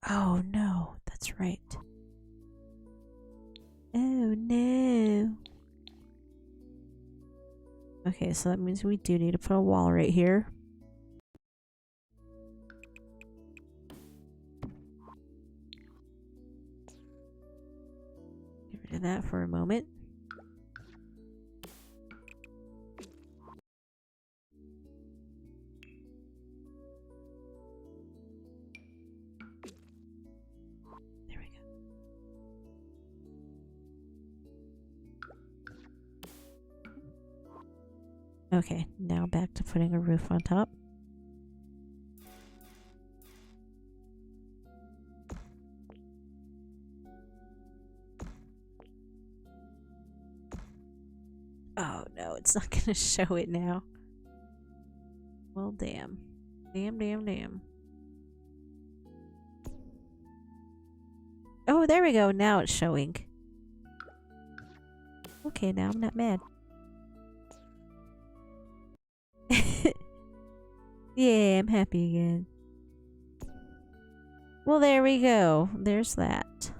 Oh no, that's right. Oh no. Okay, so that means we do need to put a wall right here. Get rid of that for a moment. There we go. Okay, now back to putting a roof on top. Oh no, it's not gonna show it now. Well, damn. Damn. Oh, there we go. Now it's showing. Okay, now I'm not mad. Yeah, I'm happy again. Well, there we go. There's that.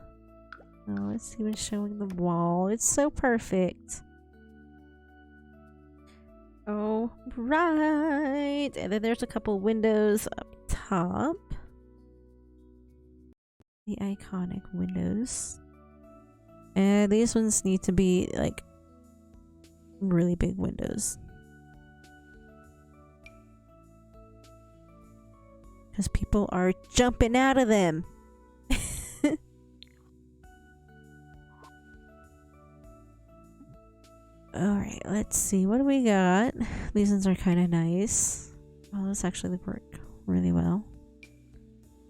Oh, it's even showing the wall. It's so perfect. Oh, right. And then there's a couple windows up top. The iconic windows. And these ones need to be like really big windows. Because people are jumping out of them. Alright, let's see. What do we got? These ones are kind of nice. Oh, those actually work really well.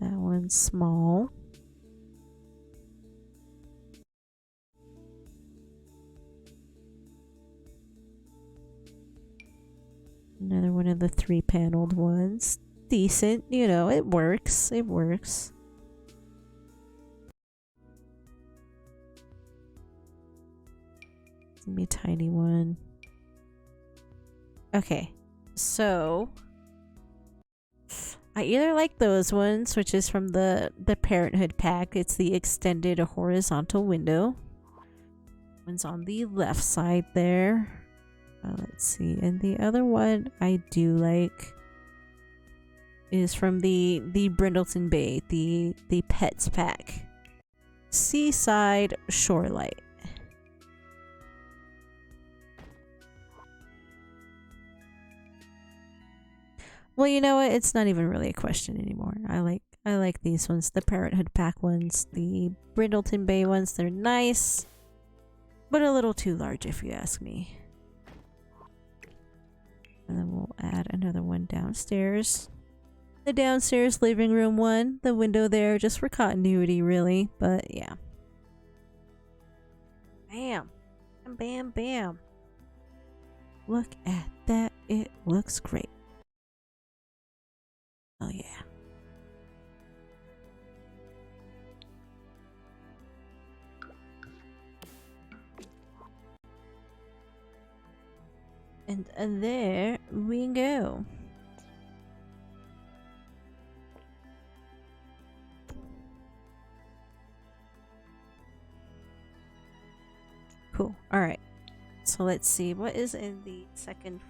That one's small. Another one of the 3-paneled ones. Decent, you know, it works. It works. It's gonna be a tiny one. Okay, so I either like those ones, which is from the Parenthood pack. It's the extended horizontal window. One's on the left side there. Let's see, and the other one I do like is from the Brindleton Bay, the Pets pack. Seaside Shorelight. Well, you know what? It's not even really a question anymore. I like these ones, the Parenthood pack ones, the Brindleton Bay ones. They're nice, but a little too large if you ask me. And then we'll add another one downstairs. The downstairs living room one, the window there, just for continuity, really. But yeah. Bam. Bam, bam. Look at that. It looks great. Oh yeah. And there we go. Cool. All right. So let's see what is in the second.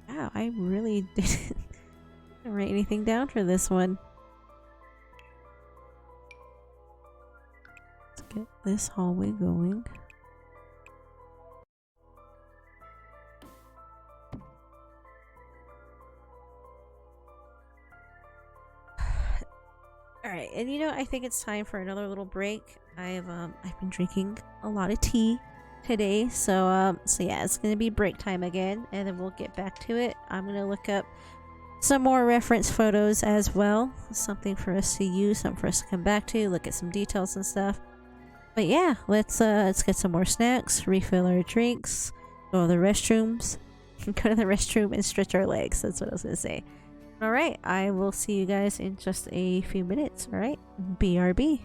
Wow, I really didn't write anything down for this one. Let's get this hallway going. Alright, and you know, I think it's time for another little break. I've been drinking a lot of tea today, so yeah, it's gonna be break time again, and then we'll get back to it. I'm gonna look up some more reference photos as well, something for us to use, something for us to come back to, look at some details and stuff. But yeah, let's get some more snacks, refill our drinks, go to the restrooms, go to the restroom and stretch our legs. That's what I was gonna say. Alright, I will see you guys in just a few minutes. Alright, BRB.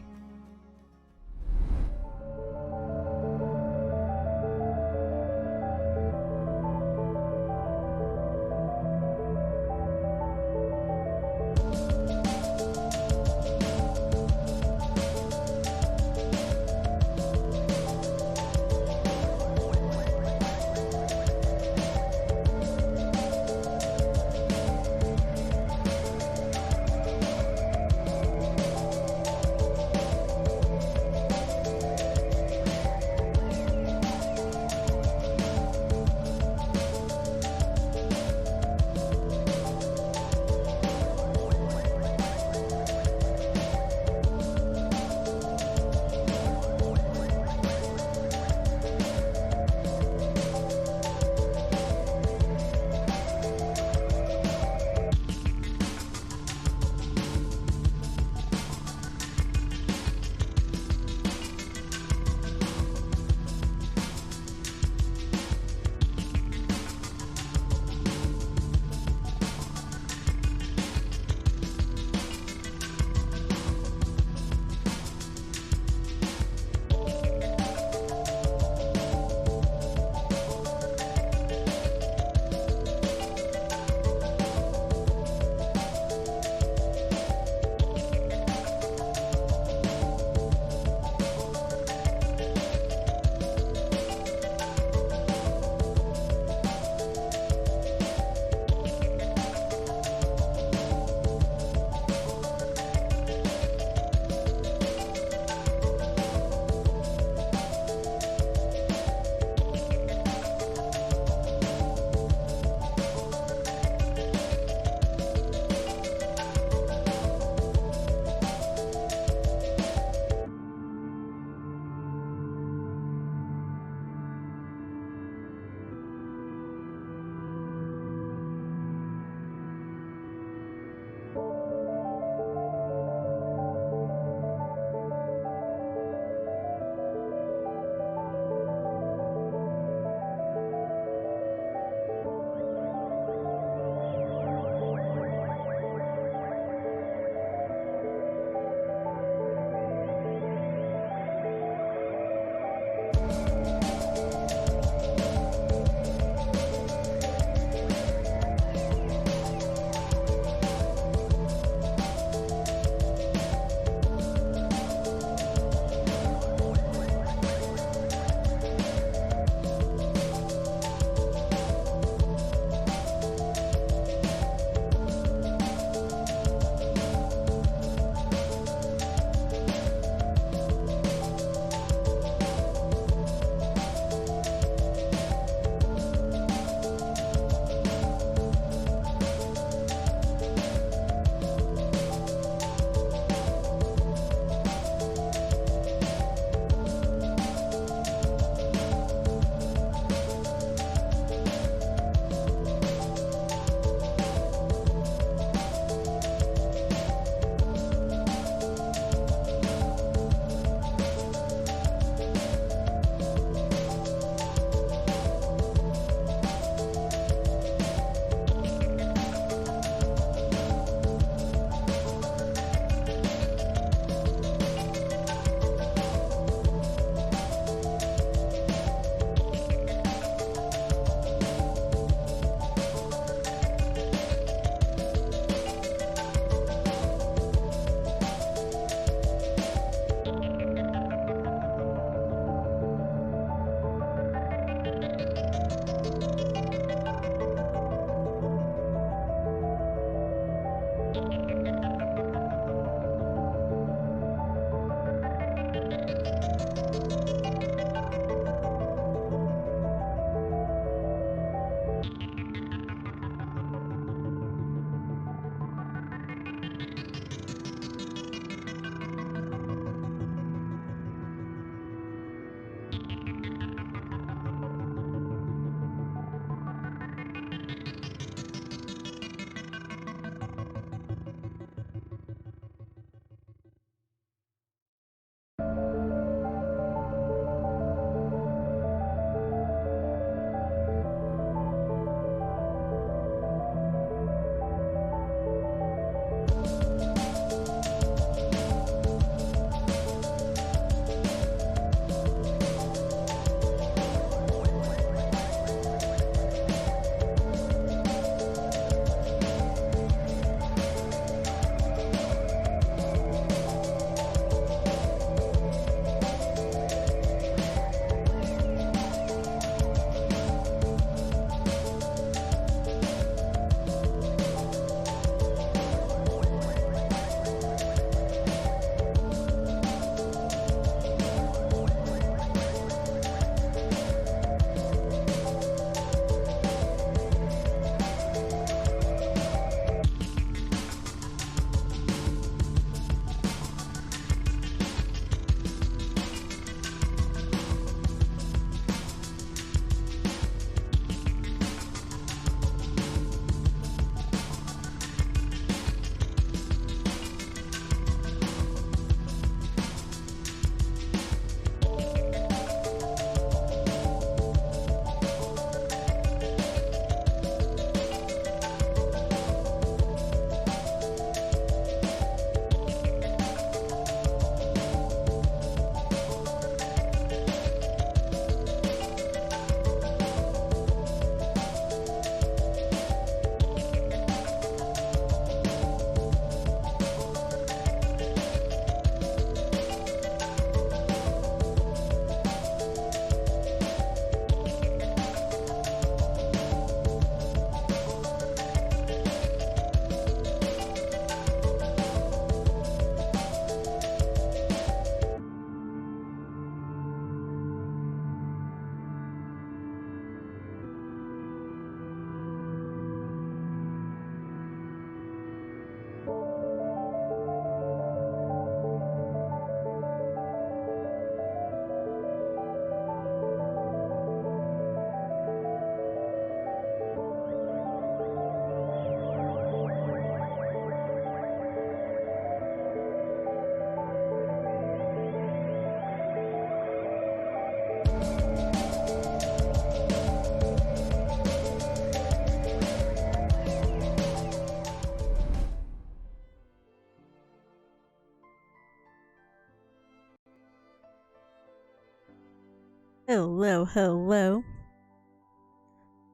Hello, hello.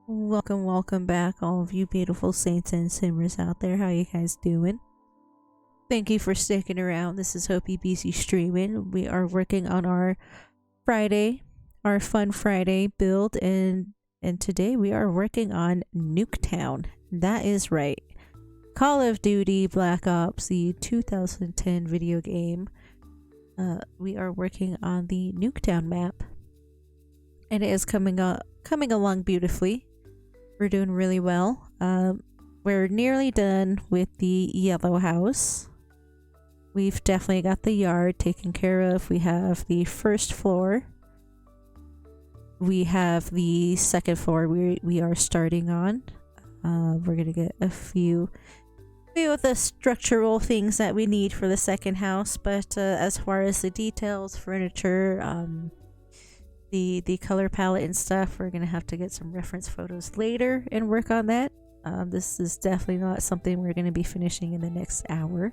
Welcome back, all of you beautiful saints and simmers out there. How you guys doing? Thank you for sticking around. This is Hopi BC Streaming. We are working on our Friday, our Fun Friday build, and today we are working on Nuketown. That is right. Call of Duty Black Ops, the 2010 video game. We are working on the Nuketown map, and it is coming along beautifully. We're doing really well. We're nearly done with the yellow house. We've definitely got the yard taken care of. We have the first floor. We have the second floor we are starting on. We're gonna get a few of the structural things that we need for the second house, but as far as the details, furniture, the color palette and stuff, we're gonna have to get some reference photos later and work on that. This is definitely not something we're gonna be finishing in the next hour.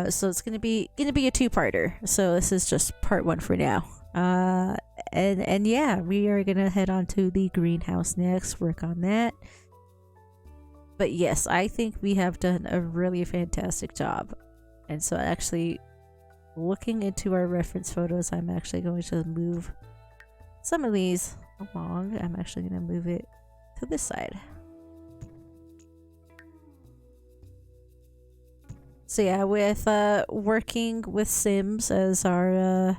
So it's gonna be a two-parter. So this is just part one for now. And yeah, we are gonna head on to the greenhouse next, work on that. But yes, I think we have done a really fantastic job. And so actually, looking into our reference photos, I'm actually going to move some of these along. I'm actually going to move it to this side. So yeah, with working with Sims as our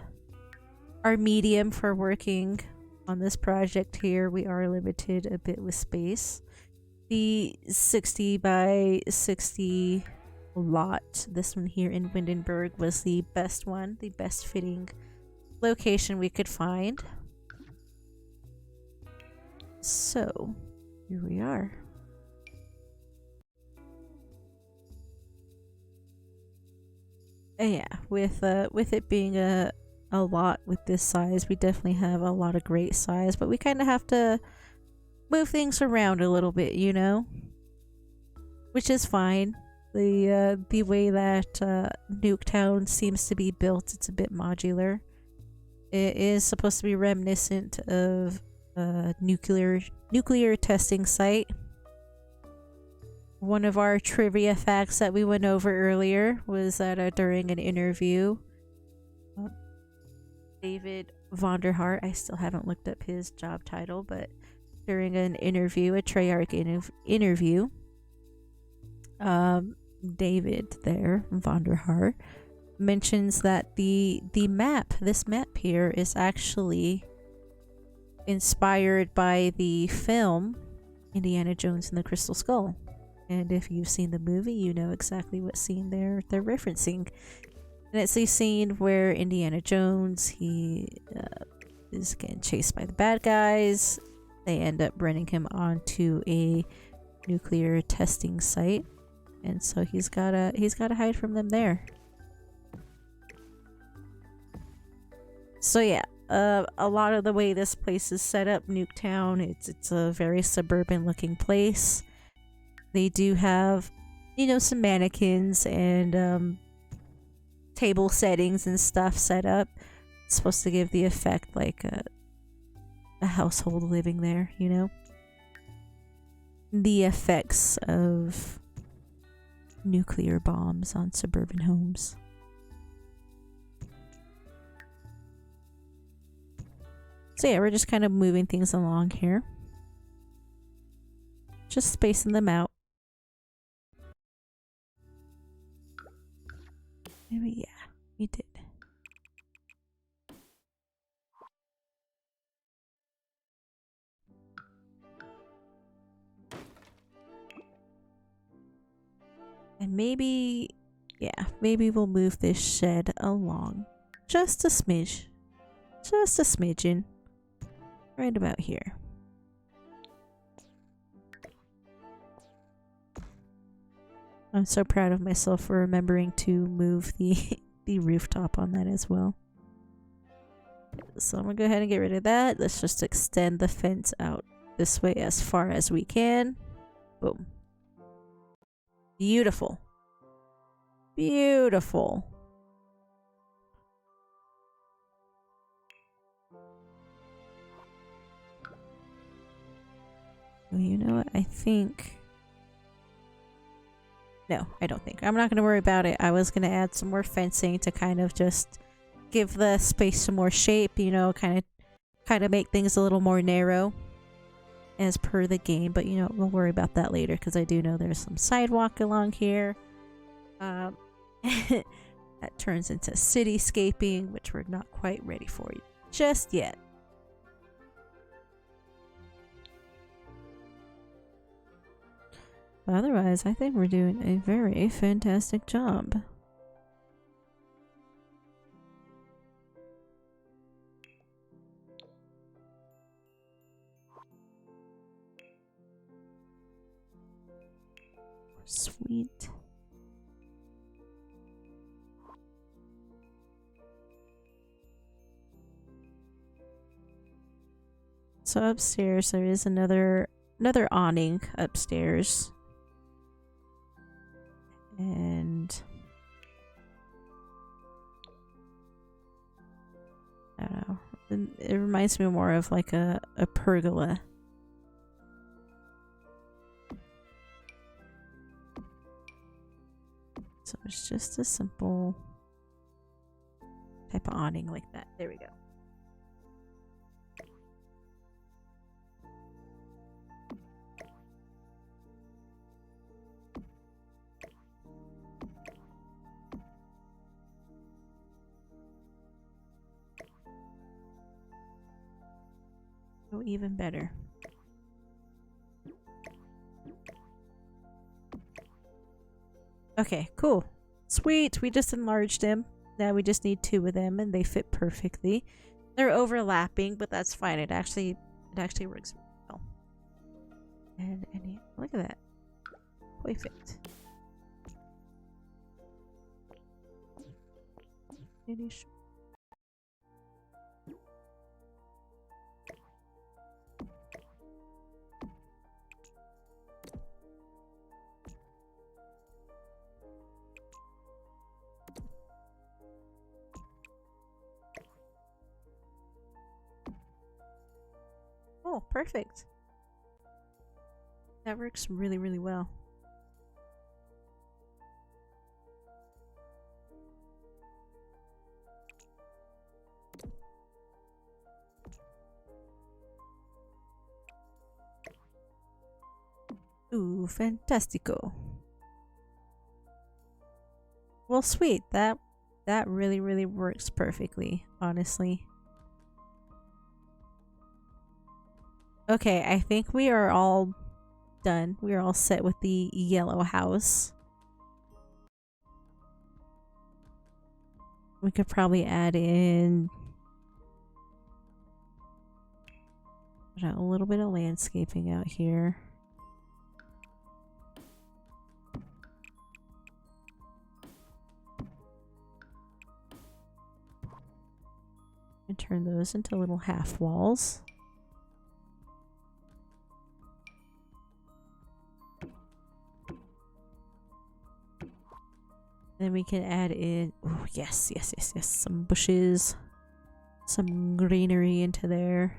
medium for working on this project here, we are limited a bit with space. The 60 by 60 lot, this one here in Windenburg, was the best one, the best fitting location we could find. So here we are. And yeah, with it being a lot with this size, we definitely have a lot of great size, but we kind of have to move things around a little bit, you know, which is fine. The way that Nuketown seems to be built, it's a bit modular. It is supposed to be reminiscent of a nuclear testing site. One of our trivia facts that we went over earlier was that during an interview, David Vonderhart, I still haven't looked up his job title, but during an interview, a Treyarch interview, David there, Vonderhart, mentions that this map here is actually inspired by the film Indiana Jones and the Crystal Skull. And if you've seen the movie, you know exactly what scene they're referencing. And it's a scene where Indiana Jones, he is getting chased by the bad guys. They end up running him onto a nuclear testing site, and so he's gotta hide from them there. So yeah, a lot of the way this place is set up, Nuketown, it's a very suburban looking place. They do have, you know, some mannequins and table settings and stuff set up. It's supposed to give the effect like a household living there, you know? The effects of nuclear bombs on suburban homes. So yeah, we're just kind of moving things along here. Just spacing them out. Maybe, yeah, we did. And maybe, yeah, maybe we'll move this shed along just a smidge. Just a smidgen. Right about here. I'm so proud of myself for remembering to move the rooftop on that as well. So I'm gonna go ahead and get rid of that. Let's just extend the fence out this way as far as we can. Boom. Beautiful. Beautiful. Well, you know what? I think... No, I don't think. I'm not going to worry about it. I was going to add some more fencing to kind of just give the space some more shape, you know, kind of make things a little more narrow as per the game. But, you know, we'll worry about that later because I do know there's some sidewalk along here. That turns into cityscaping, which we're not quite ready for just yet. But otherwise, I think we're doing a very fantastic job. Sweet. So upstairs there is another awning upstairs. And I don't know. It reminds me more of like a pergola. So it's just a simple type of awning like that. There we go. Oh, even better. Okay, cool. Sweet, we just enlarged them. Now we just need 2 of them and they fit perfectly. They're overlapping, but that's fine. It actually works well. And look at that. Perfect. Finish. Oh, perfect. That works really, really well. Ooh, fantastico. Well, sweet. That really, really works perfectly, honestly. Okay, I think we are all done. We are all set with the yellow house. We could probably add in a little bit of landscaping out here. And turn those into little half walls. Then we can add in, oh yes, some bushes, some greenery into there.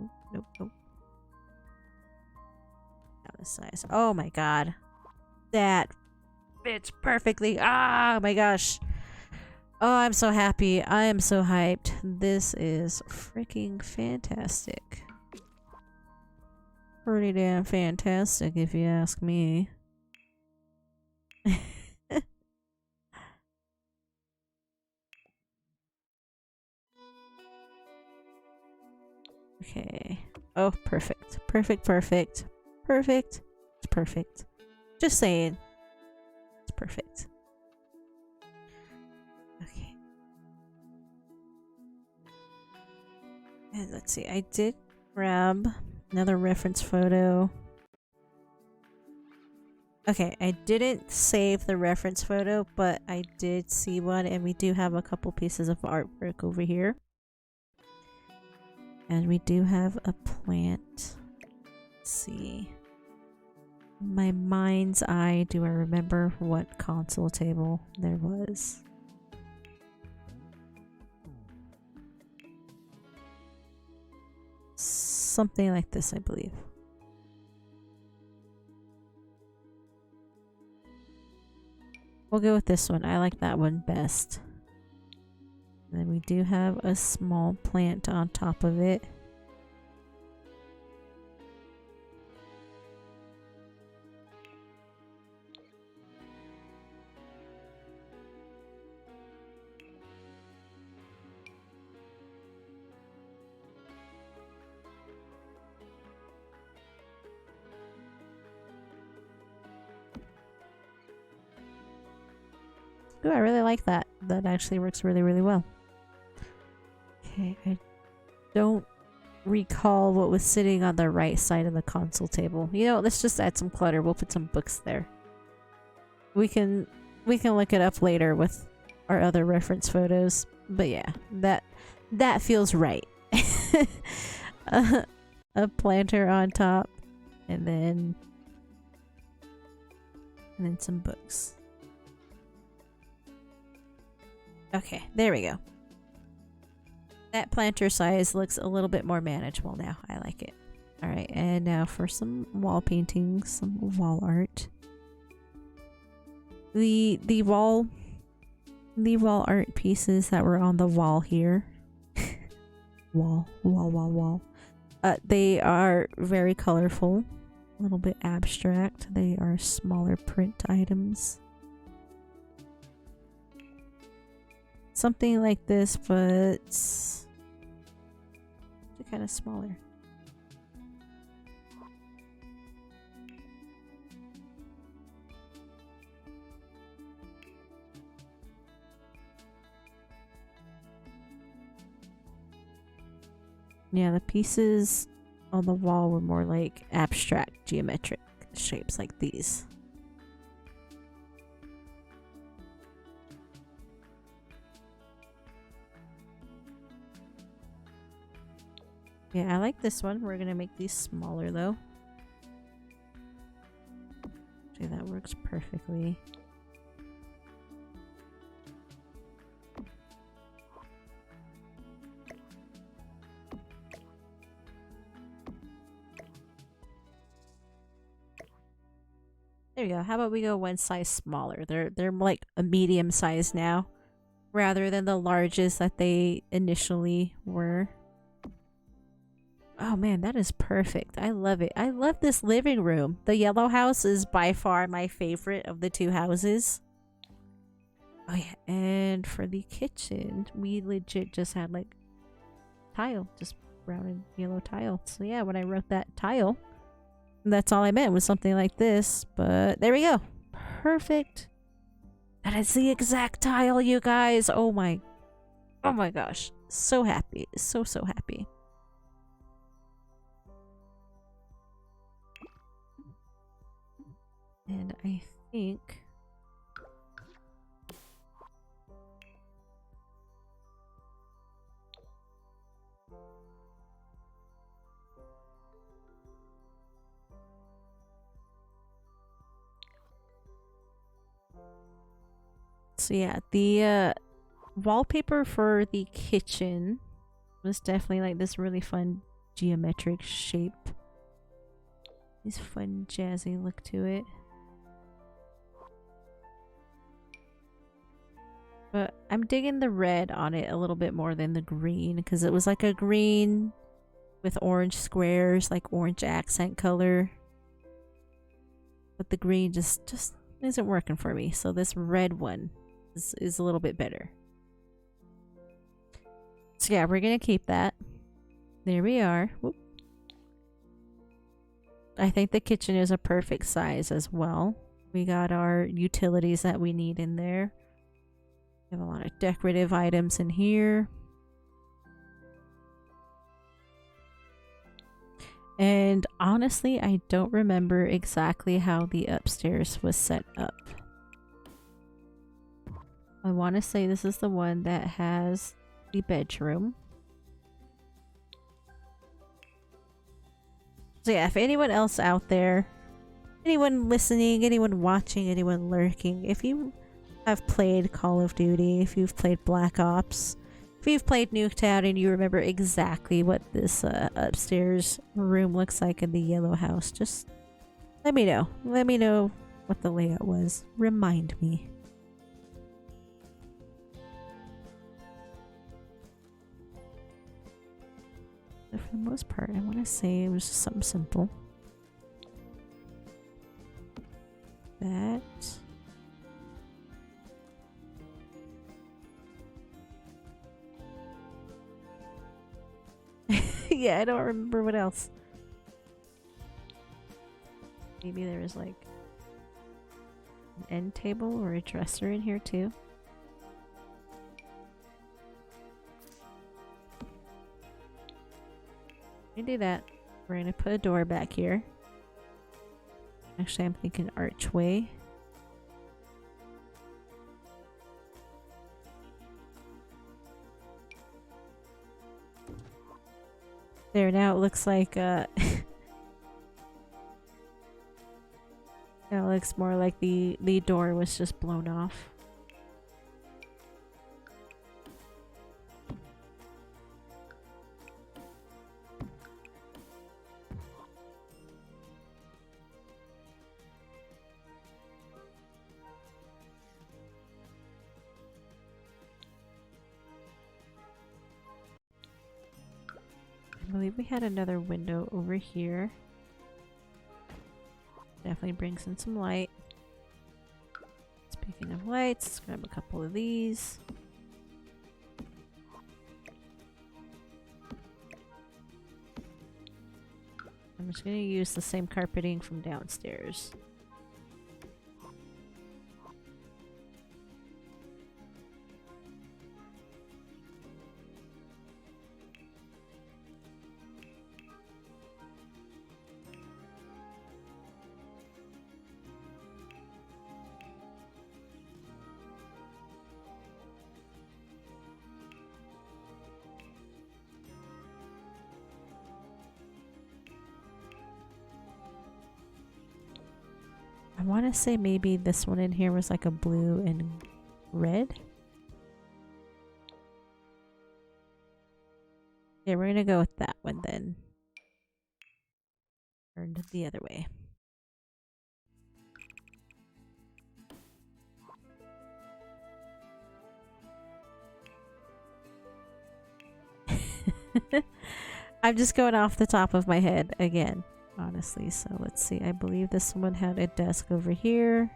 Oh, nope. Down the size. Oh my god. That fits perfectly. Ah, my gosh. Oh, I'm so happy. I am so hyped. This is freaking fantastic. Pretty damn fantastic if you ask me. Okay. Oh, perfect. Perfect. It's perfect. Just saying. It's perfect. Okay. And let's see. I did grab another reference photo. Okay, I didn't save the reference photo, but I did see one, and we do have a couple pieces of artwork over here. And we do have a plant. Let's see. In my mind's eye, do I remember what console table there was? Something like this, I believe. We'll go with this one. I like that one best. And then we do have a small plant on top of it. Ooh, I really like that. That actually works really, really well. Okay, I don't recall what was sitting on the right side of the console table. You know, let's just add some clutter. We'll put some books there. We can look it up later with our other reference photos. But yeah, that feels right. A planter on top, and then some books. Okay, there we go. That planter size looks a little bit more manageable now. I like it. Alright, and now for some wall paintings, some wall art. The wall art pieces that were on the wall here. wall. They are very colorful, a little bit abstract. They are smaller print items. Something like this, but kind of smaller. Yeah, the pieces on the wall were more like abstract geometric shapes like these. Yeah, I like this one. We're gonna make these smaller though. Okay, that works perfectly. There you go. How about we go one size smaller? They're like a medium size now, rather than the largest that they initially were. Oh man, that is perfect. I love it. I love this living room. The yellow house is by far my favorite of the two houses. Oh yeah, and for the kitchen, we legit just had like tile, just brown and yellow tile. So yeah, when I wrote that tile, that's all I meant was something like this, but there we go. Perfect. That is the exact tile, you guys. Oh my gosh. So happy. So happy. And I think so yeah, the wallpaper for the kitchen was definitely like this really fun geometric shape. This fun jazzy look to it. But I'm digging the red on it a little bit more than the green, because it was like a green with orange squares, like orange accent color. But the green just isn't working for me. So this red one is a little bit better. So yeah, we're gonna keep that. There we are. Whoop. I think the kitchen is a perfect size as well. We got our utilities that we need in there. We have a lot of decorative items in here. And honestly, I don't remember exactly how the upstairs was set up. I want to say this is the one that has the bedroom. So yeah, if anyone else out there, anyone listening, anyone watching, anyone lurking, if you have played Call of Duty, if you've played Black Ops, if you've played Nuketown and you remember exactly what this upstairs room looks like in the yellow house, just let me know. Let me know what the layout was. Remind me. But for the most part, I want to say it was just something simple. That. Yeah, I don't remember what else. Maybe there was like an end table or a dresser in here too. We do that. We're gonna put a door back here. Actually, I'm thinking archway. There, now it looks like now it looks more like the door was just blown off. I believe we had another window over here. Definitely brings in some light. Speaking of lights, let's grab a couple of these. I'm just going to use the same carpeting from downstairs. I want to say maybe this one in here was like a blue and red. Yeah, we're gonna go with that one then. Turned the other way. I'm just going off the top of my head again, honestly. So let's see. I believe this one had a desk over here.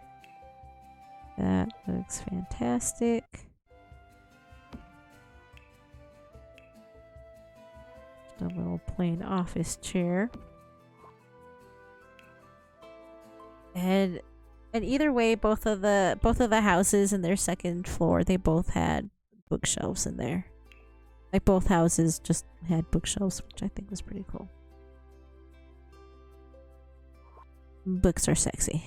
That looks fantastic. Just a little plain office chair. And either way, both of the houses in their second floor, they both had bookshelves in there. Like both houses just had bookshelves, which I think was pretty cool. Books are sexy.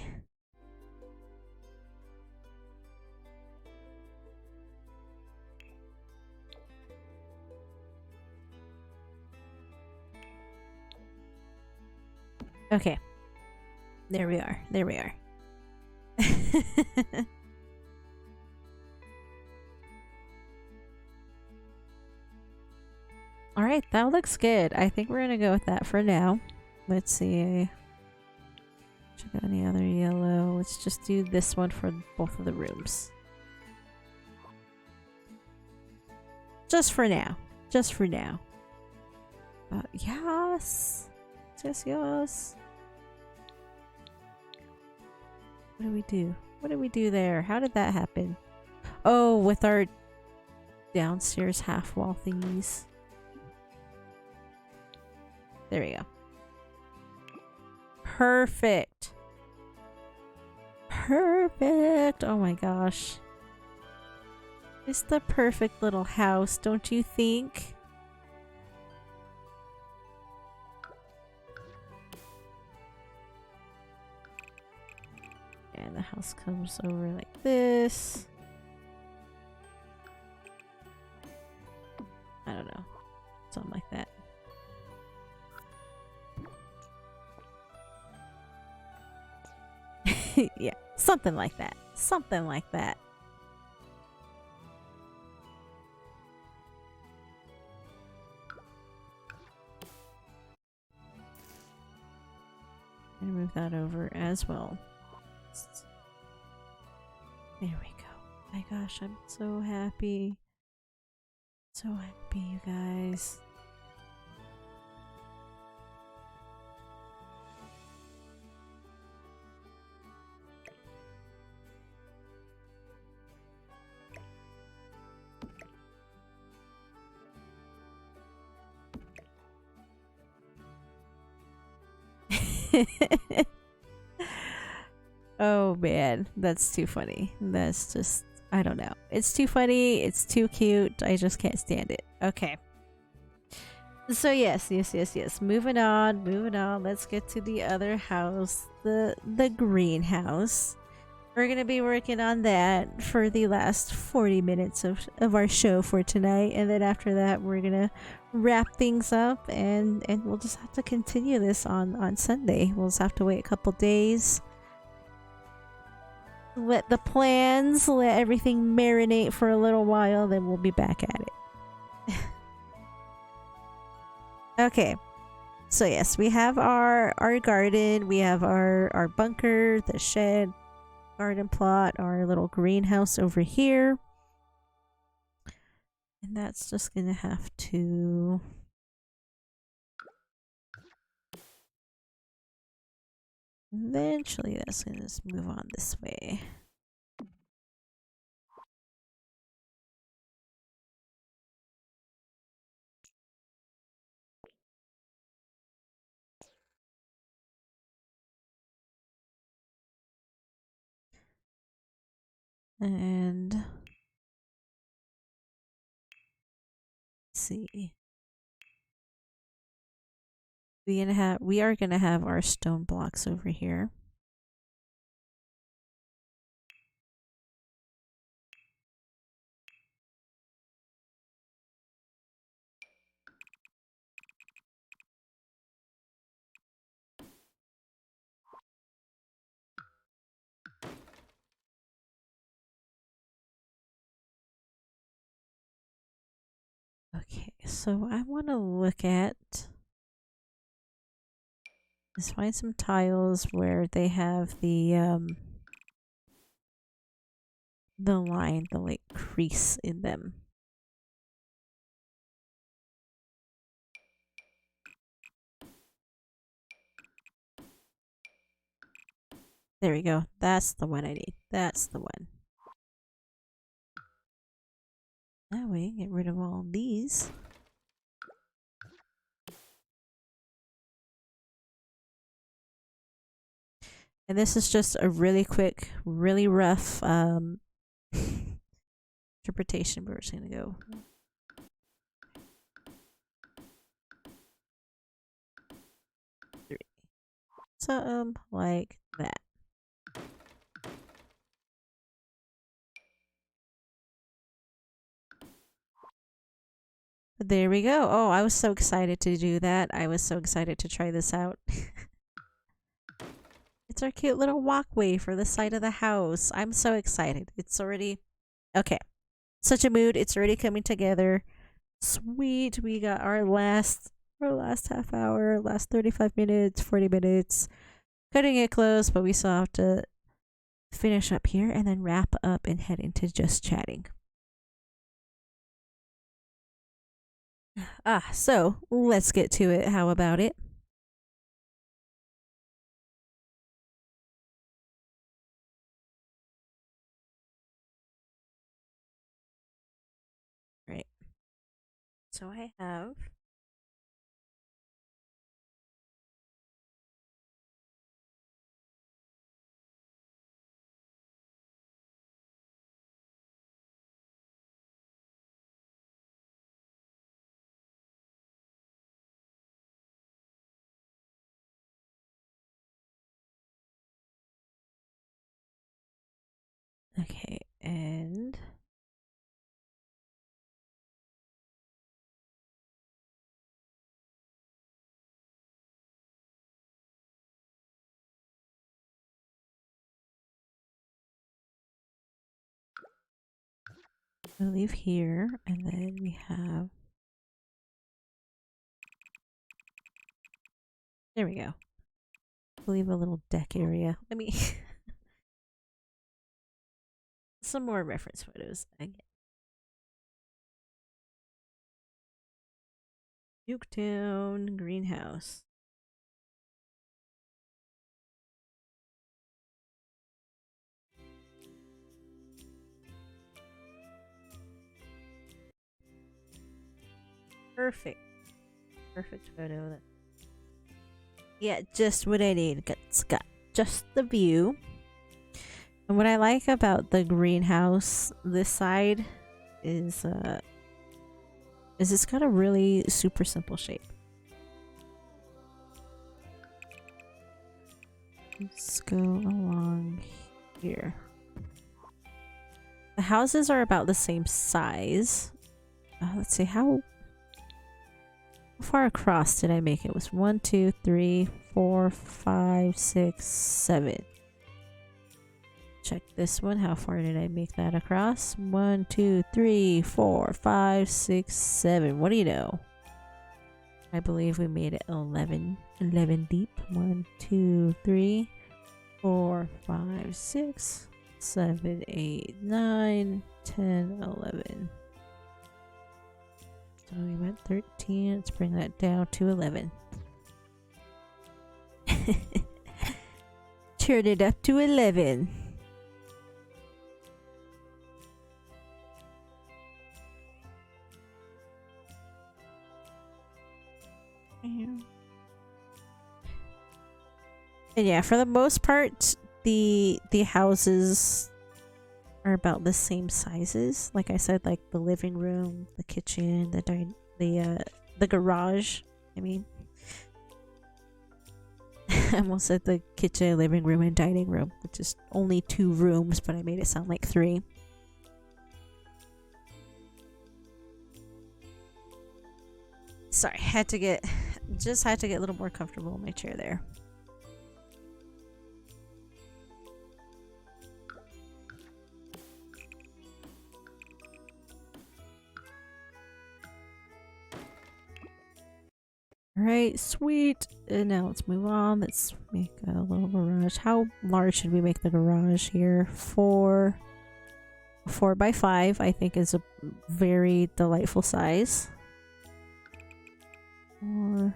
Okay. There we are. There we are. Alright, that looks good. I think we're gonna go with that for now. Let's see. Check out any other yellow. Let's just do this one for both of the rooms. Just for now. Just for now. Yes! Yes, yes. What do we do? What did we do there? How did that happen? Oh, with our downstairs half wall thingies. There we go. Perfect. Perfect. Oh my gosh. It's the perfect little house, don't you think? And the house comes over like this. I don't know. Something like that. Yeah, something like that. Something like that. And move that over as well. There we go. My gosh, I'm so happy. So happy, you guys. Oh man, that's too funny. That's just, I don't know. It's too funny. It's too cute. I just can't stand it. Okay. So yes. Moving on, moving on. Let's get to the other house, the greenhouse. We're gonna be working on that for the last 40 minutes of our show for tonight, and then after that we're gonna wrap things up, and we'll just have to continue this on Sunday. We'll just have to wait a couple days. Let the plans, let everything marinate for a little while, then we'll be back at it. Okay. So yes, we have our garden, we have our bunker, the shed, garden plot, our little greenhouse over here. And that's just gonna have to... Eventually that's gonna just move on this way. And let's see. We are gonna have our stone blocks over here. Okay, so I want to look at... Let's find some tiles where they have the line, the like crease in them. There we go. That's the one I need. That's the one. That way, get rid of all these. And this is just a really quick, really rough interpretation, but we're just gonna go. Three. Something like that. There we go. Oh, I was so excited to do that. I was so excited to try this out. It's our cute little walkway for the side of the house. I'm so excited. It's already... Okay. Such a mood. It's already coming together. Sweet. We got our last half hour, last 35 minutes, 40 minutes. Cutting it close, but we still have to finish up here and then wrap up and head into just chatting. So let's get to it. How about it? Right. So I have... Okay, and... we'll leave here, and then we have... There we go. We'll leave a little deck area. Let me... some more reference photos again. Nuketown greenhouse. Perfect. Perfect photo. Yeah, just what I need. It's got just the view. And what I like about the greenhouse this side is it's got a really super simple shape. Let's go along here. The houses are about the same size. Let's see, how far across did I make it? It was 1, 2, 3, 4, 5, 6, 7. Check this one. How far did I make that across? 1, 2, 3, 4, 5, 6, 7. What do you know? I believe we made it 11 deep. 1, 2, 3, 4, 5, 6, 7, 8, 9, 10, 11. So we went 13. Let's bring that down to 11. Turn it up to 11. And yeah, for the most part, the houses are about the same sizes. Like I said, like the living room, the kitchen, the garage. I mean, I almost said the kitchen, living room, and dining room, which is only 2 rooms, but I made it sound like 3. Sorry, had to get a little more comfortable in my chair there. Alright, sweet. And now let's move on. Let's make a little garage. How large should we make the garage here? 4 by 5, I think, is a very delightful size. 4.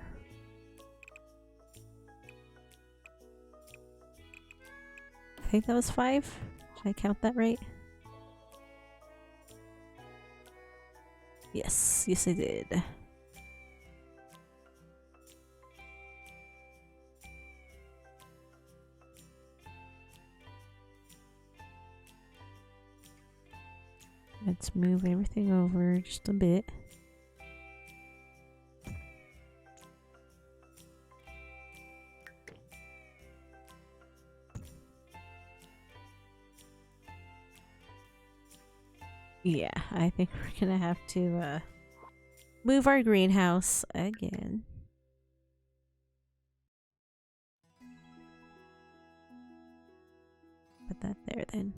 I think that was 5. Should I count that right? Yes, yes I did. Let's move everything over just a bit. Yeah, I think we're gonna have to move our greenhouse again. Put that there then.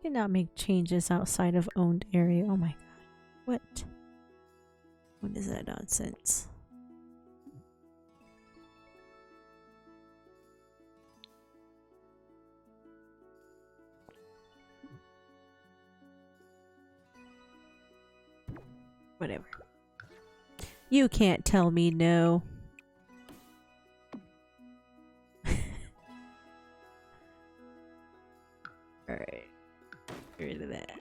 Cannot make changes outside of owned area. Oh my god. What? What is that nonsense? Whatever. You can't tell me no. Alright. Get rid of that.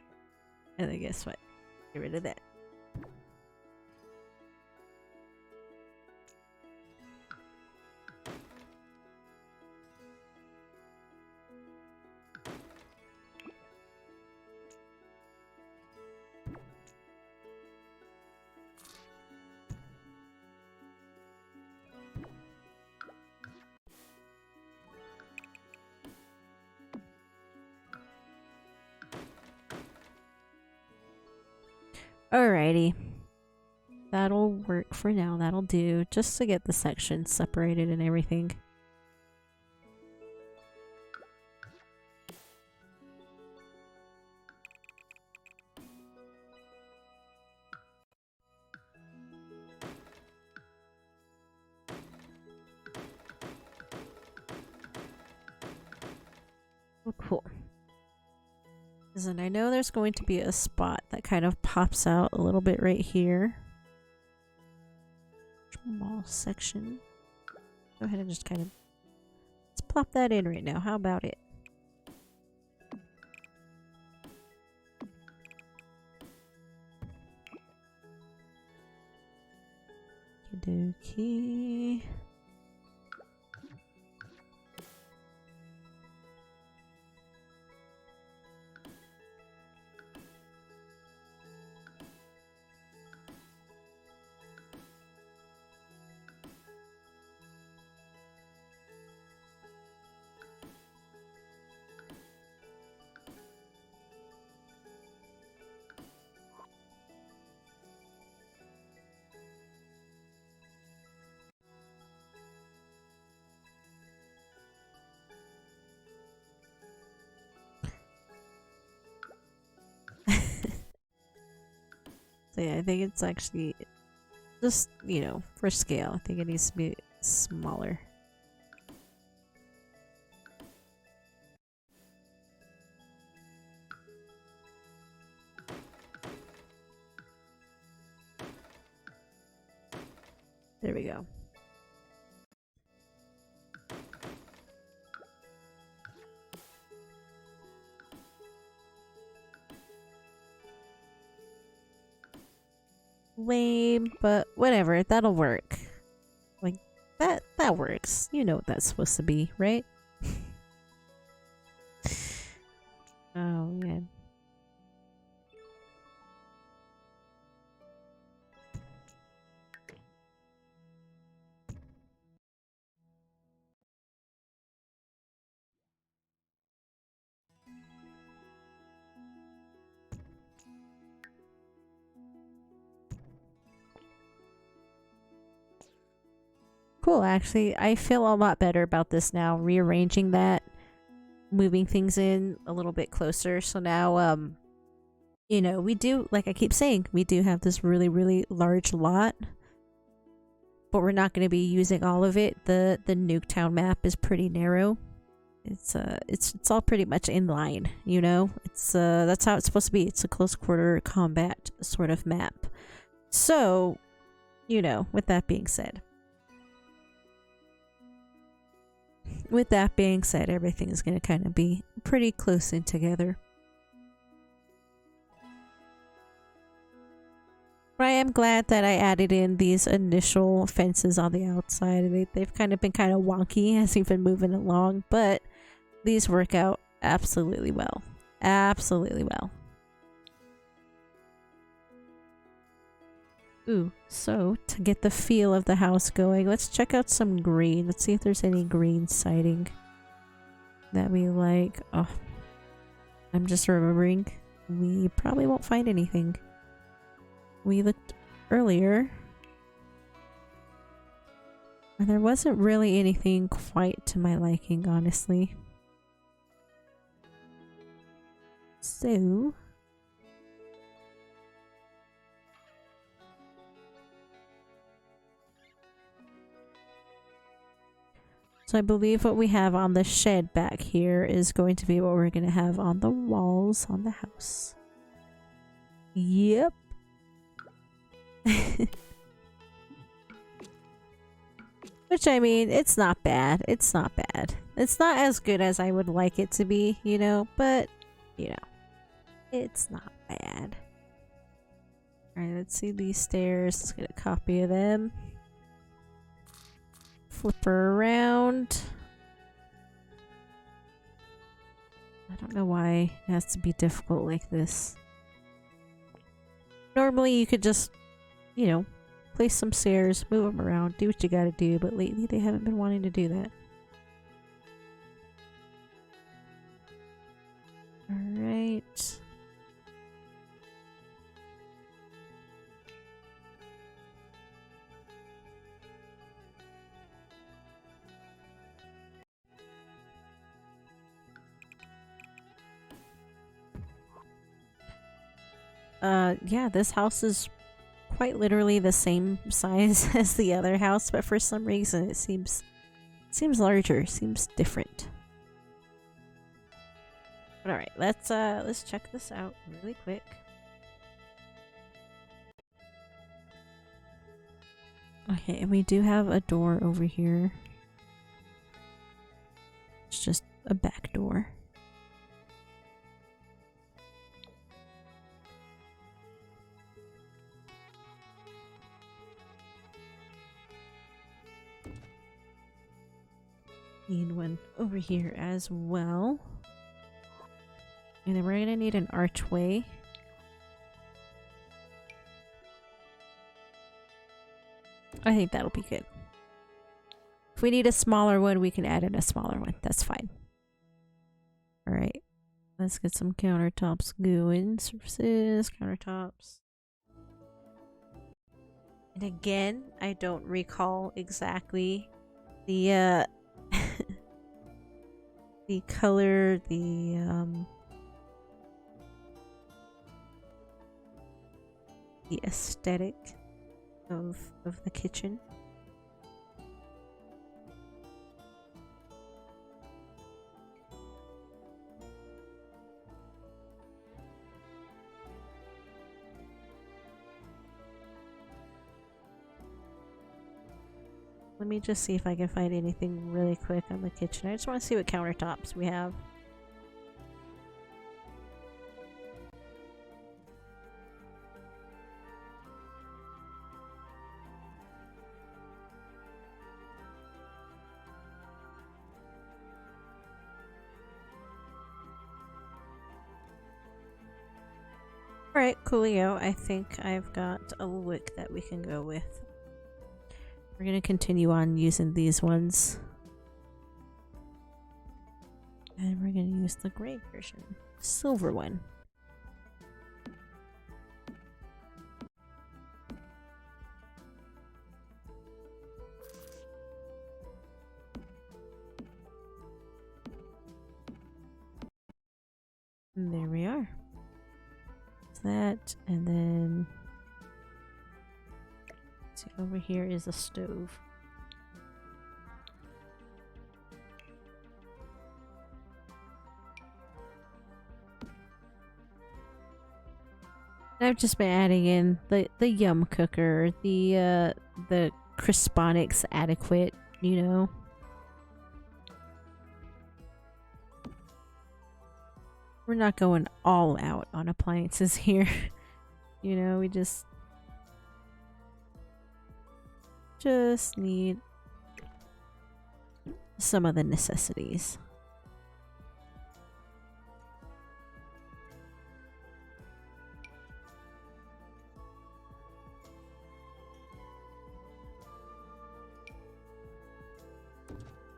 And then guess what? Get rid of that. Alrighty. That'll work for now. That'll do. Just to get the sections separated and everything. Oh, cool. And I know there's going to be a spot that kind of pops out a little bit right here. Small section. Go ahead and just kind of let's plop that in right now. How about it? Okey-dokey. So yeah, I think it's actually just, you know, for scale. I think it needs to be smaller. There we go. Lame, but whatever, that'll work. Like, that works. You know what that's supposed to be, right? Oh, man. Cool, actually. I feel a lot better about this now. Rearranging that, moving things in a little bit closer. So now, you know, we do, like I keep saying, we do have this really, really large lot. But we're not going to be using all of it. The Nuketown map is pretty narrow. It's all pretty much in line, you know? That's how it's supposed to be. It's a close quarter combat sort of map. So, you know, with that being said, everything is going to kind of be pretty close in together. But I am glad that I added in these initial fences on the outside. They've kind of been kind of wonky as we've been moving along, but these work out absolutely well. Absolutely well. Ooh, so to get the feel of the house going, let's check out some green. Let's see if there's any green siding that we like. Oh, I'm just remembering we probably won't find anything. We looked earlier and there wasn't really anything quite to my liking, honestly. So I believe what we have on the shed back here is going to be what we're going to have on the walls on the house. Yep. Which, I mean, it's not bad. It's not bad. It's not as good as I would like it to be, you know, but, you know, it's not bad. Alright, let's see these stairs. Let's get a copy of them. Flip her around. I don't know why it has to be difficult like this. Normally you could just, you know, place some stairs, move them around, do what you gotta do, but lately they haven't been wanting to do that. Alright. Yeah, this house is quite literally the same size as the other house, but for some reason it seems larger, seems different. But alright, let's check this out really quick. Okay, and we do have a door over here. It's just a back door. Need one over here as well. And then we're gonna need an archway. I think that'll be good. If we need a smaller one, we can add in a smaller one. That's fine. Alright. Let's get some countertops going. Surfaces, countertops. And again, I don't recall exactly the the color, the aesthetic of the kitchen. Let me just see if I can find anything really quick on the kitchen. I just want to see what countertops we have. Alright, coolio. I think I've got a wick that we can go with. We're gonna continue on using these ones. And we're gonna use the gray version. Silver one. And there we are. That, and then see, over here is a stove. I've just been adding in the yum cooker, the Crisponics adequate, you know. We're not going all out on appliances here. You know, we just need some of the necessities.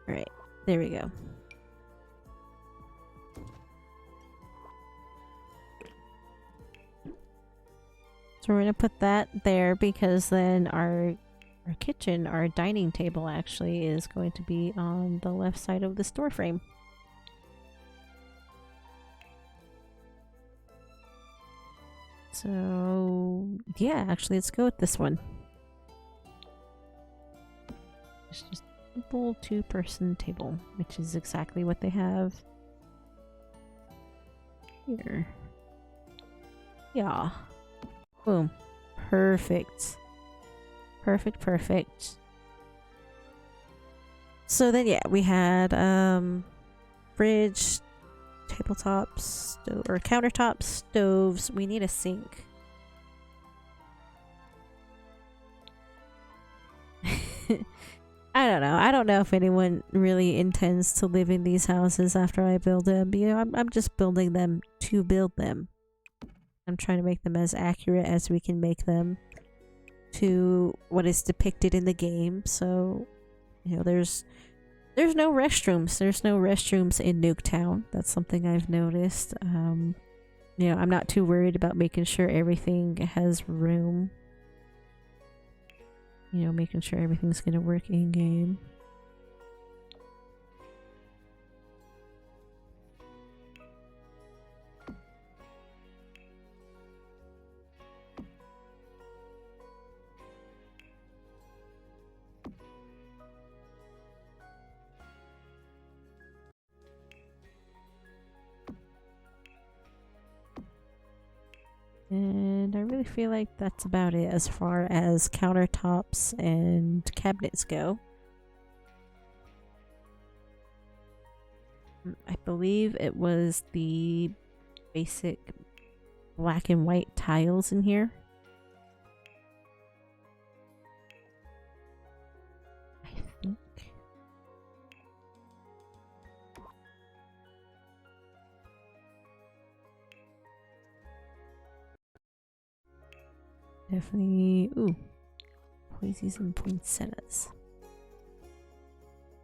All right, there we go. So we're gonna put that there because then our kitchen, our dining table actually is going to be on the left side of this door frame. So yeah, actually let's go with this one. It's just a simple two-person table, which is exactly what they have here. Yeah. Boom. Perfect. Perfect, perfect. So then yeah, we had fridge, tabletops, or countertops, stoves. We need a sink. I don't know. I don't know if anyone really intends to live in these houses after I build them. You know, I'm just building them to build them. I'm trying to make them as accurate as we can make them to what is depicted in the game. So, you know, there's no restrooms. There's no restrooms in Nuketown. That's something I've noticed. You know, I'm not too worried about making sure everything has room. You know, making sure everything's gonna work in game. And I really feel like that's about it as far as countertops and cabinets go. I believe it was the basic black and white tiles in here. I think. Definitely. Ooh. Posies and poinsettias.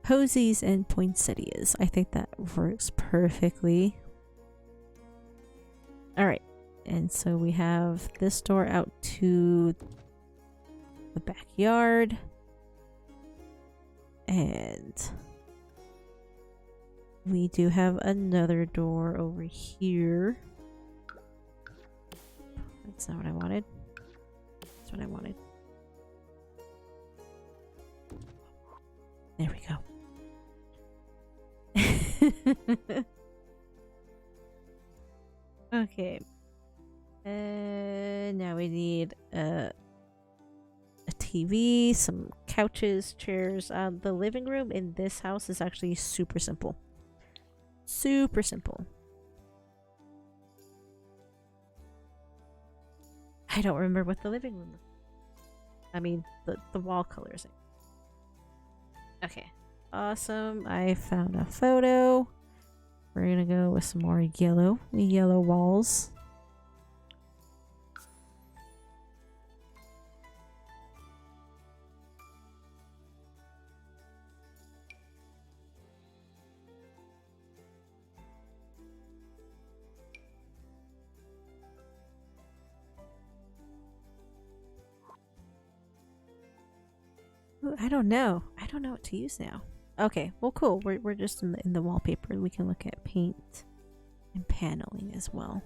Posies and poinsettias. I think that works perfectly. Alright. And so we have this door out to the backyard. And we do have another door over here. That's not what I wanted. That's what I wanted. There we go. Okay. Now we need a TV, some couches, chairs. The living room in this house is actually super simple. Super simple. I don't remember what the living room. I mean, the wall colors. Okay. Awesome. I found a photo. We're gonna go with some more yellow walls. Ooh, I don't know. I don't know what to use now. Okay, well, cool. We're just in the wallpaper. We can look at paint and paneling as well.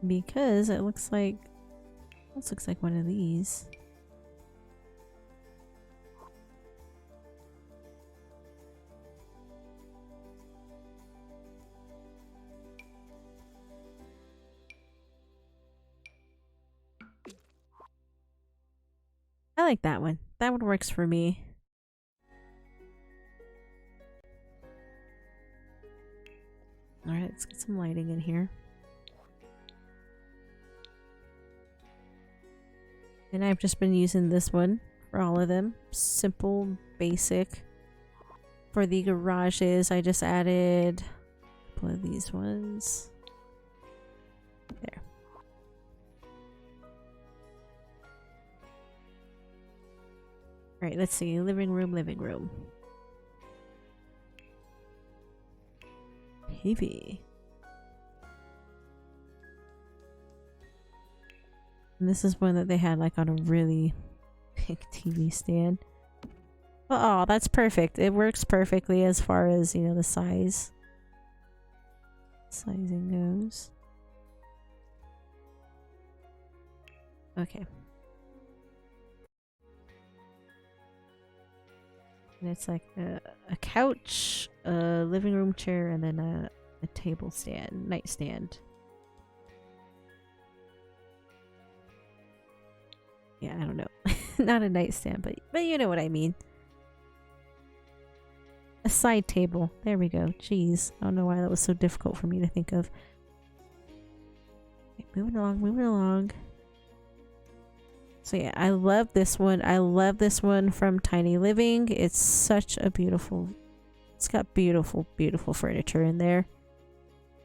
Because it looks like this looks like one of these. I like that one. That one works for me. Alright, let's get some lighting in here. And I've just been using this one for all of them. Simple, basic. For the garages, I just added a couple of these ones. There. Alright, let's see. Living room. TV. And this is one that they had like on a really big TV stand. Oh, that's perfect. It works perfectly as far as, you know, the sizing goes. Okay. And it's like a couch, a living room chair, and then a table stand, nightstand. Yeah, I don't know. Not a nightstand, but you know what I mean. A side table. There we go. Jeez. I don't know why that was so difficult for me to think of. Okay, moving along. So yeah, I love this one. I love this one from Tiny Living. It's such a beautiful... It's got beautiful, beautiful furniture in there.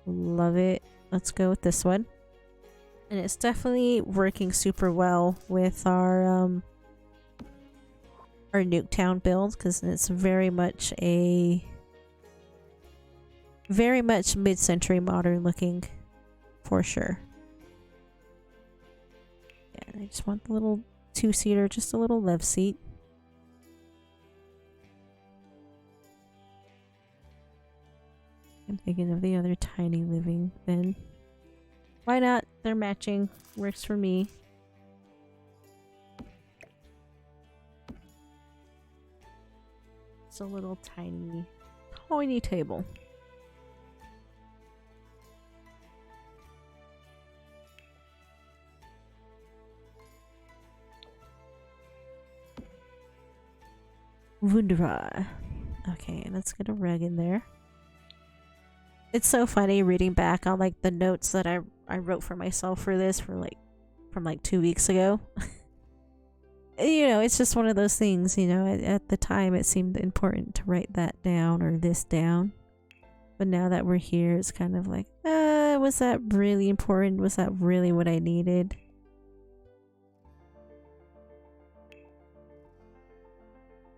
Love it. Let's go with this one. And it's definitely working super well with our Nuketown build, because it's very much mid-century modern looking, for sure. Yeah, and I just want the little two-seater, just a little love seat. I'm thinking of the other Tiny Living then. Why not? They're matching. Works for me. It's a little tiny table. Wunderbar. Okay, let's get a rug in there. It's so funny reading back on like the notes that I wrote for myself for this from like 2 weeks ago. You know, it's just one of those things, you know, at the time it seemed important to write that down or this down. But now that we're here, it's kind of like, was that really important? Was that really what I needed?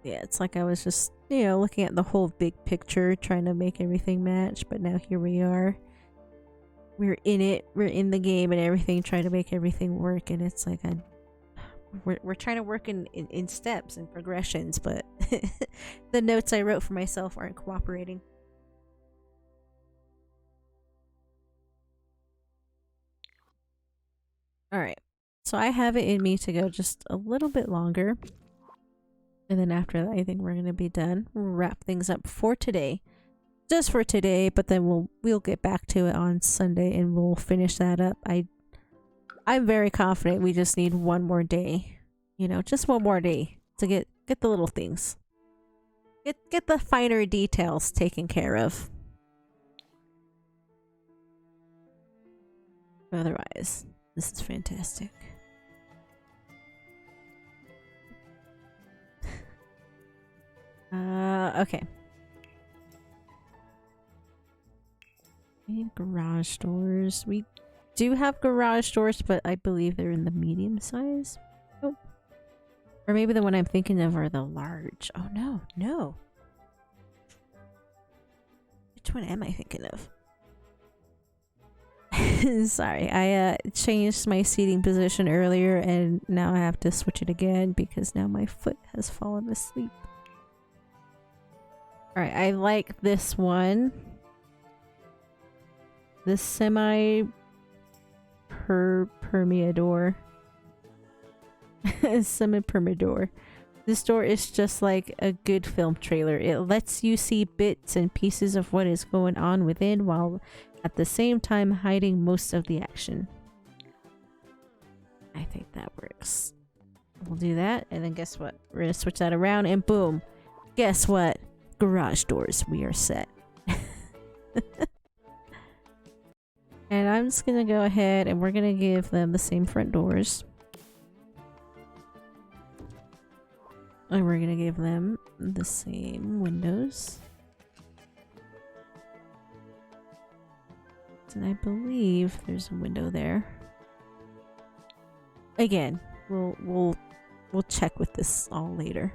Yeah, it's like I was just, you know, looking at the whole big picture, trying to make everything match, but now here we are. We're in it, we're in the game and everything, trying to make everything work, and it's like we're trying to work in steps and progressions, but the notes I wrote for myself aren't cooperating. Alright, so I have it in me to go just a little bit longer. And then after that, I think we're gonna be done. We'll wrap things up for today. Just for today, but then we'll get back to it on Sunday and we'll finish that up. I'm very confident we just need one more day. You know, just one more day to get the little things. Get the finer details taken care of. Otherwise, this is fantastic. Okay. We need garage doors. We do have garage doors, but I believe they're in the medium size. Oh. Or maybe the one I'm thinking of are the large. Oh no, no. Which one am I thinking of? Sorry, I changed my seating position earlier and now I have to switch it again because now my foot has fallen asleep. Alright, I like this one. This semi-permeador. Semi-permeador. This door is just like a good film trailer. It lets you see bits and pieces of what is going on within while at the same time hiding most of the action. I think that works. We'll do that, and then guess what? We're gonna switch that around, and boom! Guess what? Garage doors. We are set. And I'm just gonna go ahead and we're gonna give them the same front doors. And we're gonna give them the same windows. And I believe there's a window there. Again, we'll check with this all later.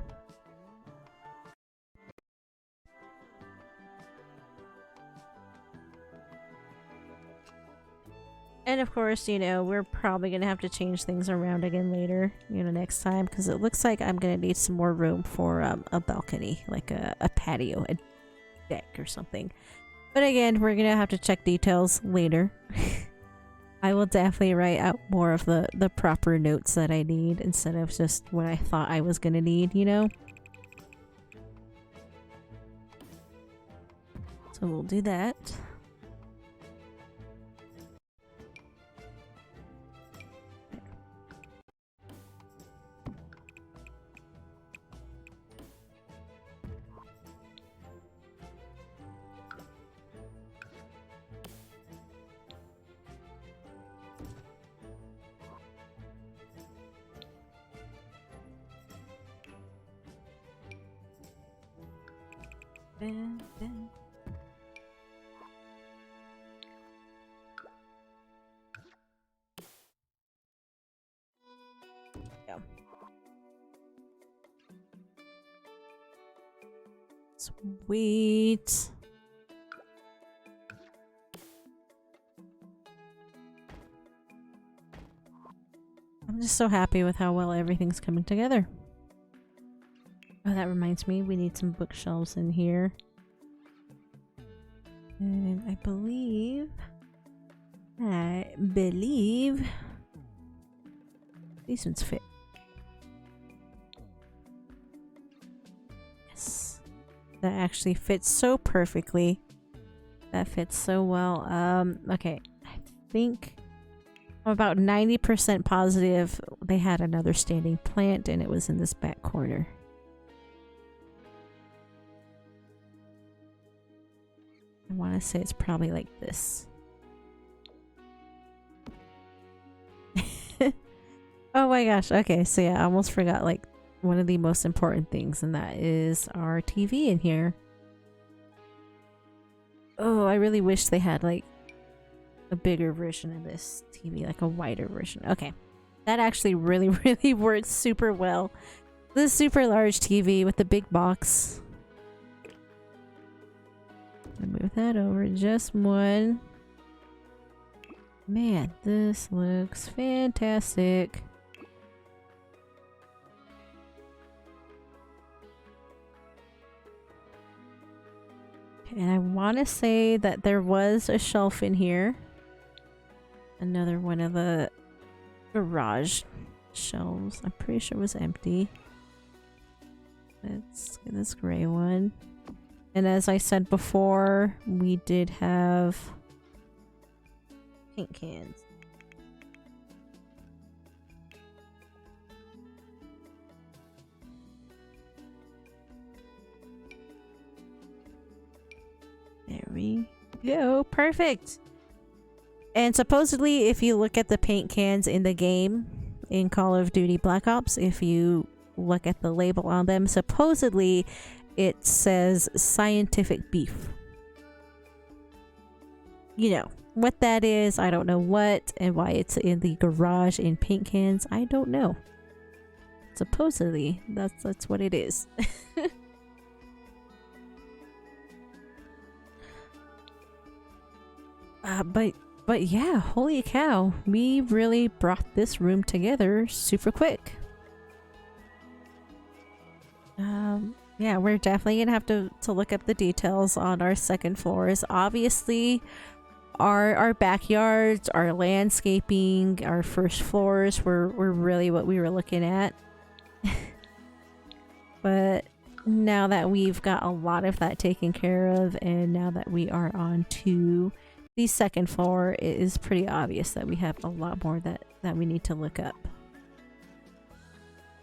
And of course, you know, we're probably gonna have to change things around again later, you know, next time, because it looks like I'm gonna need some more room for a balcony, like a patio, a deck or something. But again, we're gonna have to check details later. I will definitely write out more of the proper notes that I need instead of just what I thought I was gonna need, you know? So we'll do that. Yeah. Sweet. I'm just so happy with how well everything's coming together. Oh, that reminds me, we need some bookshelves in here. And I believe these ones fit. Yes. That actually fits so perfectly. That fits so well. Okay. I think I'm about 90% positive they had another standing plant and it was in this back corner. want to say it's probably like this. Oh my gosh. Okay, so yeah, I almost forgot like one of the most important things, and that is our TV in here. Oh, I really wish they had like a bigger version of this TV, like a wider version. Okay. That actually really, really works super well. This super large TV with the big box. Move that over just one. Man, this looks fantastic. And I want to say that there was a shelf in here. Another one of the garage shelves. I'm pretty sure it was empty. Let's get this gray one. And as I said before, we did have paint cans. There we go. Perfect. And supposedly, if you look at the paint cans in the game, in Call of Duty Black Ops, if you look at the label on them, supposedly it says scientific beef. You know, what that is, I don't know what, and why it's in the garage in paint cans, I don't know. Supposedly, that's what it is. But yeah, holy cow, we really brought this room together super quick. Yeah, we're definitely gonna have to look up the details on our second floors. Obviously, our backyards, our landscaping, our first floors were really what we were looking at. But now that we've got a lot of that taken care of, and now that we are on to the second floor, it is pretty obvious that we have a lot more that we need to look up.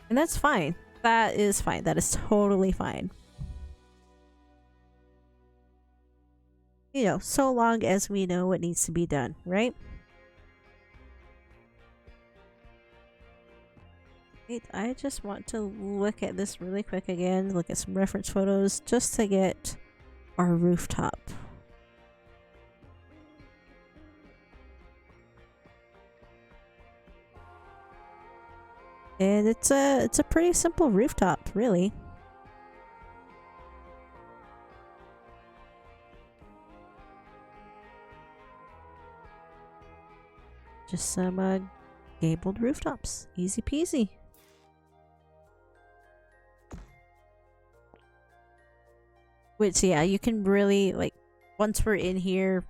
And that's fine. That is fine. That is totally fine. You know, so long as we know what needs to be done, right? Wait, I just want to look at this really quick again, look at some reference photos just to get our rooftop. And it's a pretty simple rooftop, really. Just some gabled rooftops. Easy peasy. Which, yeah, you can really, like, once we're in here,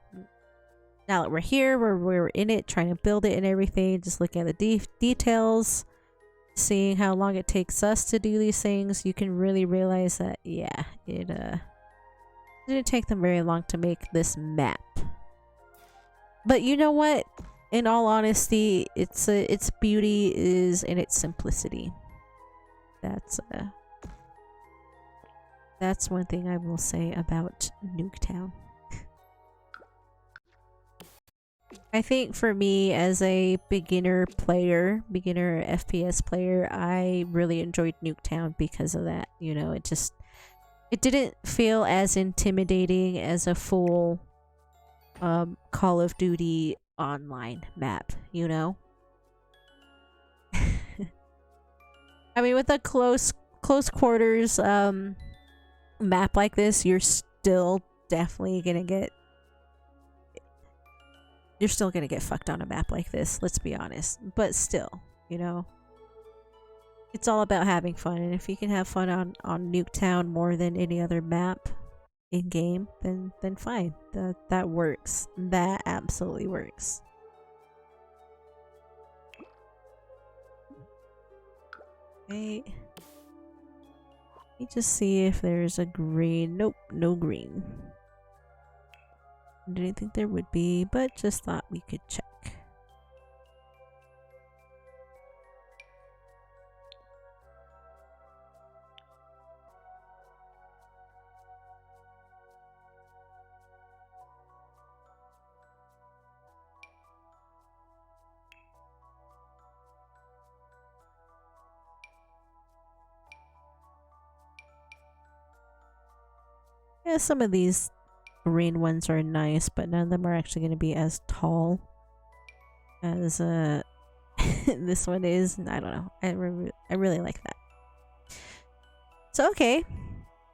now that we're here, we're in it, trying to build it and everything, just looking at the details, seeing how long it takes us to do these things, you can really realize that, yeah, it didn't take them very long to make this map. But you know what? In all honesty, its beauty is in its simplicity. That's one thing I will say about Nuketown. I think for me as a beginner FPS player, I really enjoyed Nuketown because of that. You know, it didn't feel as intimidating as a full Call of Duty online map, you know? I mean, with a close quarters map like this, you're still definitely gonna get fucked on a map like this, let's be honest. But still, you know, it's all about having fun, and if you can have fun on Nuketown more than any other map in game, then fine. That works. That absolutely works. Okay. Let me just see if there's a green. Nope, no green. Didn't think there would be, but just thought we could check. Yeah, some of these green ones are nice, but none of them are actually going to be as tall as this one is. I don't know. I really like that. So okay,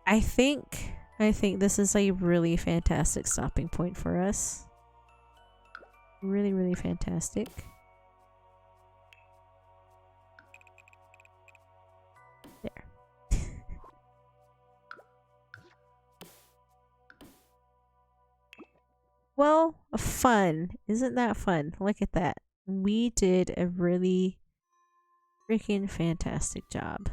I think this is a really fantastic stopping point for us. Really, really fantastic. There. Well, fun. Isn't that fun? Look at that. We did a really freaking fantastic job.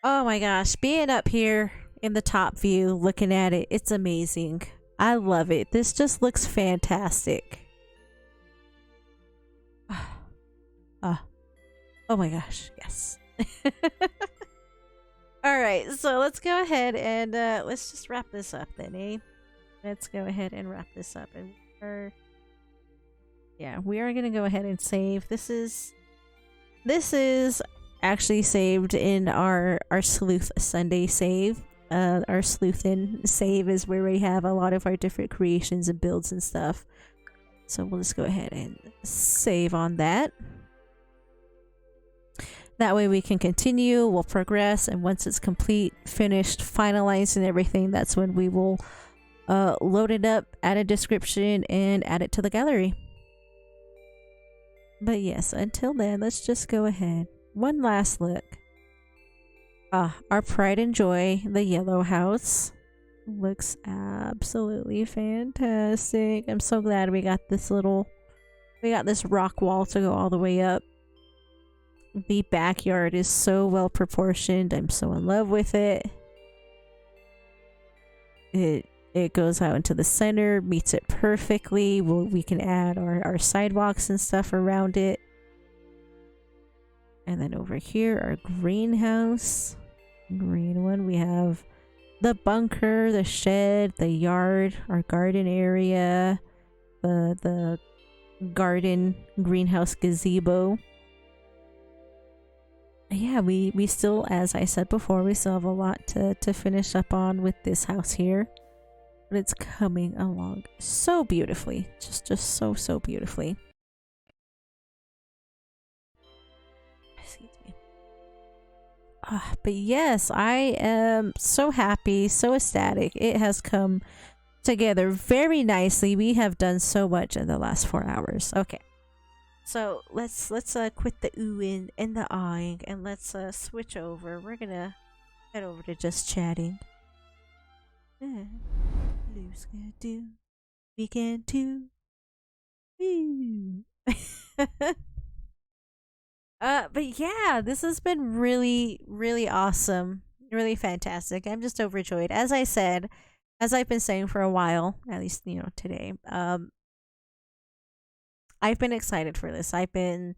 Oh my gosh, being up here in the top view, looking at it, it's amazing. I love it. This just looks fantastic. Oh my gosh, yes. Alright, so let's go ahead and let's just wrap this up then, eh? Let's go ahead and wrap this up. And we are gonna go ahead and save. This is actually saved in our Sleuth Sunday save. Our Sleuthin save is where we have a lot of our different creations and builds and stuff. So we'll just go ahead and save on that. That way we can continue, we'll progress, and once it's complete, finished, finalized and everything, that's when we will load it up, add a description, and add it to the gallery. But yes, until then, let's just go ahead. One last look. Our pride and joy, the yellow house. Looks absolutely fantastic. I'm so glad we got this rock wall to go all the way up. The backyard is so well proportioned. I'm so in love with it. It goes out into the center, meets it perfectly. We can add our sidewalks and stuff around it. And then over here, our greenhouse. Green one. We have the bunker, the shed, the yard, our garden area, the garden greenhouse gazebo. Yeah, we still, as I said before, we still have a lot to finish up on with this house here. But it's coming along so beautifully. Just so beautifully. Excuse me. But yes, I am so happy, so ecstatic. It has come together very nicely. We have done so much in the last 4 hours. Okay. So let's quit the oohing and the ahhing and let's switch over. We're gonna head over to just chatting. Blue's gonna do weekend too. Woo. But yeah, this has been really, really awesome, really fantastic. I'm just overjoyed. As I said, as I've been saying for a while, at least today. I've been excited for this. I've been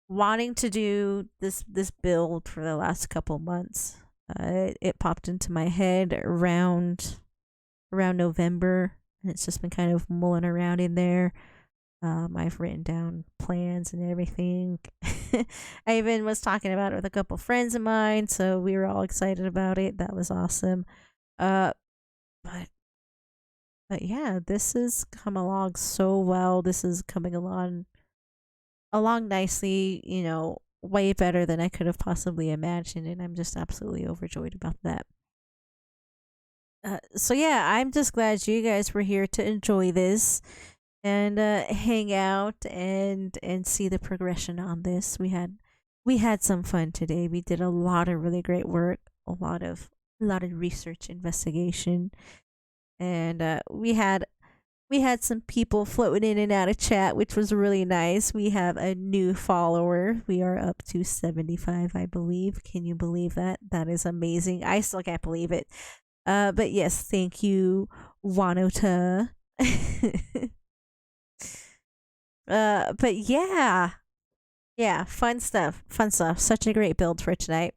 wanting to do this build for the last couple months. It popped into my head around November, and it's just been kind of mulling around in there. I've written down plans and everything. I even was talking about it with a couple friends of mine, so we were all excited about it. That was awesome. But yeah, this has come along so well. This is coming along nicely, way better than I could have possibly imagined, and I'm just absolutely overjoyed about that. So yeah, I'm just glad you guys were here to enjoy this and hang out and see the progression on this. We had some fun today. We did a lot of really great work, a lot of research, investigation, and we had some people floating in and out of chat, which was really nice. We have a new follower. We are up to 75, I believe. Can you believe that? That is amazing. I still can't believe it. But yes, thank you, Wanota. But yeah, fun stuff. Such a great build for tonight.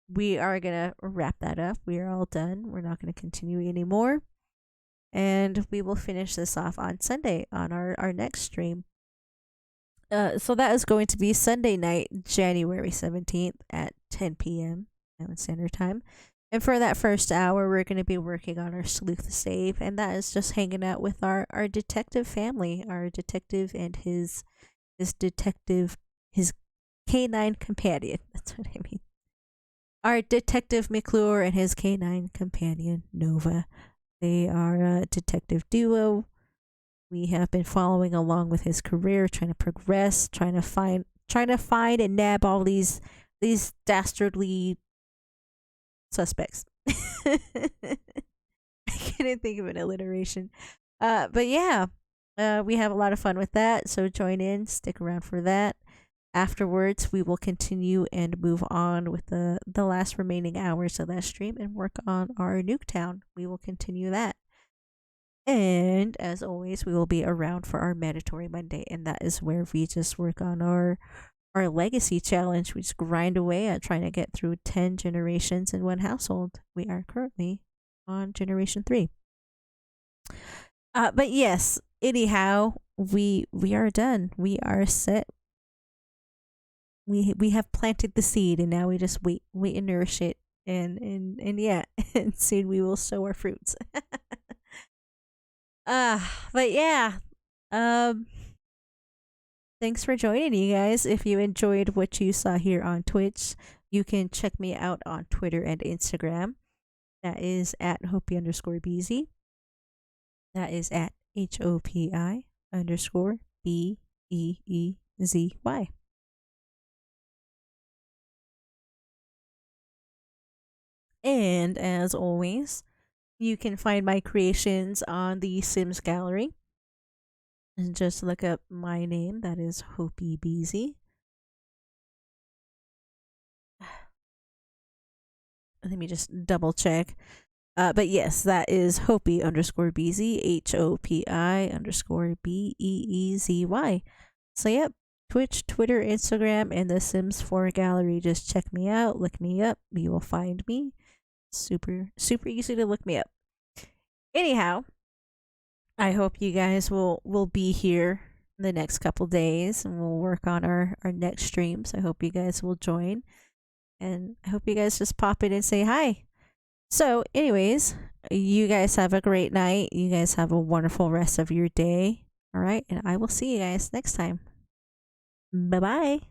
We are gonna wrap that up. We are all done. We're not gonna continue anymore. And we will finish this off on Sunday on our next stream. So that is going to be Sunday night, January 17th at 10 p.m. Island Standard Time. And for that first hour, we're going to be working on our sleuth save, and that is just hanging out with our detective family, our detective and his detective, his canine companion. That's what I mean. Our detective McClure and his canine companion Nova. They are a detective duo. We have been following along with his career, trying to progress, trying to find and nab all these dastardly suspects. I couldn't think of an alliteration. But yeah, we have a lot of fun with that. So join in, stick around for that. Afterwards, we will continue and move on with the last remaining hours of that stream and work on our Nuketown. We will continue that. And as always, we will be around for our mandatory Monday, and that is where we just work on our legacy challenge. We just grind away at trying to get through 10 generations in one household. We are currently on generation 3. But yes, anyhow, we are done. We are set. We have planted the seed, and now we just wait and nourish it, and yeah, and soon we will sow our fruits. But yeah, um, thanks for joining, you guys. If you enjoyed what you saw here on Twitch, you can check me out on Twitter and Instagram. That is at Hopi_BZ. That is at HOPI_BEEZY. And as always, you can find my creations on the Sims Gallery. And just look up my name. That is Hopi BZ. Let me just double check. But yes, that is Hopi_BZ, HOPI_BEEZY. So yep, Twitch, Twitter, Instagram, and the Sims 4 gallery. Just check me out, look me up. You will find me. Super easy to look me up. Anyhow, I hope you guys will be here the next couple days, and we'll work on our next streams. I hope you guys will join, and I hope you guys just pop in and say hi. So, anyways, you guys have a great night. You guys have a wonderful rest of your day. All right, and I will see you guys next time. Bye bye.